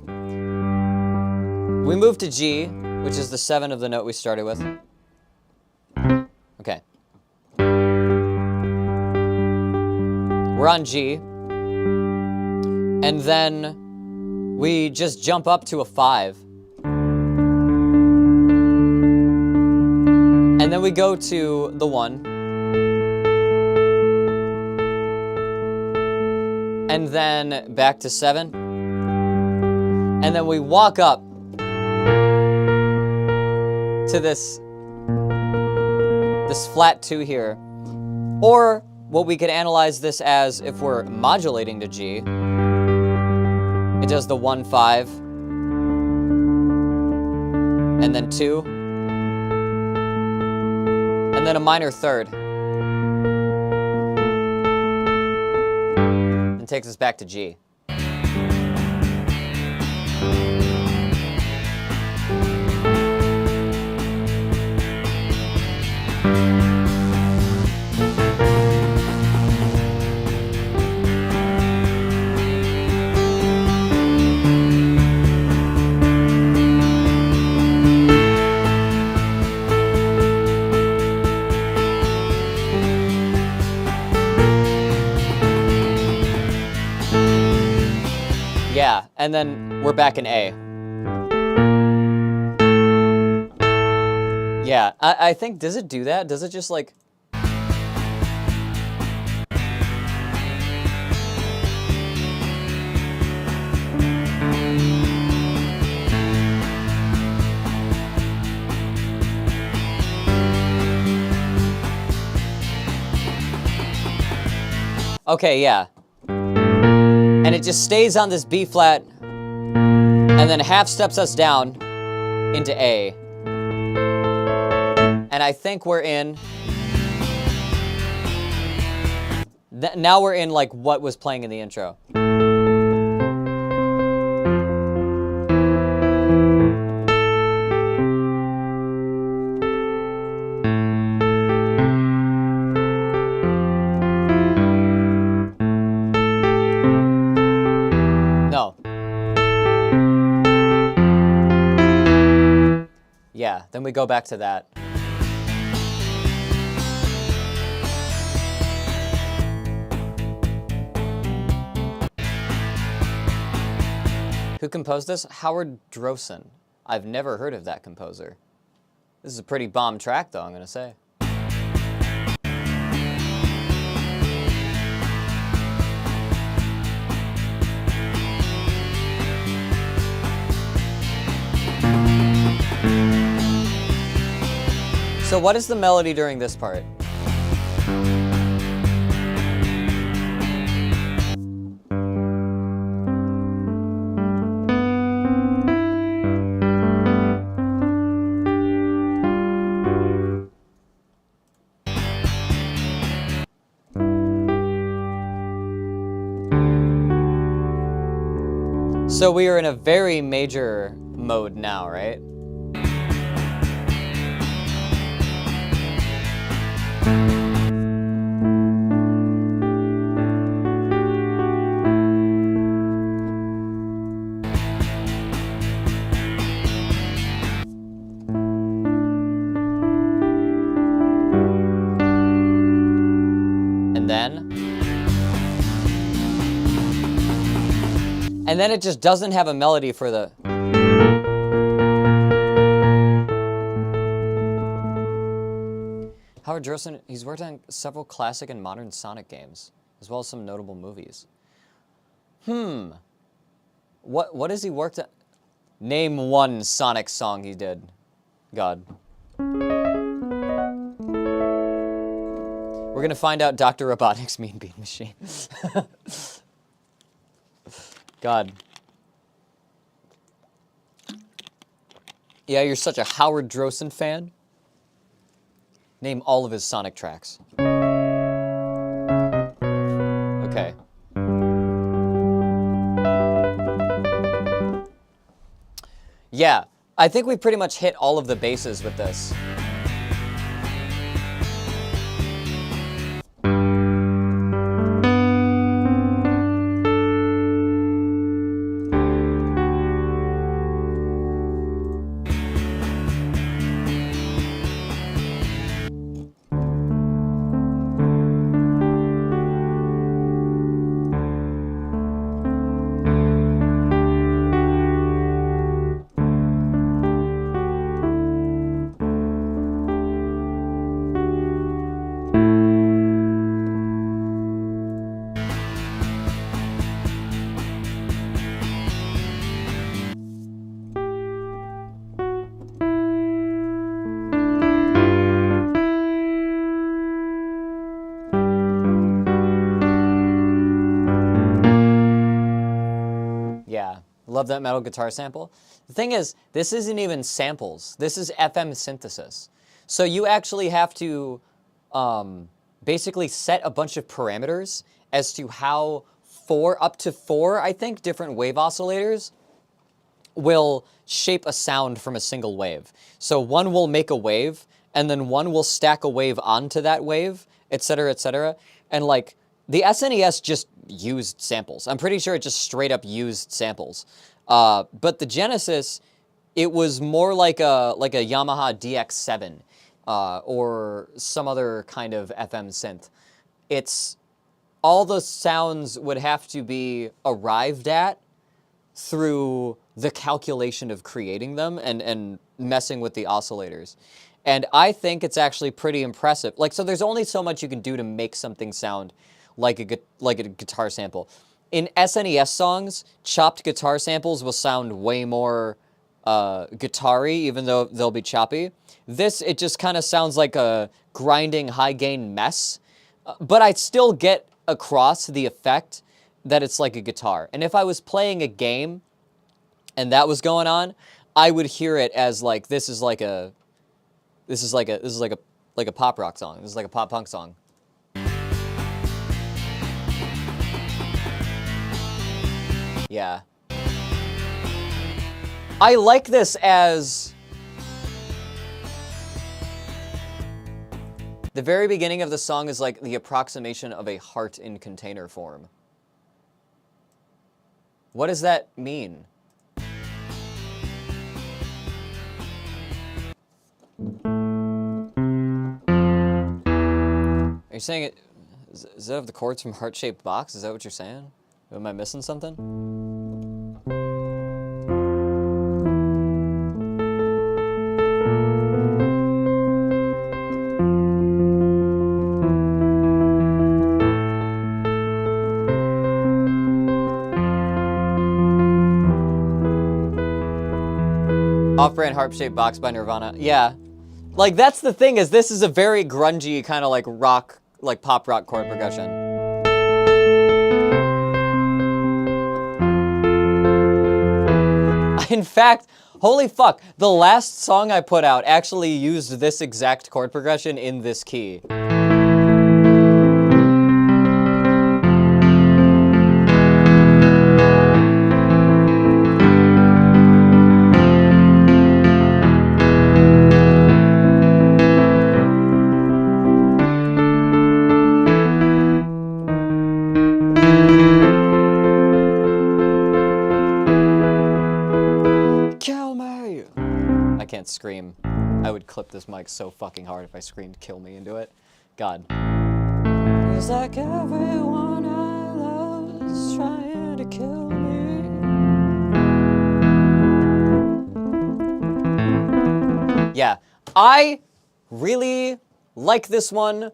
[SPEAKER 1] we move to G, which is the 7 of the note we started with. Okay. We're on G. And then we just jump up to a 5. And then we go to the 1. And then back to 7. And then we walk up to this flat 2 here. Or what we could analyze this as, if we're modulating to G, it does the 1, 5, and then 2, and then a minor third. And takes us back to G. and then we're back in A. Yeah, I think, does it do that? Does it just like... Okay, yeah. And it just stays on this B flat, and then half steps us down into A. And I think we're in... Now we're in, like, what was playing in the intro. No. Yeah, then we go back to that. Who composed this? Howard Drossen. I've never heard of that composer. This is a pretty bomb track, though, I'm gonna say. So what is the melody during this part? So we are in a very major mode now, right? And then it just doesn't have a melody for the... Howard Drossen, he's worked on several classic and modern Sonic games, as well as some notable movies. What has he worked on? Name one Sonic song he did. God. We're gonna find out Dr. Robotnik's Mean Bean Machine. God. Yeah, you're such a Howard Drossen fan. Name all of his Sonic tracks. Okay. Yeah, I think we pretty much hit all of the bases with this. Love that metal guitar sample. The thing is, this isn't even samples. This is FM synthesis. So you actually have to basically set a bunch of parameters as to how up to four, I think, different wave oscillators will shape a sound from a single wave. So one will make a wave, and then one will stack a wave onto that wave, etc., etc. And like, the SNES just used samples. I'm pretty sure it just straight up used samples. But the Genesis, it was more like a Yamaha DX7 or some other kind of FM synth. It's all the sounds would have to be arrived at through the calculation of creating them and messing with the oscillators. And I think it's actually pretty impressive. Like, so there's only so much you can do to make something sound like a guitar sample. In SNES songs, chopped guitar samples will sound way more guitar-y, even though they'll be choppy. This, it just kind of sounds like a grinding high-gain mess. But I still get across the effect that it's like a guitar. And if I was playing a game and that was going on, I would hear it as like, this is like a pop rock song. This is like a pop punk song. Yeah. I like this as the very beginning of the song is like the approximation of a heart in container form. What does that mean? Are you saying it? Does that have the chords from Heart-Shaped Box? Is that what you're saying? Am I missing something? Off-brand Heart-Shaped Box by Nirvana. Yeah. Like, that's the thing, is this is a very grungy kind of like rock, like pop rock chord progression. In fact, holy fuck, the last song I put out actually used this exact chord progression in this key. I can't scream. I would clip this mic so fucking hard if I screamed "kill me" into it. God. It's like everyone I love is trying to kill me. Yeah, I really like this one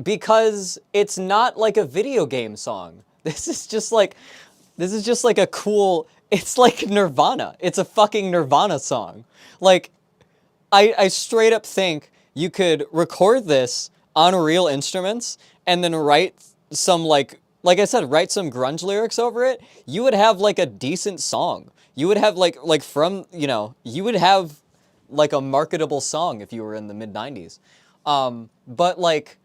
[SPEAKER 1] because it's not like a video game song. This is just like a cool, it's like Nirvana. It's a fucking Nirvana song. Like, I straight up think you could record this on real instruments and then write some, like I said, write some grunge lyrics over it. You would have like a decent song. You would have like you would have like a marketable song if you were in the mid-90s. But like,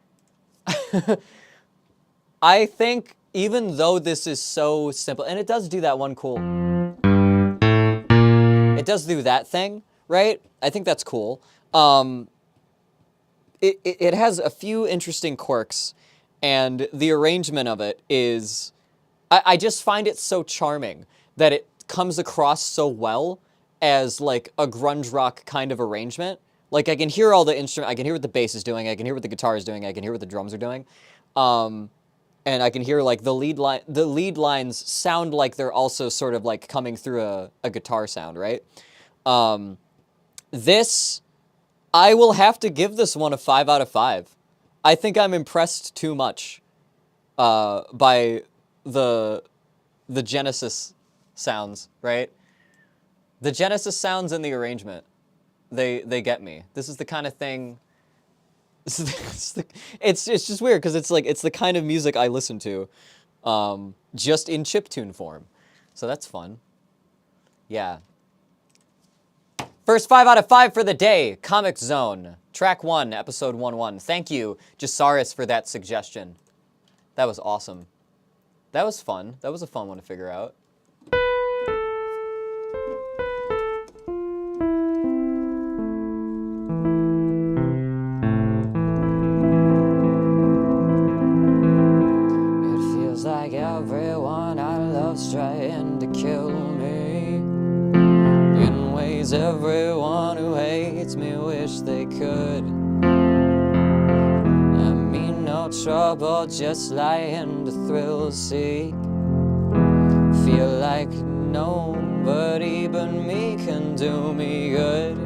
[SPEAKER 1] I think even though this is so simple, and it does do that one cool, it does do that thing, right? I think that's cool. It has a few interesting quirks, and the arrangement of it is, I just find it so charming that it comes across so well as like a grunge rock kind of arrangement. Like, I can hear all the instrument, I can hear what the bass is doing, I can hear what the guitar is doing, I can hear what the drums are doing. And I can hear like the lead lines sound like they're also sort of like coming through a guitar sound, right? This, I will have to give this one a 5 out of 5. I think I'm impressed too much by the Genesis sounds, right? The Genesis sounds and the arrangement, they get me. This is the kind of thing. It's just weird because it's the kind of music I listen to, just in chiptune form. So that's fun. Yeah. First 5 out of 5 for the day, Comic Zone, Track 1, Episode 1-1. Thank you, Jasaris, for that suggestion. That was awesome. That was fun. That was a fun one to figure out. It feels like everyone I love's trying to kill me. In ways everyone who hates me wish they could. I mean no trouble, just lying to thrill seek. Feel like Nobody but me can do me good.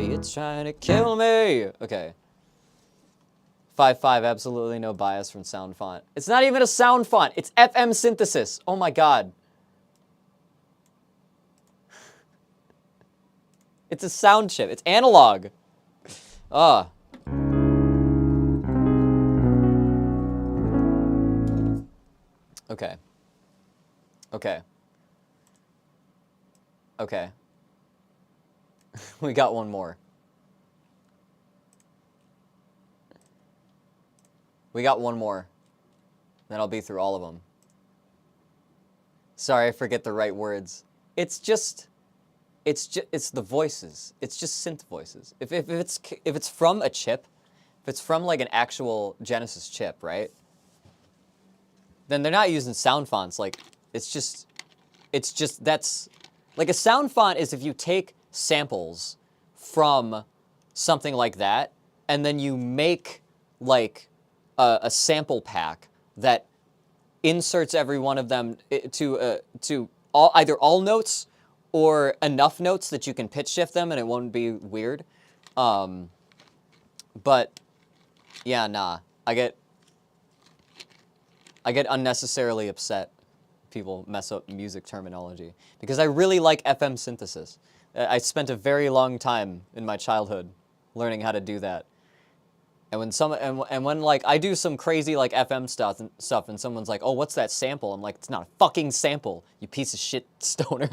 [SPEAKER 1] You're trying to kill me. Okay. 5.5, absolutely no bias from sound font. It's not even a sound font. It's FM synthesis. Oh my god. It's a sound chip. It's analog. Ah. Okay. Okay. Okay. We got one more. We got one more. Then I'll be through all of them. Sorry, I forget the right words. It's the voices. It's just synth voices. If it's from a chip, if it's from like an actual Genesis chip, right? Then they're not using sound fonts. Like it's just that's like a sound font is if you take samples from something like that and then you make like a sample pack that inserts every one of them to either all notes or enough notes that you can pitch shift them and it won't be weird. But yeah, nah. I get unnecessarily upset if people mess up music terminology because I really like FM synthesis. I spent a very long time in my childhood learning how to do that. And when like I do some crazy like FM stuff and someone's like, "Oh, what's that sample?" I'm like, "It's not a fucking sample, you piece of shit stoner."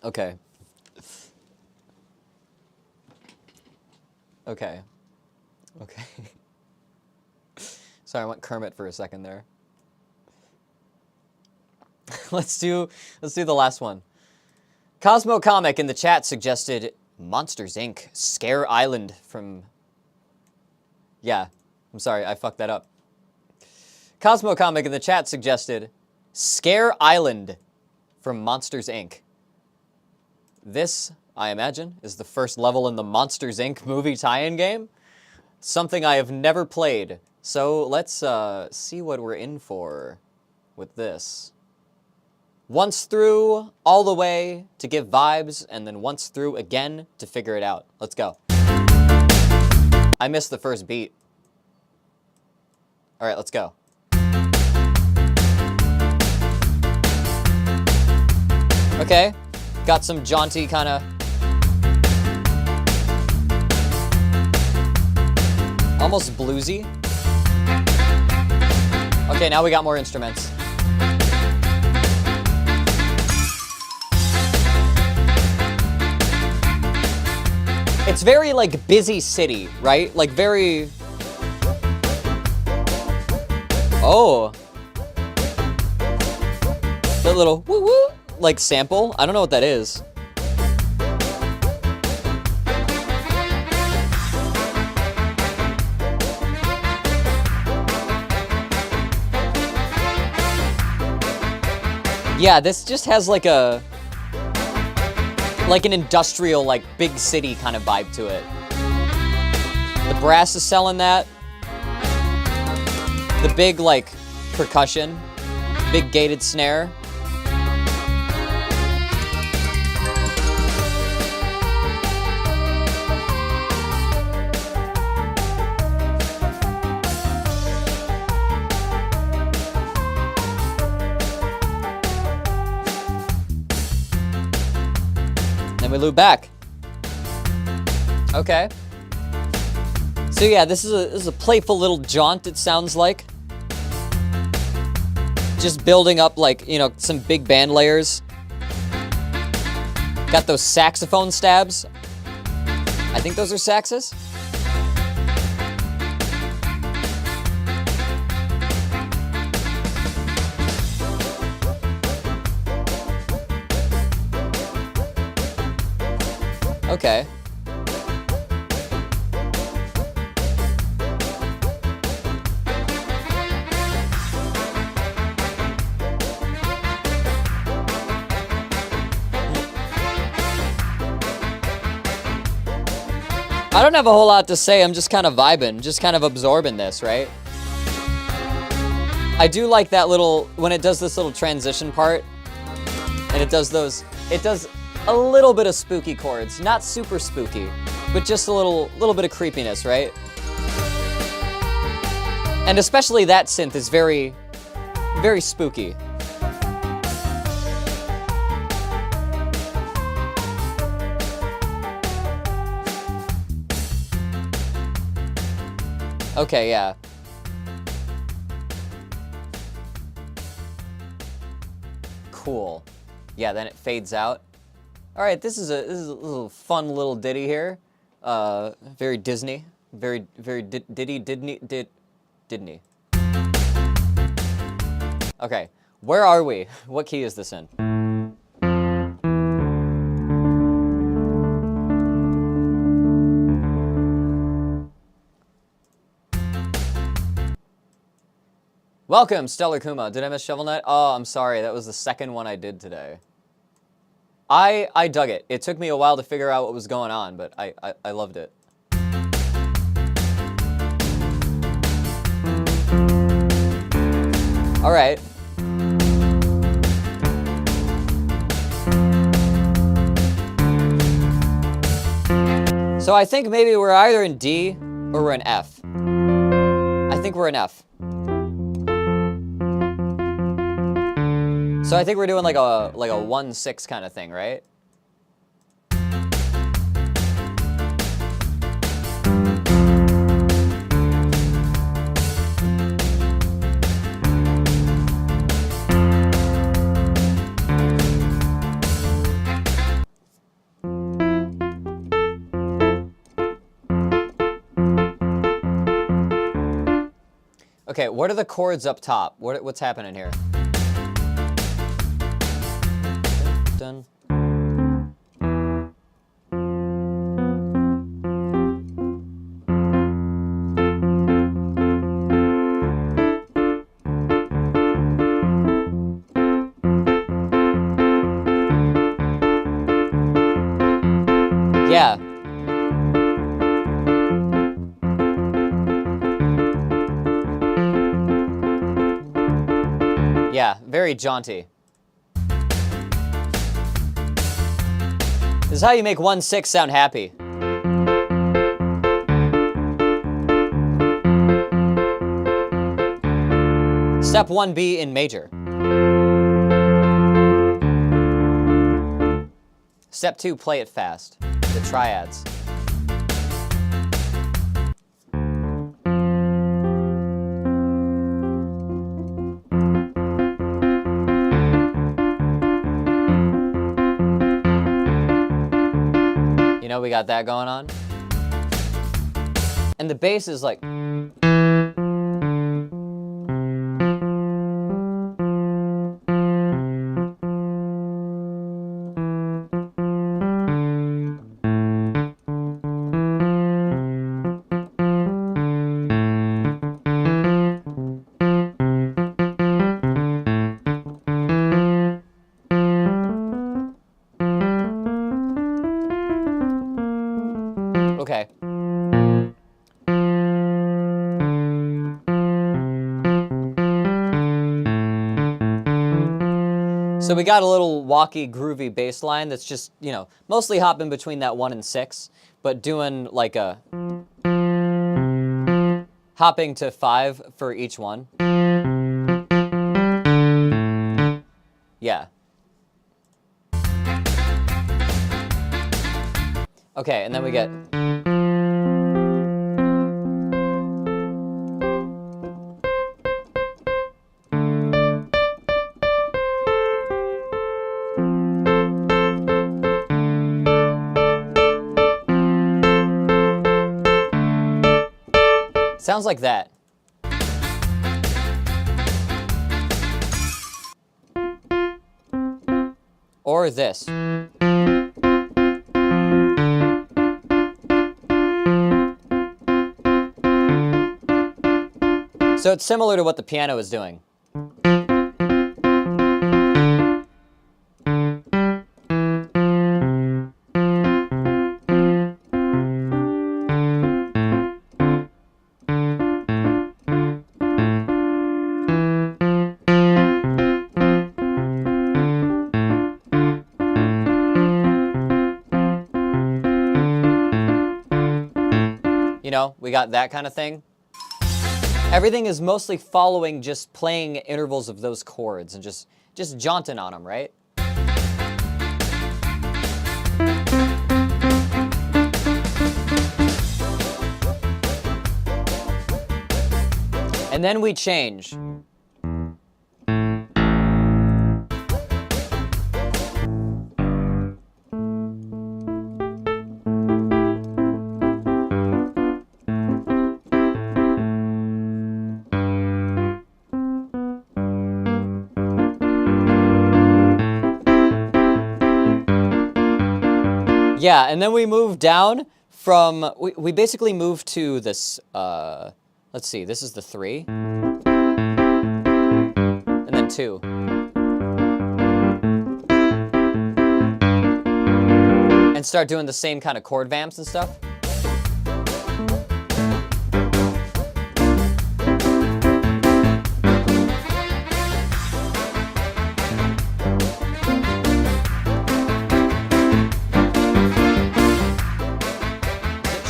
[SPEAKER 1] Okay. Okay. Okay. Sorry, I went Kermit for a second there. Let's do the last one. Cosmo Comic in the chat suggested Monsters Inc. Scare Island from... Yeah, I'm sorry, I fucked that up. Cosmo Comic in the chat suggested Scare Island from Monsters Inc. This, I imagine, is the first level in the Monsters Inc. movie tie-in game. Something I have never played. So let's see what we're in for with this. Once through, all the way to give vibes, and then once through again to figure it out. Let's go. I missed the first beat. All right, let's go. Okay, got some jaunty kind of... almost bluesy. Okay, now we got more instruments. It's very, like, busy city, right? Like, very... Oh. That little woo-woo, like, sample. I don't know what that is. Yeah, this just has, like, a... like an industrial, like, big city kind of vibe to it. The brass is selling that. The big, like, percussion. Big gated snare. We loop back. Okay. So yeah, this is a playful little jaunt, it sounds like. Just building up, like, you know, some big band layers. Got those saxophone stabs. I think those are saxes. Okay. I don't have a whole lot to say. I'm just kind of vibing, just kind of absorbing this, right? I do like that little, when it does this little transition part, and it does a little bit of spooky chords. Not super spooky, but just a little bit of creepiness, right? And especially that synth is very, very spooky. Okay, yeah. Cool. Yeah, then it fades out. All right, this is a little fun little ditty here. Very Disney. Very Disney. Okay, where are we? What key is this in? Welcome, Stellar Kuma. Did I miss Shovel Knight? Oh, I'm sorry. That was the second one I did today. I dug it. It took me a while to figure out what was going on, but I loved it. All right. So I think maybe we're either in D or we're in F. I think we're in F. So I think we're doing like a 1-6 kind of thing, right? Okay, what are the chords up top? What's happening here? Done. Yeah. Yeah, very jaunty. This is how you make 1-6 sound happy. Step 1B in major. Step 2, play it fast. The triads. You know, we got that going on. And the bass is like... Okay. So we got a little walky, groovy bass line that's just, you know, mostly hopping between that 1 and 6, but doing like a hopping to 5 for each one. Yeah. Okay, and then we get... Sounds like that. Or this. So it's similar to what the piano is doing. know, we got that kind of thing. Everything is mostly following just playing intervals of those chords and just jaunting on them, right? And then we change. Yeah, and then we move down from, we basically move to this, let's see, this is the 3. And then 2. And start doing the same kind of chord vamps and stuff.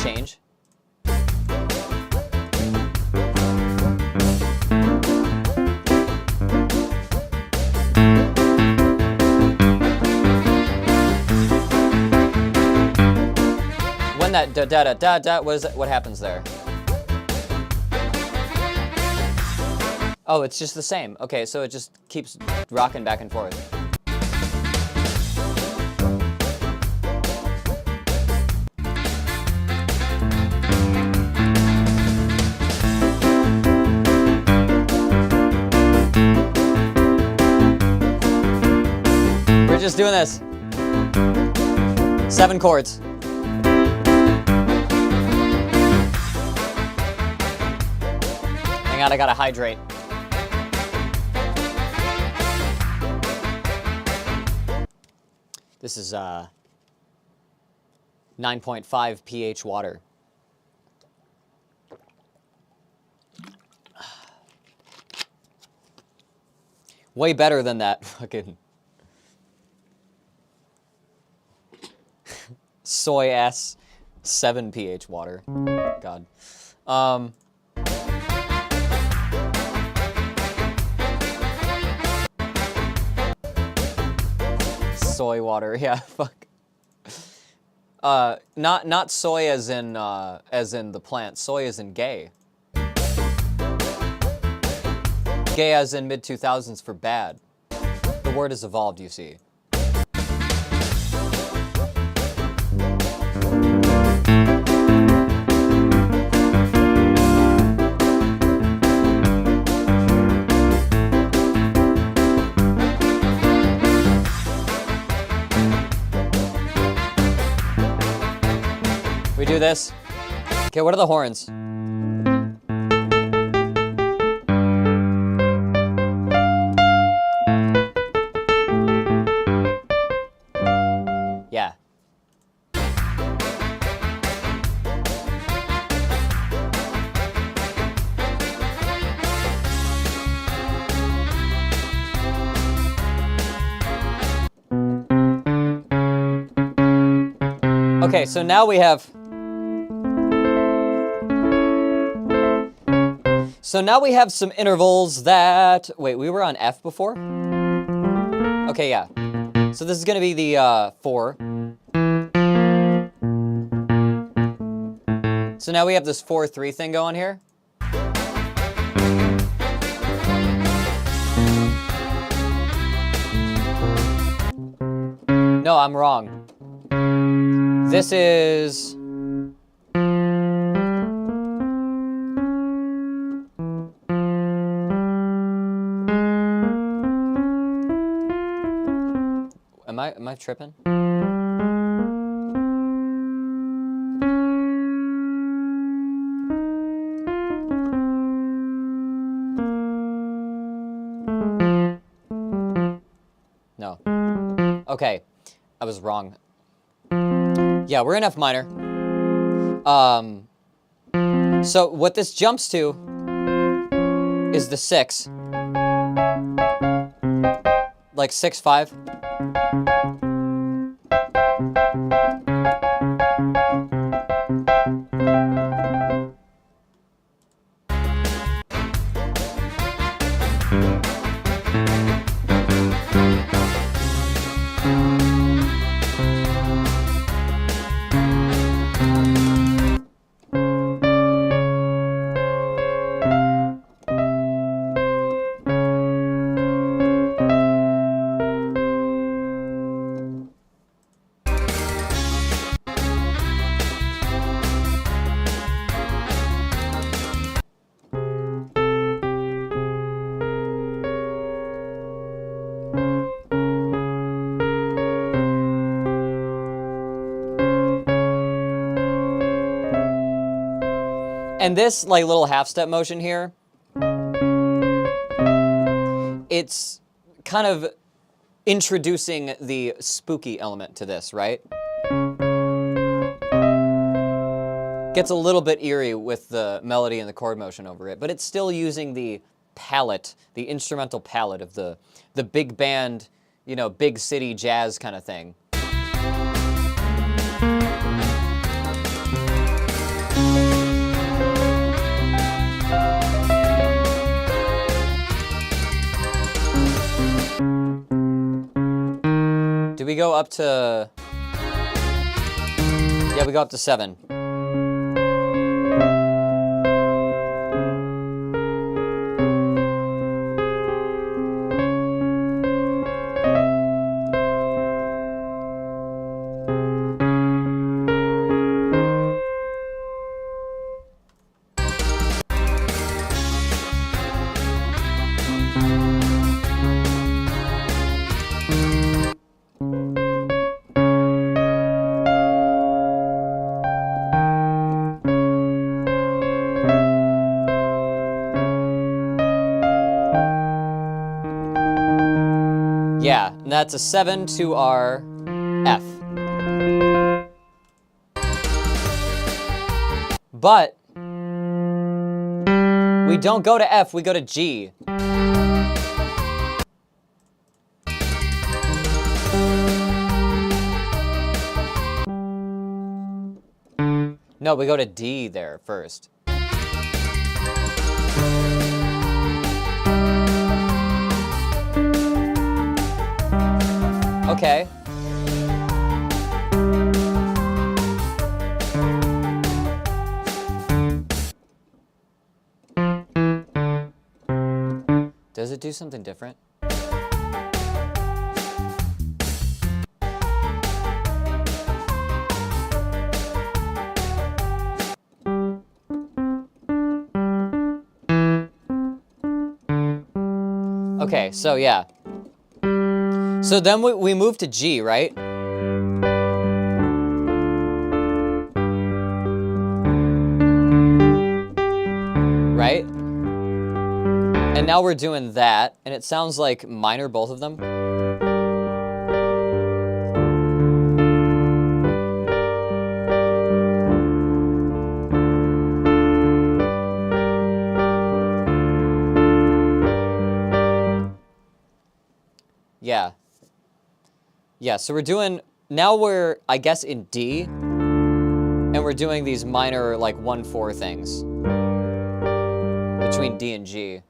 [SPEAKER 1] Change. When that da da da da da, what happens there? Oh, it's just the same. Okay, so it just keeps rocking back and forth. We're just doing this. 7 chords. Hang on, I gotta hydrate. This is 9.5 pH water. Way better than that fucking soy ass 7 pH water. God. Soy water, yeah, fuck. Not soy as in the plant. Soy as in gay. Gay as in mid-2000s for bad. The word has evolved, you see. We do this. Okay, what are the horns? Yeah. Okay, so now we have some intervals that, wait, we were on F before? Okay, yeah. So this is gonna be the 4. So now we have this 4-3 thing going here. No, I'm wrong. This is... Am I tripping? No. Okay, I was wrong. Yeah, we're in F minor. So what this jumps to is the 6. Like 6-5. And this like little half step motion here, it's kind of introducing the spooky element to this, right? Gets a little bit eerie with the melody and the chord motion over it, but it's still using the palette, the instrumental palette of the big band, you know, big city jazz kind of thing. Do we go up to... Yeah, we go up to 7. Yeah, and that's a 7 to our F. But we don't go to F, we go to G. No, we go to D there first. Okay. Does it do something different? Okay, so yeah. So then we move to G, right? Right? And now we're doing that, and it sounds like minor, both of them. Yeah. Yeah, so we're doing, now we're, I guess, in D, and we're doing these minor, like, 1/4 things between D and G.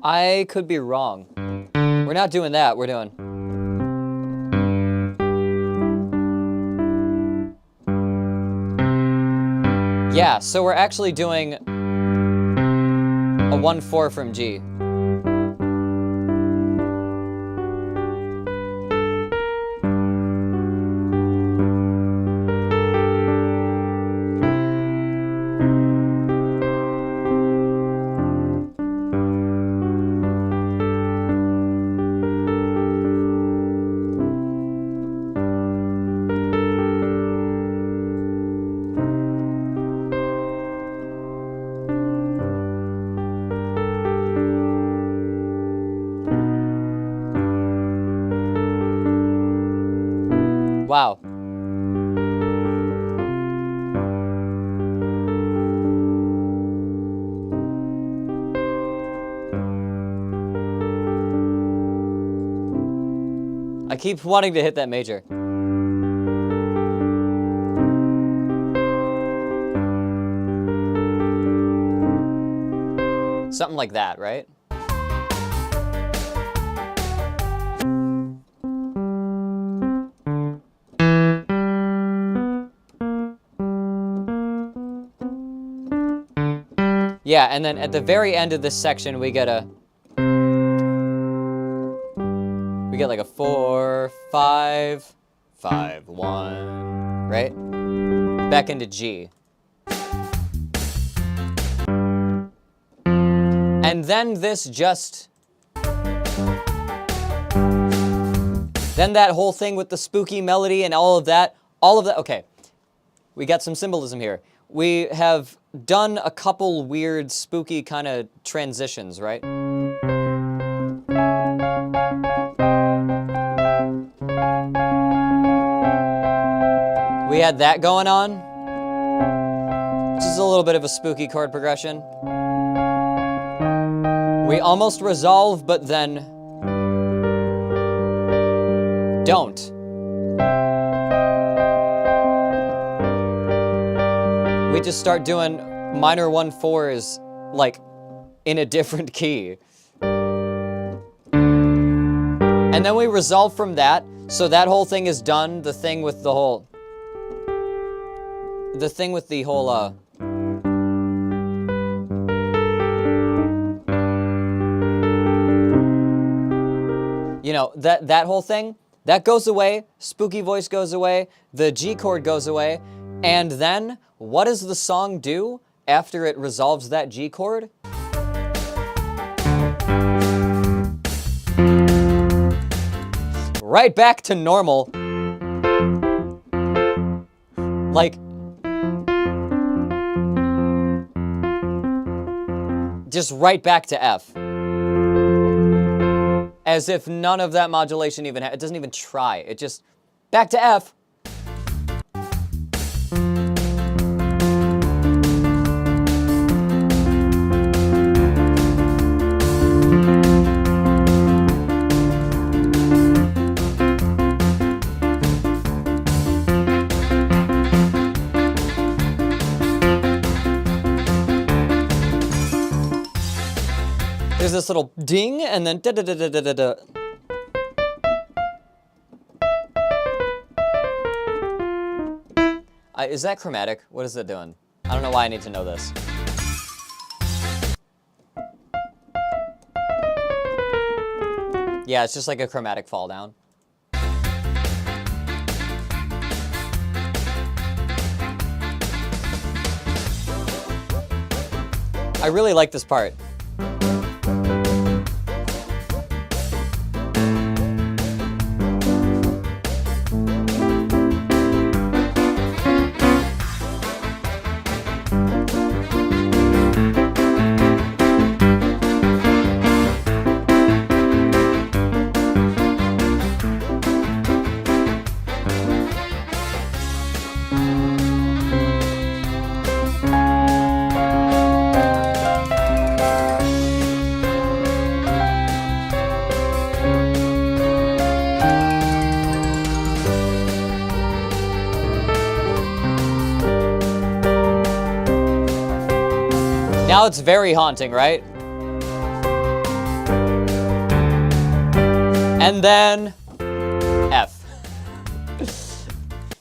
[SPEAKER 1] I could be wrong. We're not doing that, we're doing... Yeah, so we're actually doing a 1/4 from G. Wow. I keep wanting to hit that major. Something like that, right? Yeah, and then at the very end of this section, we get like a 4, 5, 5, 1, right? Back into G. And then this just... Then that whole thing with the spooky melody and all of that, okay. We got some symbolism here. We have done a couple weird, spooky kind of transitions, right? We had that going on, which is a little bit of a spooky chord progression. We almost resolve, but then don't. We just start doing minor 1/4s, like, in a different key. And then we resolve from that, so that whole thing is done. The thing with the whole, you know, that whole thing, that goes away, spooky voice goes away, the G chord goes away, and then, what does the song do after it resolves that G chord? Right back to normal. Like, just right back to F. As if none of that modulation even, it doesn't even try. It just, back to F. There's this little ding, and then da-da-da-da-da-da. Is that chromatic? What is it doing? I don't know why I need to know this. Yeah, it's just like a chromatic fall down. I really like this part. Now it's very haunting, right? And then F.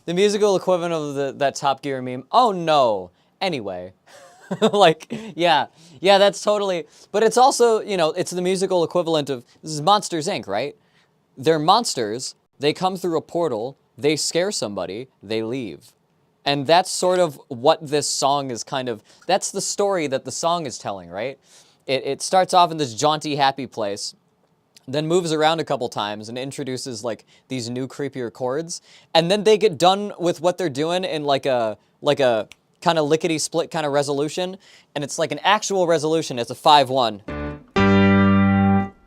[SPEAKER 1] The musical equivalent of that Top Gear meme. Oh no. Anyway. Like, yeah, that's totally, but it's also, you know, it's the musical equivalent of, this is Monsters, Inc., right? They're monsters, they come through a portal, they scare somebody, they leave. And that's sort of what this song is kind of, that's the story that the song is telling, right? It starts off in this jaunty, happy place, then moves around a couple times and introduces like these new creepier chords, and then they get done with what they're doing in like a kind of lickety-split kind of resolution, and it's like an actual resolution. It's a 5-1,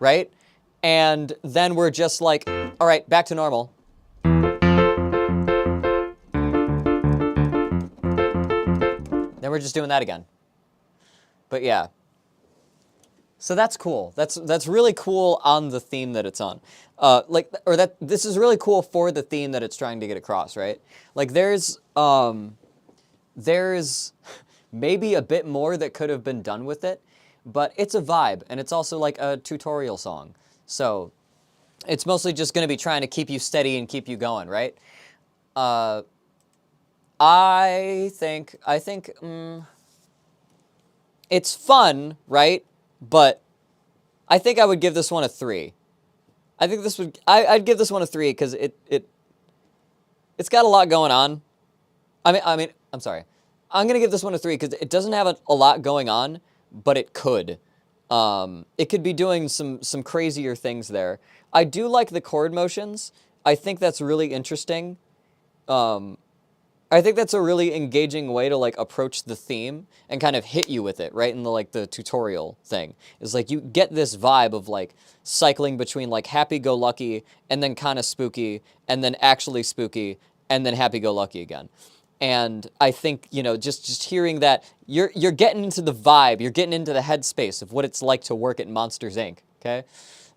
[SPEAKER 1] right? And then we're just like, all right, back to normal. Then we're just doing that again. But yeah. So that's cool. That's really cool on the theme that it's on. This is really cool for the theme that it's trying to get across, right? Like there's maybe a bit more that could have been done with it, but it's a vibe, and it's also like a tutorial song. So it's mostly just going to be trying to keep you steady and keep you going, right? I think It's fun, right? But I think I would give this one a 3. I think this would... I'd give this one a 3 because it's got a lot going on. I'm sorry. I'm going to give this one a 3 because it doesn't have a lot going on, but it could. It could be doing some crazier things there. I do like the chord motions. I think that's really interesting. I think that's a really engaging way to like approach the theme and kind of hit you with it, right? In the tutorial thing. Is like you get this vibe of like cycling between like happy-go-lucky and then kind of spooky and then actually spooky and then happy-go-lucky again. And I think, you know, just hearing that, you're getting into the vibe, you're getting into the headspace of what it's like to work at Monsters, Inc., okay?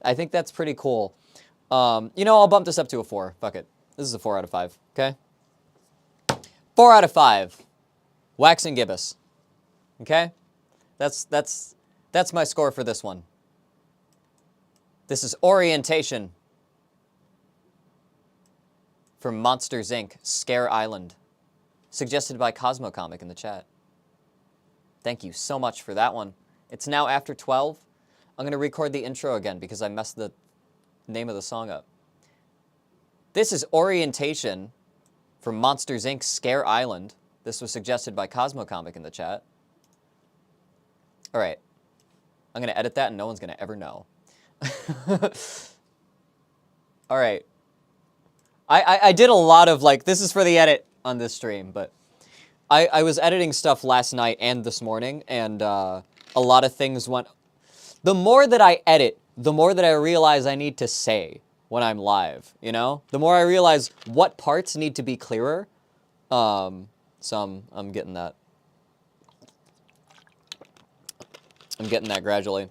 [SPEAKER 1] I think that's pretty cool. You know, I'll bump this up to a 4. Fuck it. This is a 4 out of 5, okay? 4 out of 5. Wax and gibbous. Okay? That's my score for this one. This is Orientation from Monsters, Inc., Scare Island. Suggested by Cosmo Comic in the chat. Thank you so much for that one. It's now after 12. I'm going to record the intro again because I messed the name of the song up. This is Orientation from Monsters, Inc., Scare Island. This was suggested by Cosmo Comic in the chat. All right. I'm going to edit that and no one's going to ever know. All right. I did a lot of, like, this is for the edit on this stream, but I was editing stuff last night and this morning, and a lot of things went... The more that I edit, the more that I realize I need to say when I'm live, you know? The more I realize what parts need to be clearer. So I'm getting that. I'm getting that gradually.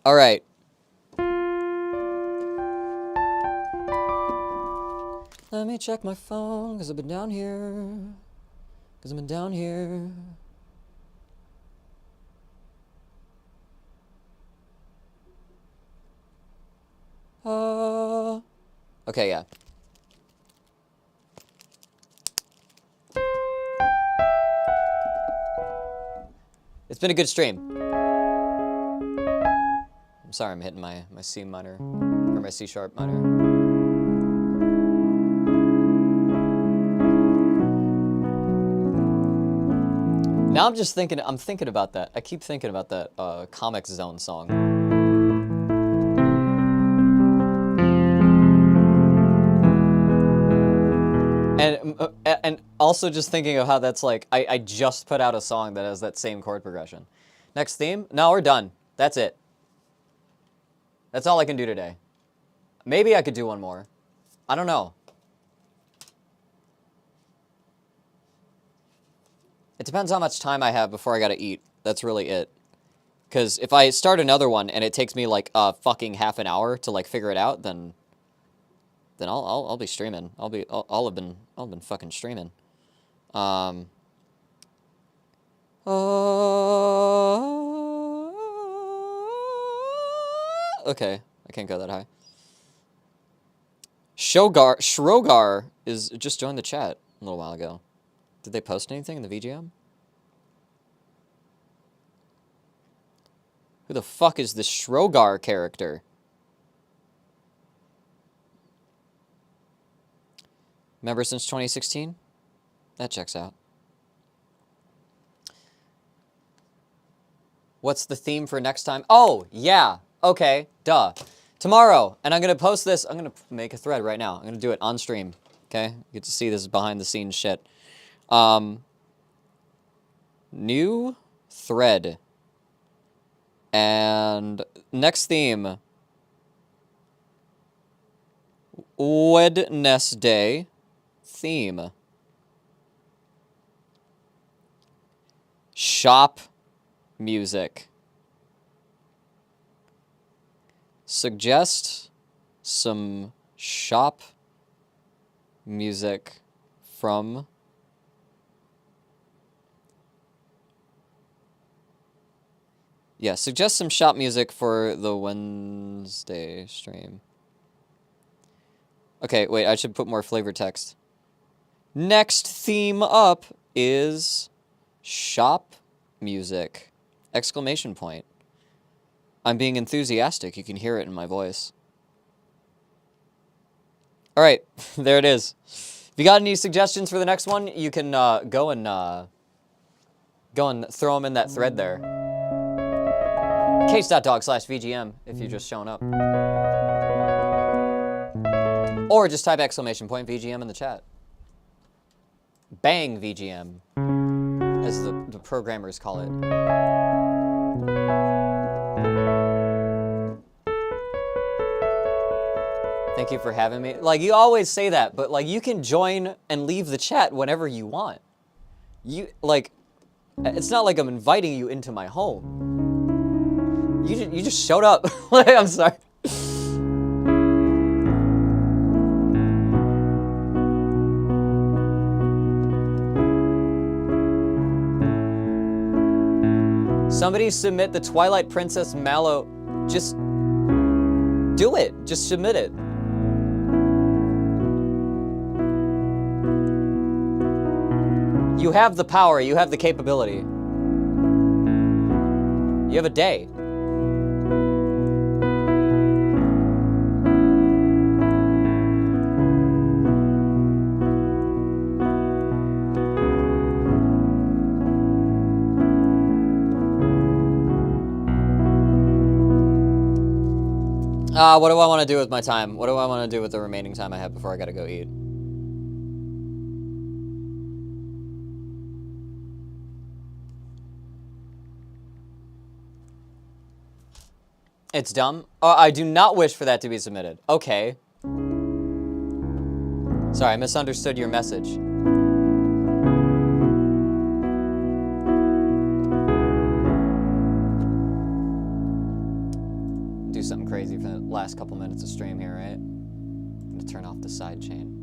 [SPEAKER 1] All right. Let me check my phone, because I've been down here. Because I've been down here. Okay, yeah. It's been a good stream. I'm sorry I'm hitting my C minor, or my C sharp minor. Now I'm just thinking, I'm thinking about that. I keep thinking about that Comic Zone song. And also just thinking of how that's like, I just put out a song that has that same chord progression. Next theme? No, we're done. That's it. That's all I can do today. Maybe I could do one more. I don't know. It depends how much time I have before I gotta eat. That's really it. Because if I start another one and it takes me like a fucking half an hour to like figure it out, then I'll be streaming. I'll have been fucking streaming. Okay, I can't go that high. Shrogar is just joined the chat a little while ago. Did they post anything in the VGM? Who the fuck is this Shrogar character? Member since 2016? That checks out. What's the theme for next time? Oh, yeah. Okay, duh. Tomorrow, and I'm going to post this. I'm going to make a thread right now. I'm going to do it on stream. Okay? You get to see this behind the scenes shit. New thread. And next theme. Wednesday theme. Shop music. Suggest some shop music from suggest some shop music for the Wednesday stream. Okay, wait, I should put more flavor text. Next theme up is shop music! Exclamation point. I'm being enthusiastic. You can hear it in my voice. All right, there it is. If you got any suggestions for the next one, you can go and throw them in that thread there. Case.dog/VGM if you're just showing up. Or just type exclamation point VGM in the chat. Bang VGM, as the programmers call it. Thank you for having me. Like, you always say that, but like, you can join and leave the chat whenever you want. Like, it's not like I'm inviting you into my home. You just showed up. Like, I'm sorry. Somebody submit the Twilight Princess Mallow. Just do it. Just submit it. You have the power. You have the capability. You have a day. What do I want to do with my time? What do I want to do with the remaining time I have before I gotta go eat? It's dumb. Oh, I do not wish for that to be submitted. Okay. Sorry, I misunderstood your message. Do something crazy for the last couple minutes of stream here, right? I'm gonna turn off the side chain.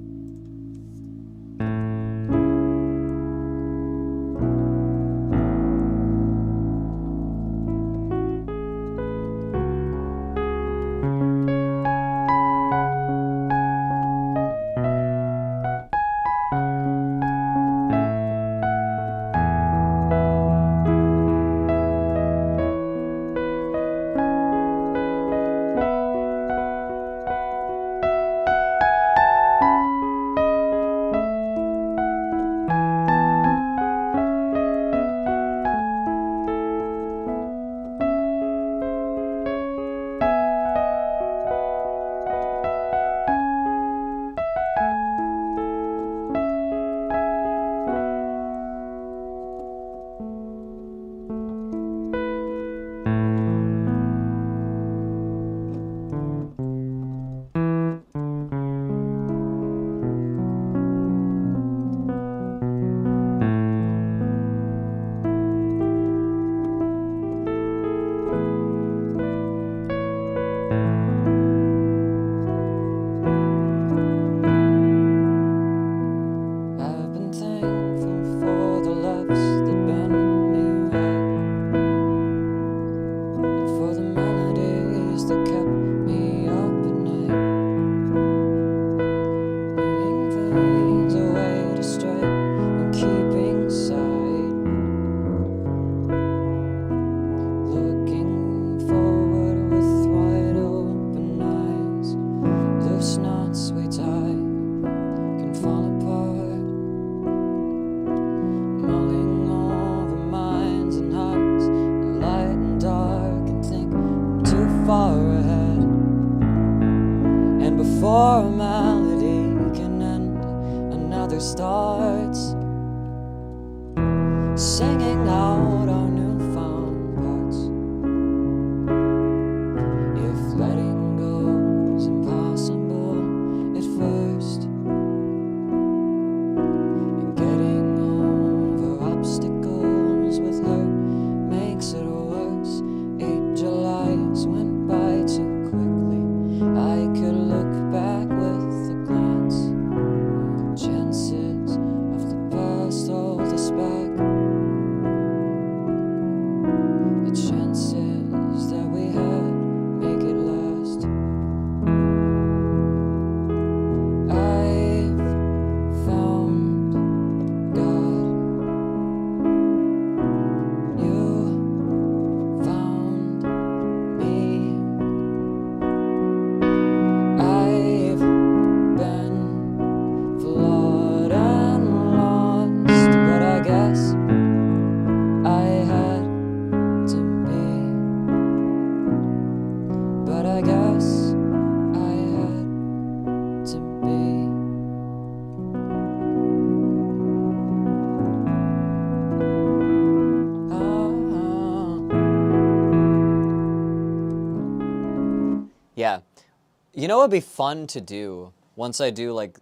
[SPEAKER 1] You know what'd be fun to do once I do, like,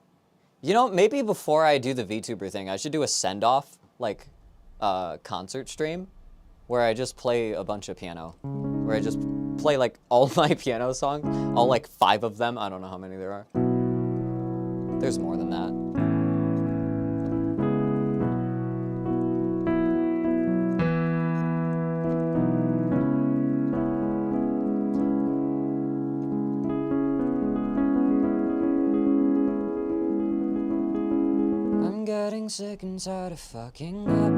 [SPEAKER 1] you know, maybe before I do the VTuber thing, I should do a send-off, like, concert stream where I just play a bunch of piano. Where I just play, like, all my piano songs. All, like, 5 of them. I don't know how many there are. There's more than that. I'm getting sick and tired of fucking up.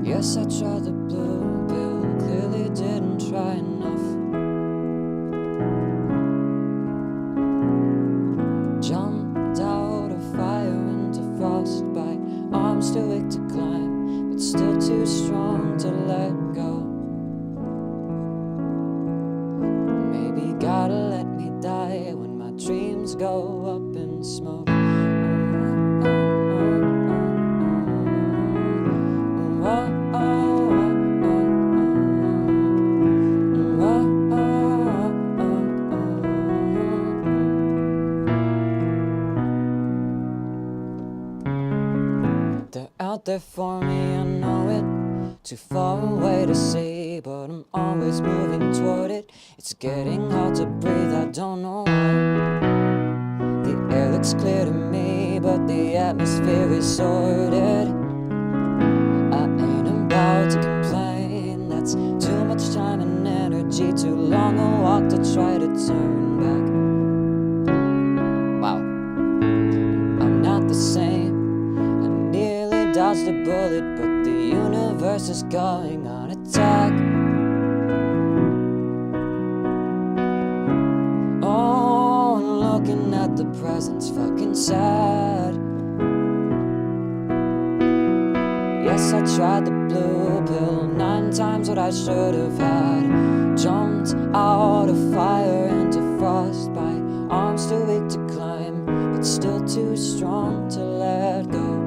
[SPEAKER 1] Yes, I tried the blue pill, clearly didn't try enough. Jumped out of fire into frostbite, arms too weak to climb, but still too strong to let go. Maybe gotta let me die when my dreams go up in smoke. They're out there for me, I know it. Too far away to see, but I'm always moving toward it. It's getting hard to breathe, I don't know why. The air looks clear to me, but the atmosphere is sorted. I ain't about to complain, that's too much time and energy, too long a walk to try to turn back. Wow. I'm not the same. I nearly dodged a bullet, but the universe is going on attack. Oh, and looking at the present's fucking sad. Yes, I tried the blue pill, 9 times what I should have had. Jumped out of fire into frostbite, arms too weak to climb, but still too strong to let go.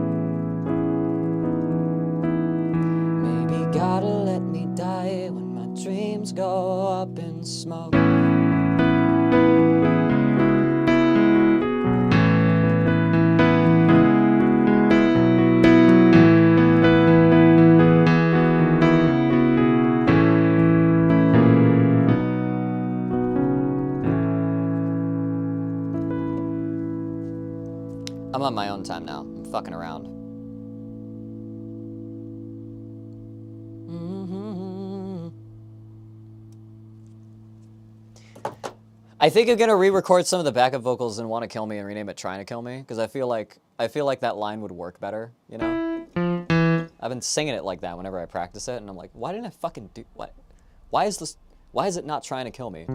[SPEAKER 1] Maybe gotta let me die when my dreams go up in smoke. I'm on my own time now. I'm fucking around. I think I'm gonna re-record some of the backup vocals and "Want to Kill Me" and rename it "Trying to Kill Me" because I feel like that line would work better. You know, I've been singing it like that whenever I practice it, and I'm like, why didn't I fucking do what? Why is this? Why is it not trying to kill me?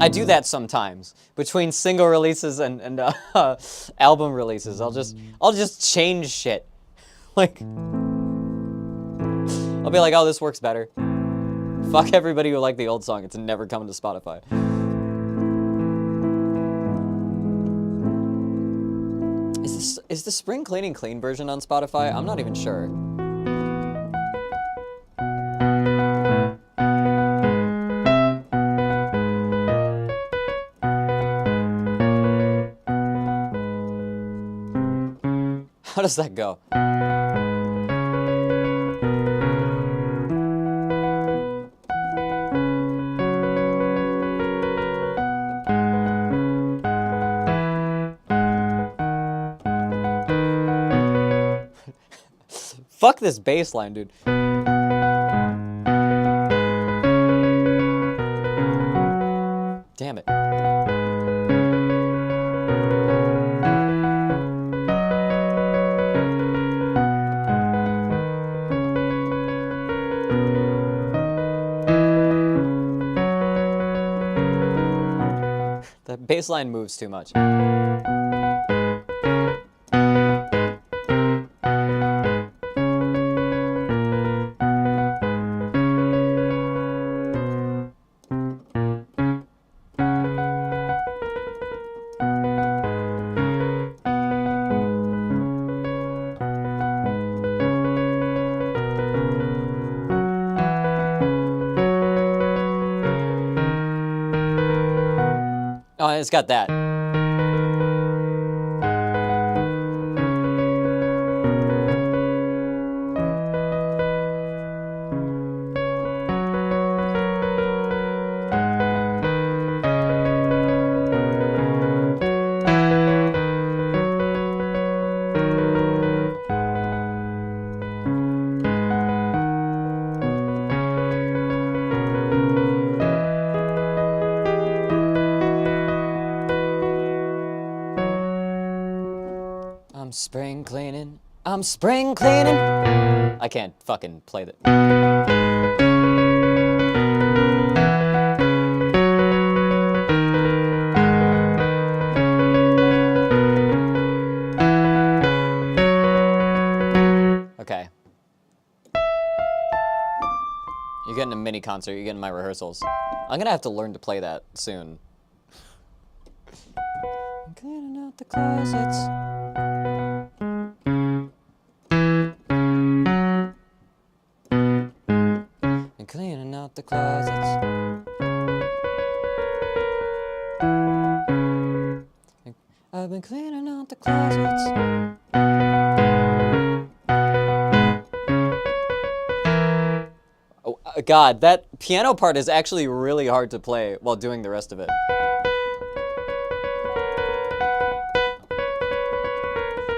[SPEAKER 1] I do that sometimes between single releases and album releases. I'll just change shit. Like, I'll be like, oh, this works better. Fuck everybody who liked the old song. It's never coming to Spotify. Is the Spring Cleaning Clean version on Spotify? I'm not even sure. How does that go? Fuck this bass line, dude. Damn it. The bass line moves too much. Oh, and it's got that. I'm spring cleaning. I'm spring cleaning. I can't fucking play that. Okay. You're getting a mini concert. You're getting my rehearsals. I'm gonna have to learn to play that soon. I'm cleaning out the closets. And cleaning out the closets. I've been cleaning out the closets. Oh, God, that piano part is actually really hard to play while doing the rest of it.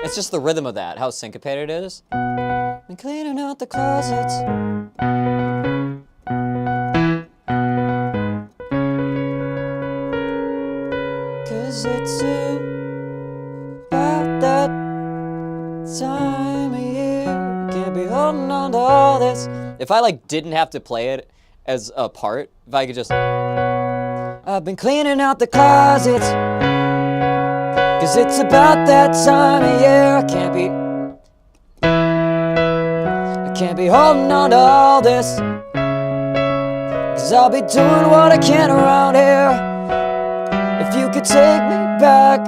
[SPEAKER 1] It's just the rhythm of that, how syncopated it is. Been cleaning out the closets. Cause it's about that time of year. Can't be holding on to all this. If I like didn't have to play it as a part, if I could just, I've been cleaning out the closets. Cause it's about that time of year. I can't be holding on to all this. Cause I'll be doing what I can around here. If you could take me back.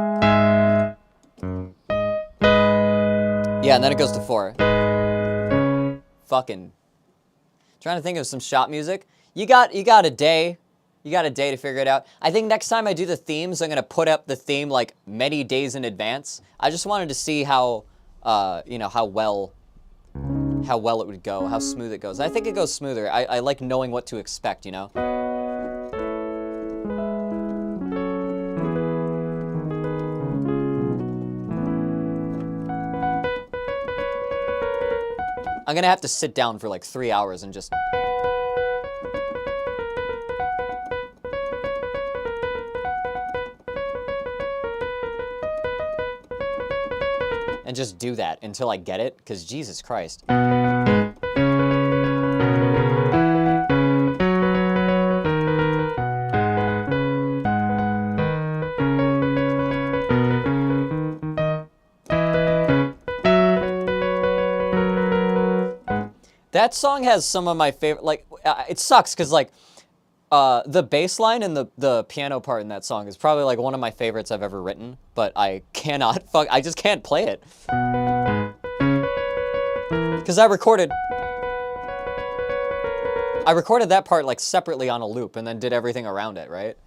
[SPEAKER 1] Yeah, and then it goes to 4. Fucking trying to think of some shop music. You got a day. You got a day to figure it out. I think next time I do the themes, I'm gonna put up the theme like many days in advance. I just wanted to see how, you know, how well it would go, how smooth it goes. I think it goes smoother. I like knowing what to expect, you know? I'm gonna have to sit down for like 3 hours and just... and just do that until I get it, because Jesus Christ. That song has some of my favorite, like, it sucks, because, like, the bass line and the piano part in that song is probably, like, one of my favorites I've ever written, but I just can't play it. Because I recorded that part, like, separately on a loop, and then did everything around it, right?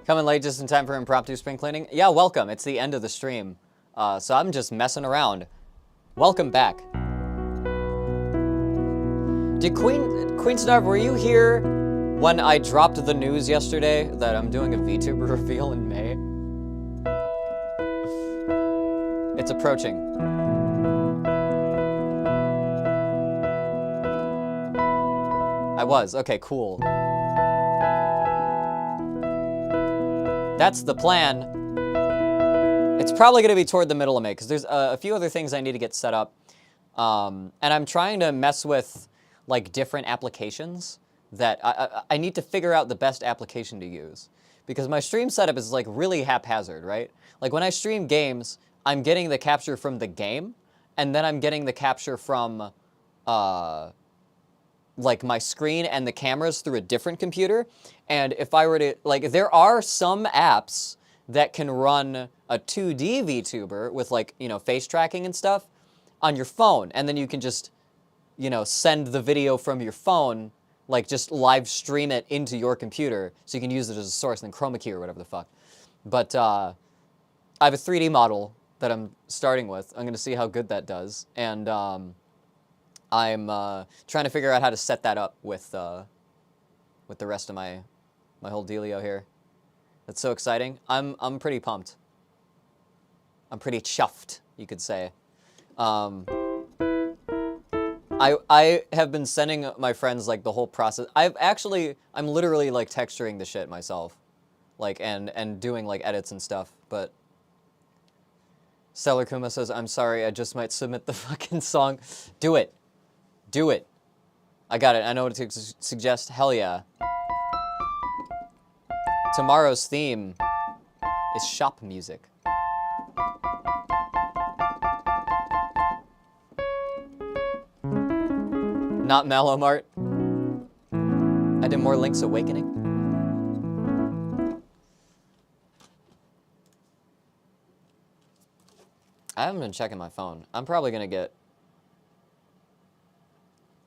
[SPEAKER 1] Coming late just in time for impromptu spring cleaning. Yeah, welcome. It's the end of the stream. So I'm just messing around. Welcome back. Did Queen Snarf, were you here when I dropped the news yesterday that I'm doing a VTuber reveal in May? It's approaching. I was. Okay, cool. That's the plan. It's probably going to be toward the middle of May, because there's a few other things I need to get set up. And I'm trying to mess with like different applications that I need to figure out the best application to use. Because my stream setup is like really haphazard, right? Like when I stream games, I'm getting the capture from the game, and then I'm getting the capture from like my screen and the cameras through a different computer. And if I were to, like, there are some apps that can run a 2D VTuber with like, you know, face tracking and stuff on your phone. And then you can just, you know, send the video from your phone, like just live stream it into your computer so you can use it as a source and then chroma key or whatever the fuck. But I have a 3D model that I'm starting with. I'm going to see how good that does. And I'm trying to figure out how to set that up with the rest of my whole dealio here. That's so exciting. I'm pretty pumped. I'm pretty chuffed, you could say. I have been sending my friends like the whole process. I'm literally like texturing the shit myself, like and doing like edits and stuff. But Stellar Kuma says, "I'm sorry, I just might submit the fucking song." Do it. Do it. I got it. I know what to suggest. Hell yeah. Tomorrow's theme is shop music. Not Malomart. I did more Link's Awakening. I haven't been checking my phone. I'm probably gonna get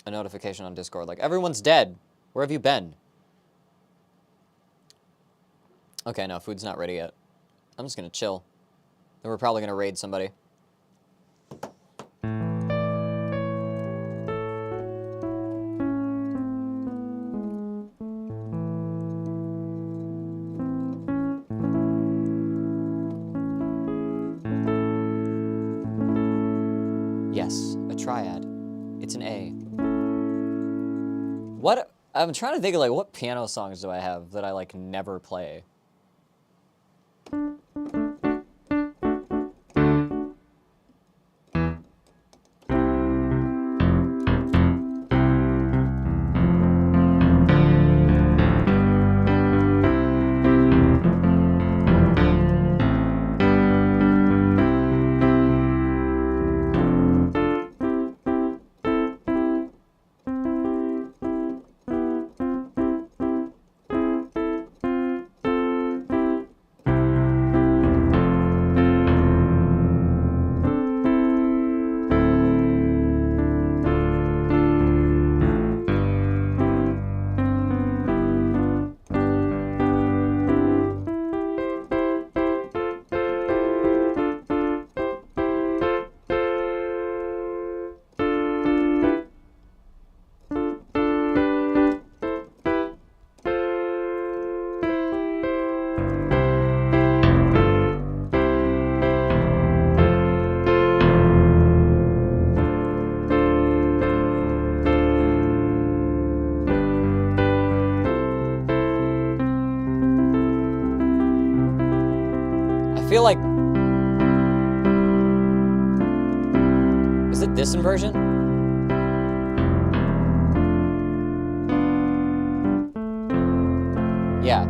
[SPEAKER 1] a notification on Discord like, everyone's dead. Where have you been? Okay, no, food's not ready yet. I'm just gonna chill. Then we're probably gonna raid somebody. Yes, a triad. It's an A. What? I'm trying to think of like what piano songs do I have that I like never play? I feel like... Is it this inversion? Yeah.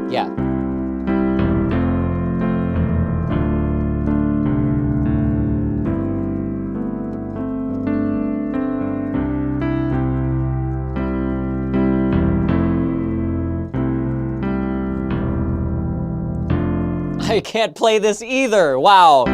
[SPEAKER 1] Yeah. I can't play this either. Wow.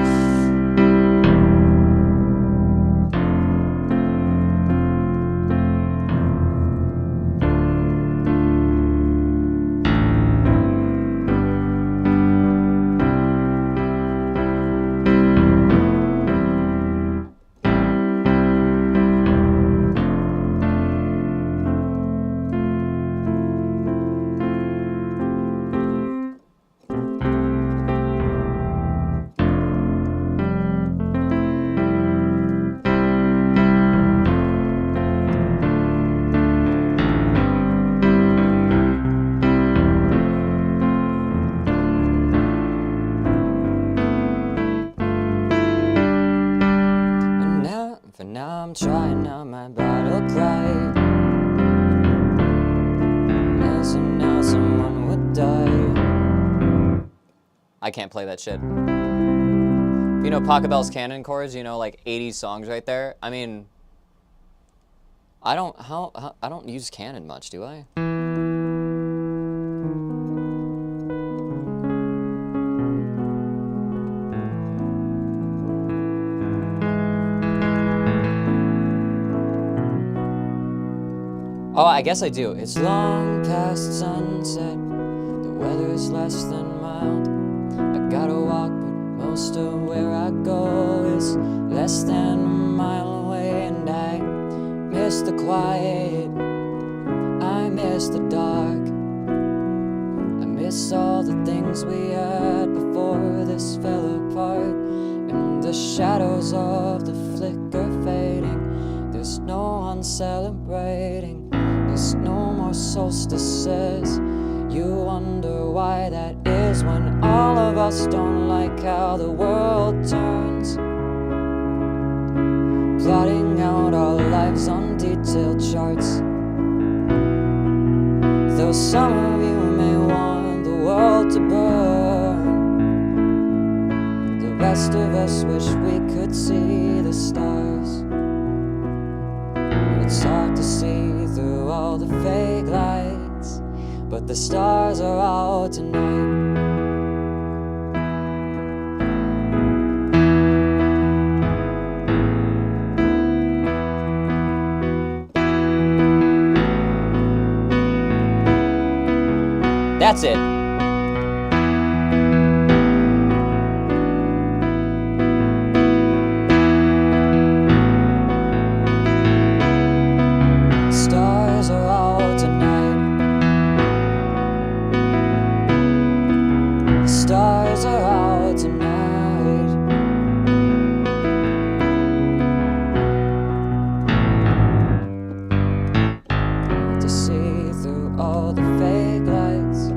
[SPEAKER 1] I can't play that shit. If you know Pachelbel's canon chords, you know, like 80 songs right there. I mean, I don't use canon much, do I? Oh, I guess I do. It's long past sunset. The weather is less than mild. I gotta walk, but most of where I go is less than a mile away. And I miss the quiet. I miss the dark. I miss all the things we had before this fell apart. And the shadows of the flicker fading. There's no one celebrating. There's no more solstices. You wonder why that is when all of us don't like how the world turns. Plotting out our lives on detailed charts. Though some of you may want the world to burn, the rest of us wish we could see the stars. It's hard to see through all the fake lights, but the stars are out tonight. That's it. Stars are out tonight. Stars are out tonight. To see through all the fake lights,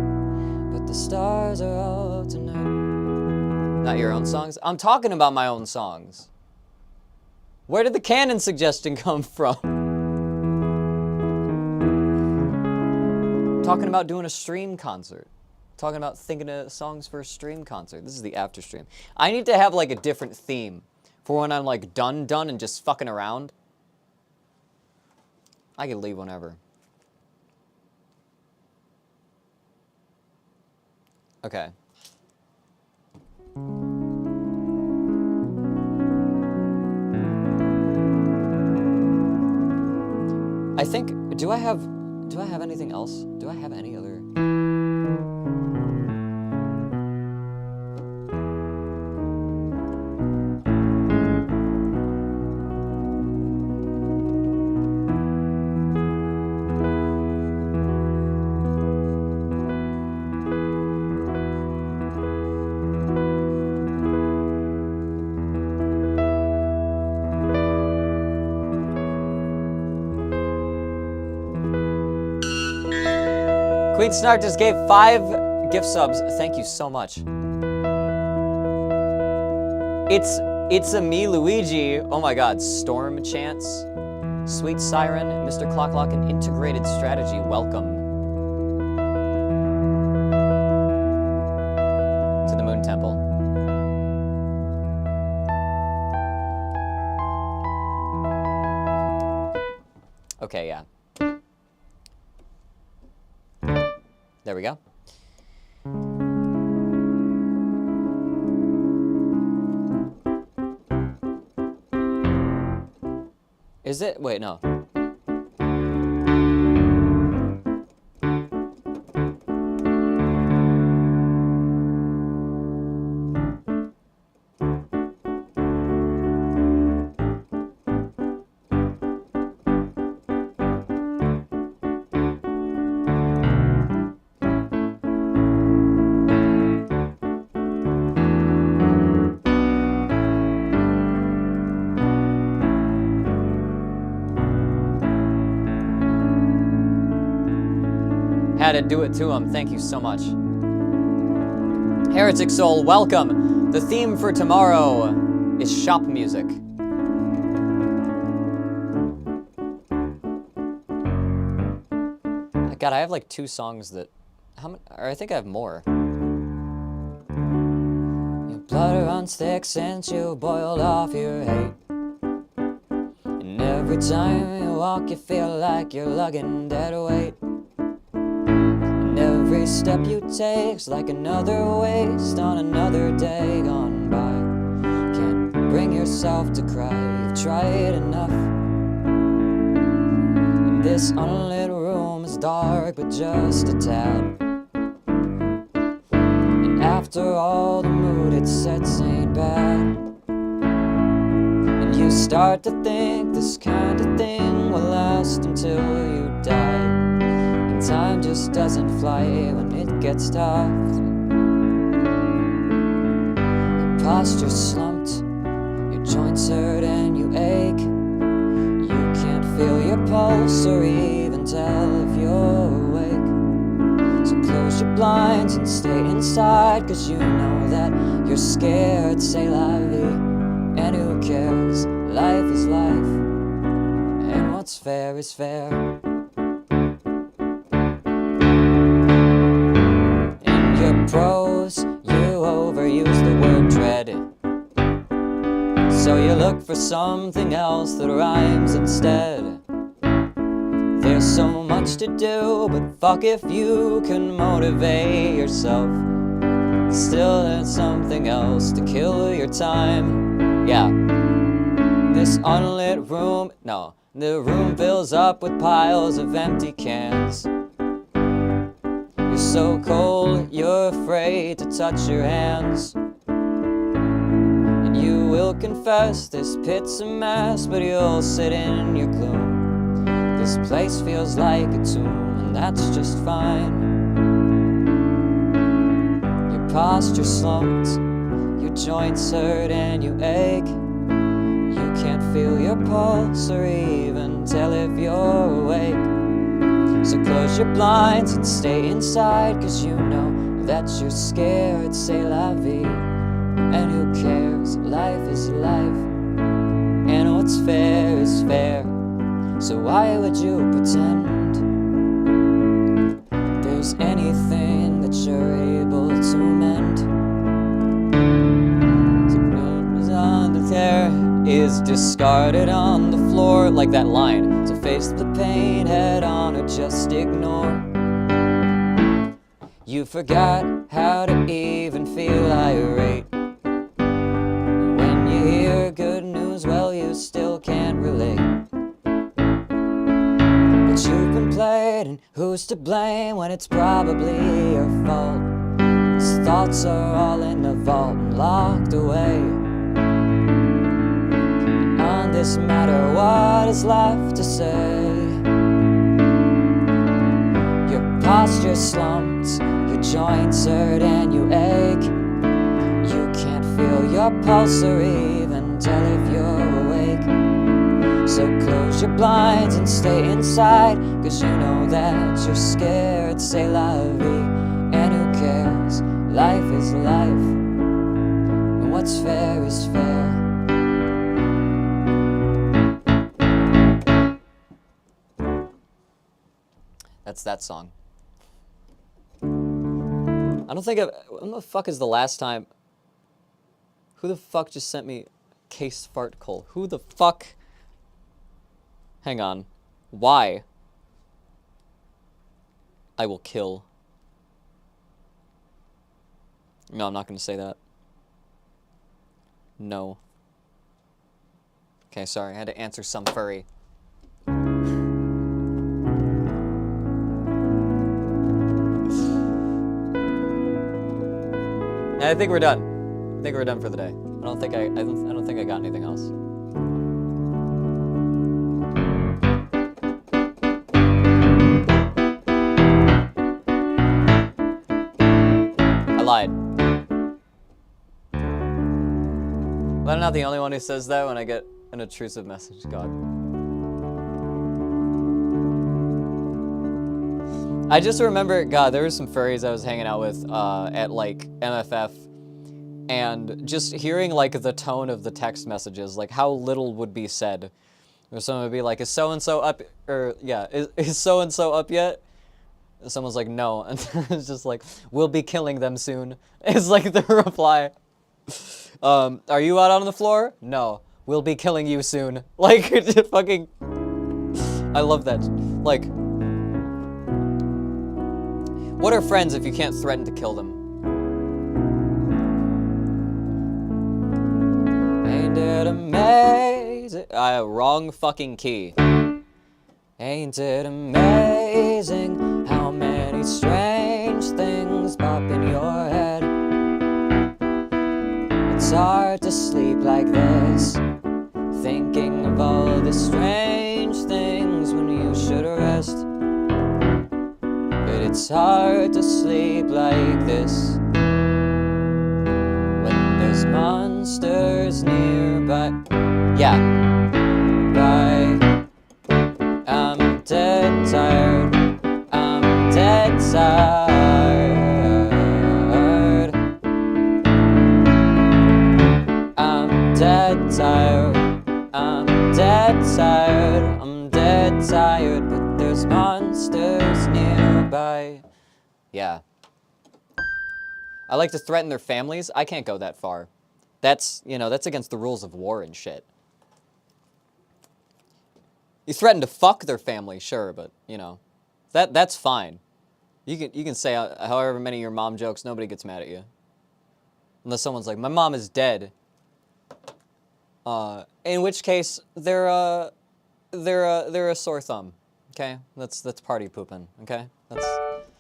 [SPEAKER 1] but the stars are out tonight. Not your own songs? I'm talking about my own songs. Where did the canon suggestion come from? Talking about doing a stream concert. Talking about thinking of songs for a stream concert. This is the after stream. I need to have like a different theme for when I'm like done and just fucking around. I can leave whenever. Okay. I think, do I have anything else? Do I have any other? Queen Snark just gave 5 gift subs. Thank you so much. It's a me, Luigi. Oh my God, Storm Chance, Sweet Siren, Mr. Clocklock, and Integrated Strategy. Welcome to the Moon Temple. Okay, yeah. There we go. Is it? Wait, no. Had to do it to him. Thank you so much. Heretic Soul, welcome. The theme for tomorrow is shop music. God, I have like 2 songs that... How many? Or I think I have more. butter runs thick since you boiled off your hate. And every time you walk you feel like you're lugging dead weight. And every step you take's like another waste on another day gone by. Can't bring yourself to cry, you've tried enough. And this unlit room is dark but just a tad. After all, the mood it sets ain't bad. And you start to think this kind of thing will last until you die. And time just doesn't fly when it gets tough. Your posture's slumped, your joints hurt and you ache. You can't feel your pulse or even tell if you're awake. So close your blinds and stay inside, 'cause you know that you're scared. C'est la vie, and who cares? Life is life, and what's fair is fair. In your prose, you overuse the word dread. So you look for something else that rhymes instead. There's so much to do, but fuck if you can motivate yourself. Still there's something else to kill your time. Yeah. This unlit room, no, the room fills up with piles of empty cans. You're so cold, you're afraid to touch your hands. And you will confess this pit's a mess, but you'll sit in your gloom. This place feels like a tomb, and that's just fine. Your posture slumped, your joints hurt and you ache. You can't feel your pulse or even tell if you're awake. So close your blinds and stay inside, 'cause you know that you're scared. C'est la vie, and who cares? Life is life, and what's fair is fair. So why would you pretend there's anything that you're able to mend? There is discarded on the floor, like that line. So face the pain head on or just ignore. You forgot how to even feel irate. When you hear good news, well, you still can't relate. You've been played, and who's to blame when it's probably your fault? These thoughts are all in the vault and locked away. And on this matter, what is left to say? Your posture slumped, your joints hurt and you ache. You can't feel your pulse or even tell if you're awake. So close your blinds and stay inside, 'cause you know that you're scared. C'est la vie, and who cares? Life is life, and what's fair is fair. That's that song. I don't think when the fuck is the last time? Who the fuck just sent me case fart call? Who the fuck? Hang on. Why? I will kill. No, I'm not going to say that. No. Okay, sorry. I had to answer some furry. I think we're done. I think we're done for the day. I don't think I got anything else. Lied. Well, I'm not the only one who says that when I get an intrusive message. God. I just remember, God, there were some furries I was hanging out with at like MFF, and just hearing like the tone of the text messages, like how little would be said. Or someone would be like, "Is so and so up?" Or yeah, is so and so up yet? And someone's like, "No," and it's just like, "We'll be killing them soon." It's like the reply. Are you out on the floor? No. We'll be killing you soon. Like, fucking... I love that. Like... What are friends if you can't threaten to kill them? Ain't it amazing? Wrong fucking key. Ain't it amazing how many strange things pop in your head? It's hard to sleep like this, thinking of all the strange things when you should rest. But it's hard to sleep like this when there's monsters nearby. Yeah. Bye. I'm dead tired. I'm dead tired. I'm dead tired. I'm dead tired. I'm dead tired. But there's monsters nearby. Yeah. I like to threaten their families. I can't go that far. That's, you know, that's against the rules of war and shit. You threaten to fuck their family, sure, but, you know, that's fine. You can say however many of your mom jokes, nobody gets mad at you. Unless someone's like, my mom is dead. In which case, they're a sore thumb, okay? That's party pooping, okay? That's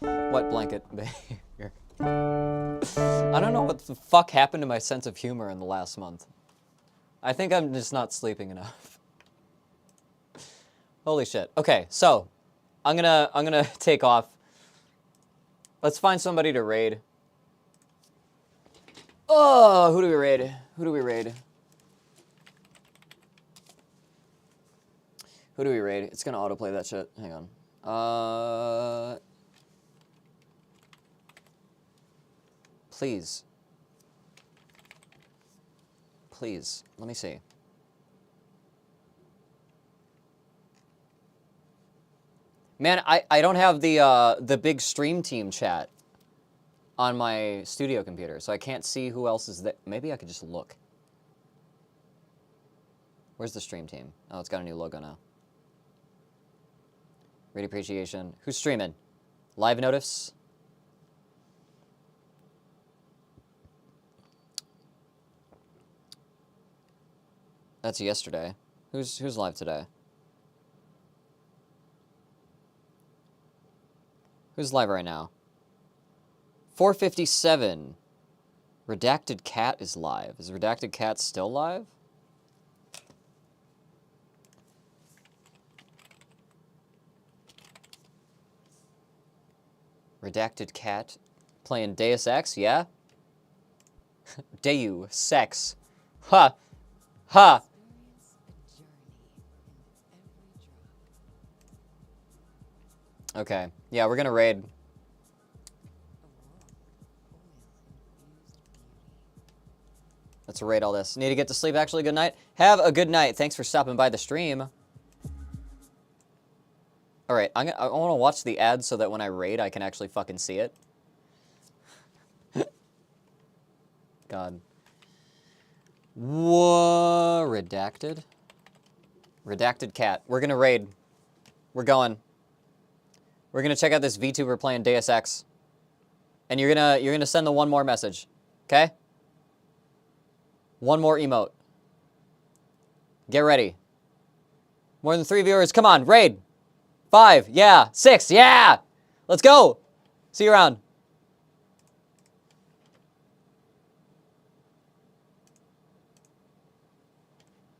[SPEAKER 1] wet blanket behavior. I don't know what the fuck happened to my sense of humor in the last month. I think I'm just not sleeping enough. Holy shit. Okay, so I'm gonna take off. Let's find somebody to raid. Oh, who do we raid? Who do we raid? Who do we raid? It's gonna autoplay that shit. Hang on. Please. Please. Let me see. Man, I don't have the big stream team chat on my studio computer, so I can't see who else is there. Maybe I could just look. Where's the stream team? Oh, it's got a new logo now. Great appreciation. Who's streaming? Live notice. That's yesterday. Who's live today? Who's live right now? 4:57. Redacted Cat is live. Is Redacted Cat still live? Redacted Cat playing Deus Ex, yeah? Deus Ex. Ha! Ha! Okay. Yeah, we're gonna raid. Let's raid all this. Need to get to sleep, actually. Good night. Have a good night. Thanks for stopping by the stream. Alright, I want to watch the ads so that when I raid, I can actually fucking see it. God. Whoa. Redacted? Redacted Cat. We're gonna raid. We're going. We're gonna check out this VTuber playing Deus Ex. And you're gonna send the one more message. Okay? One more emote. Get ready. More than 3 viewers. Come on, raid. 5, yeah. 6, yeah. Let's go. See you around.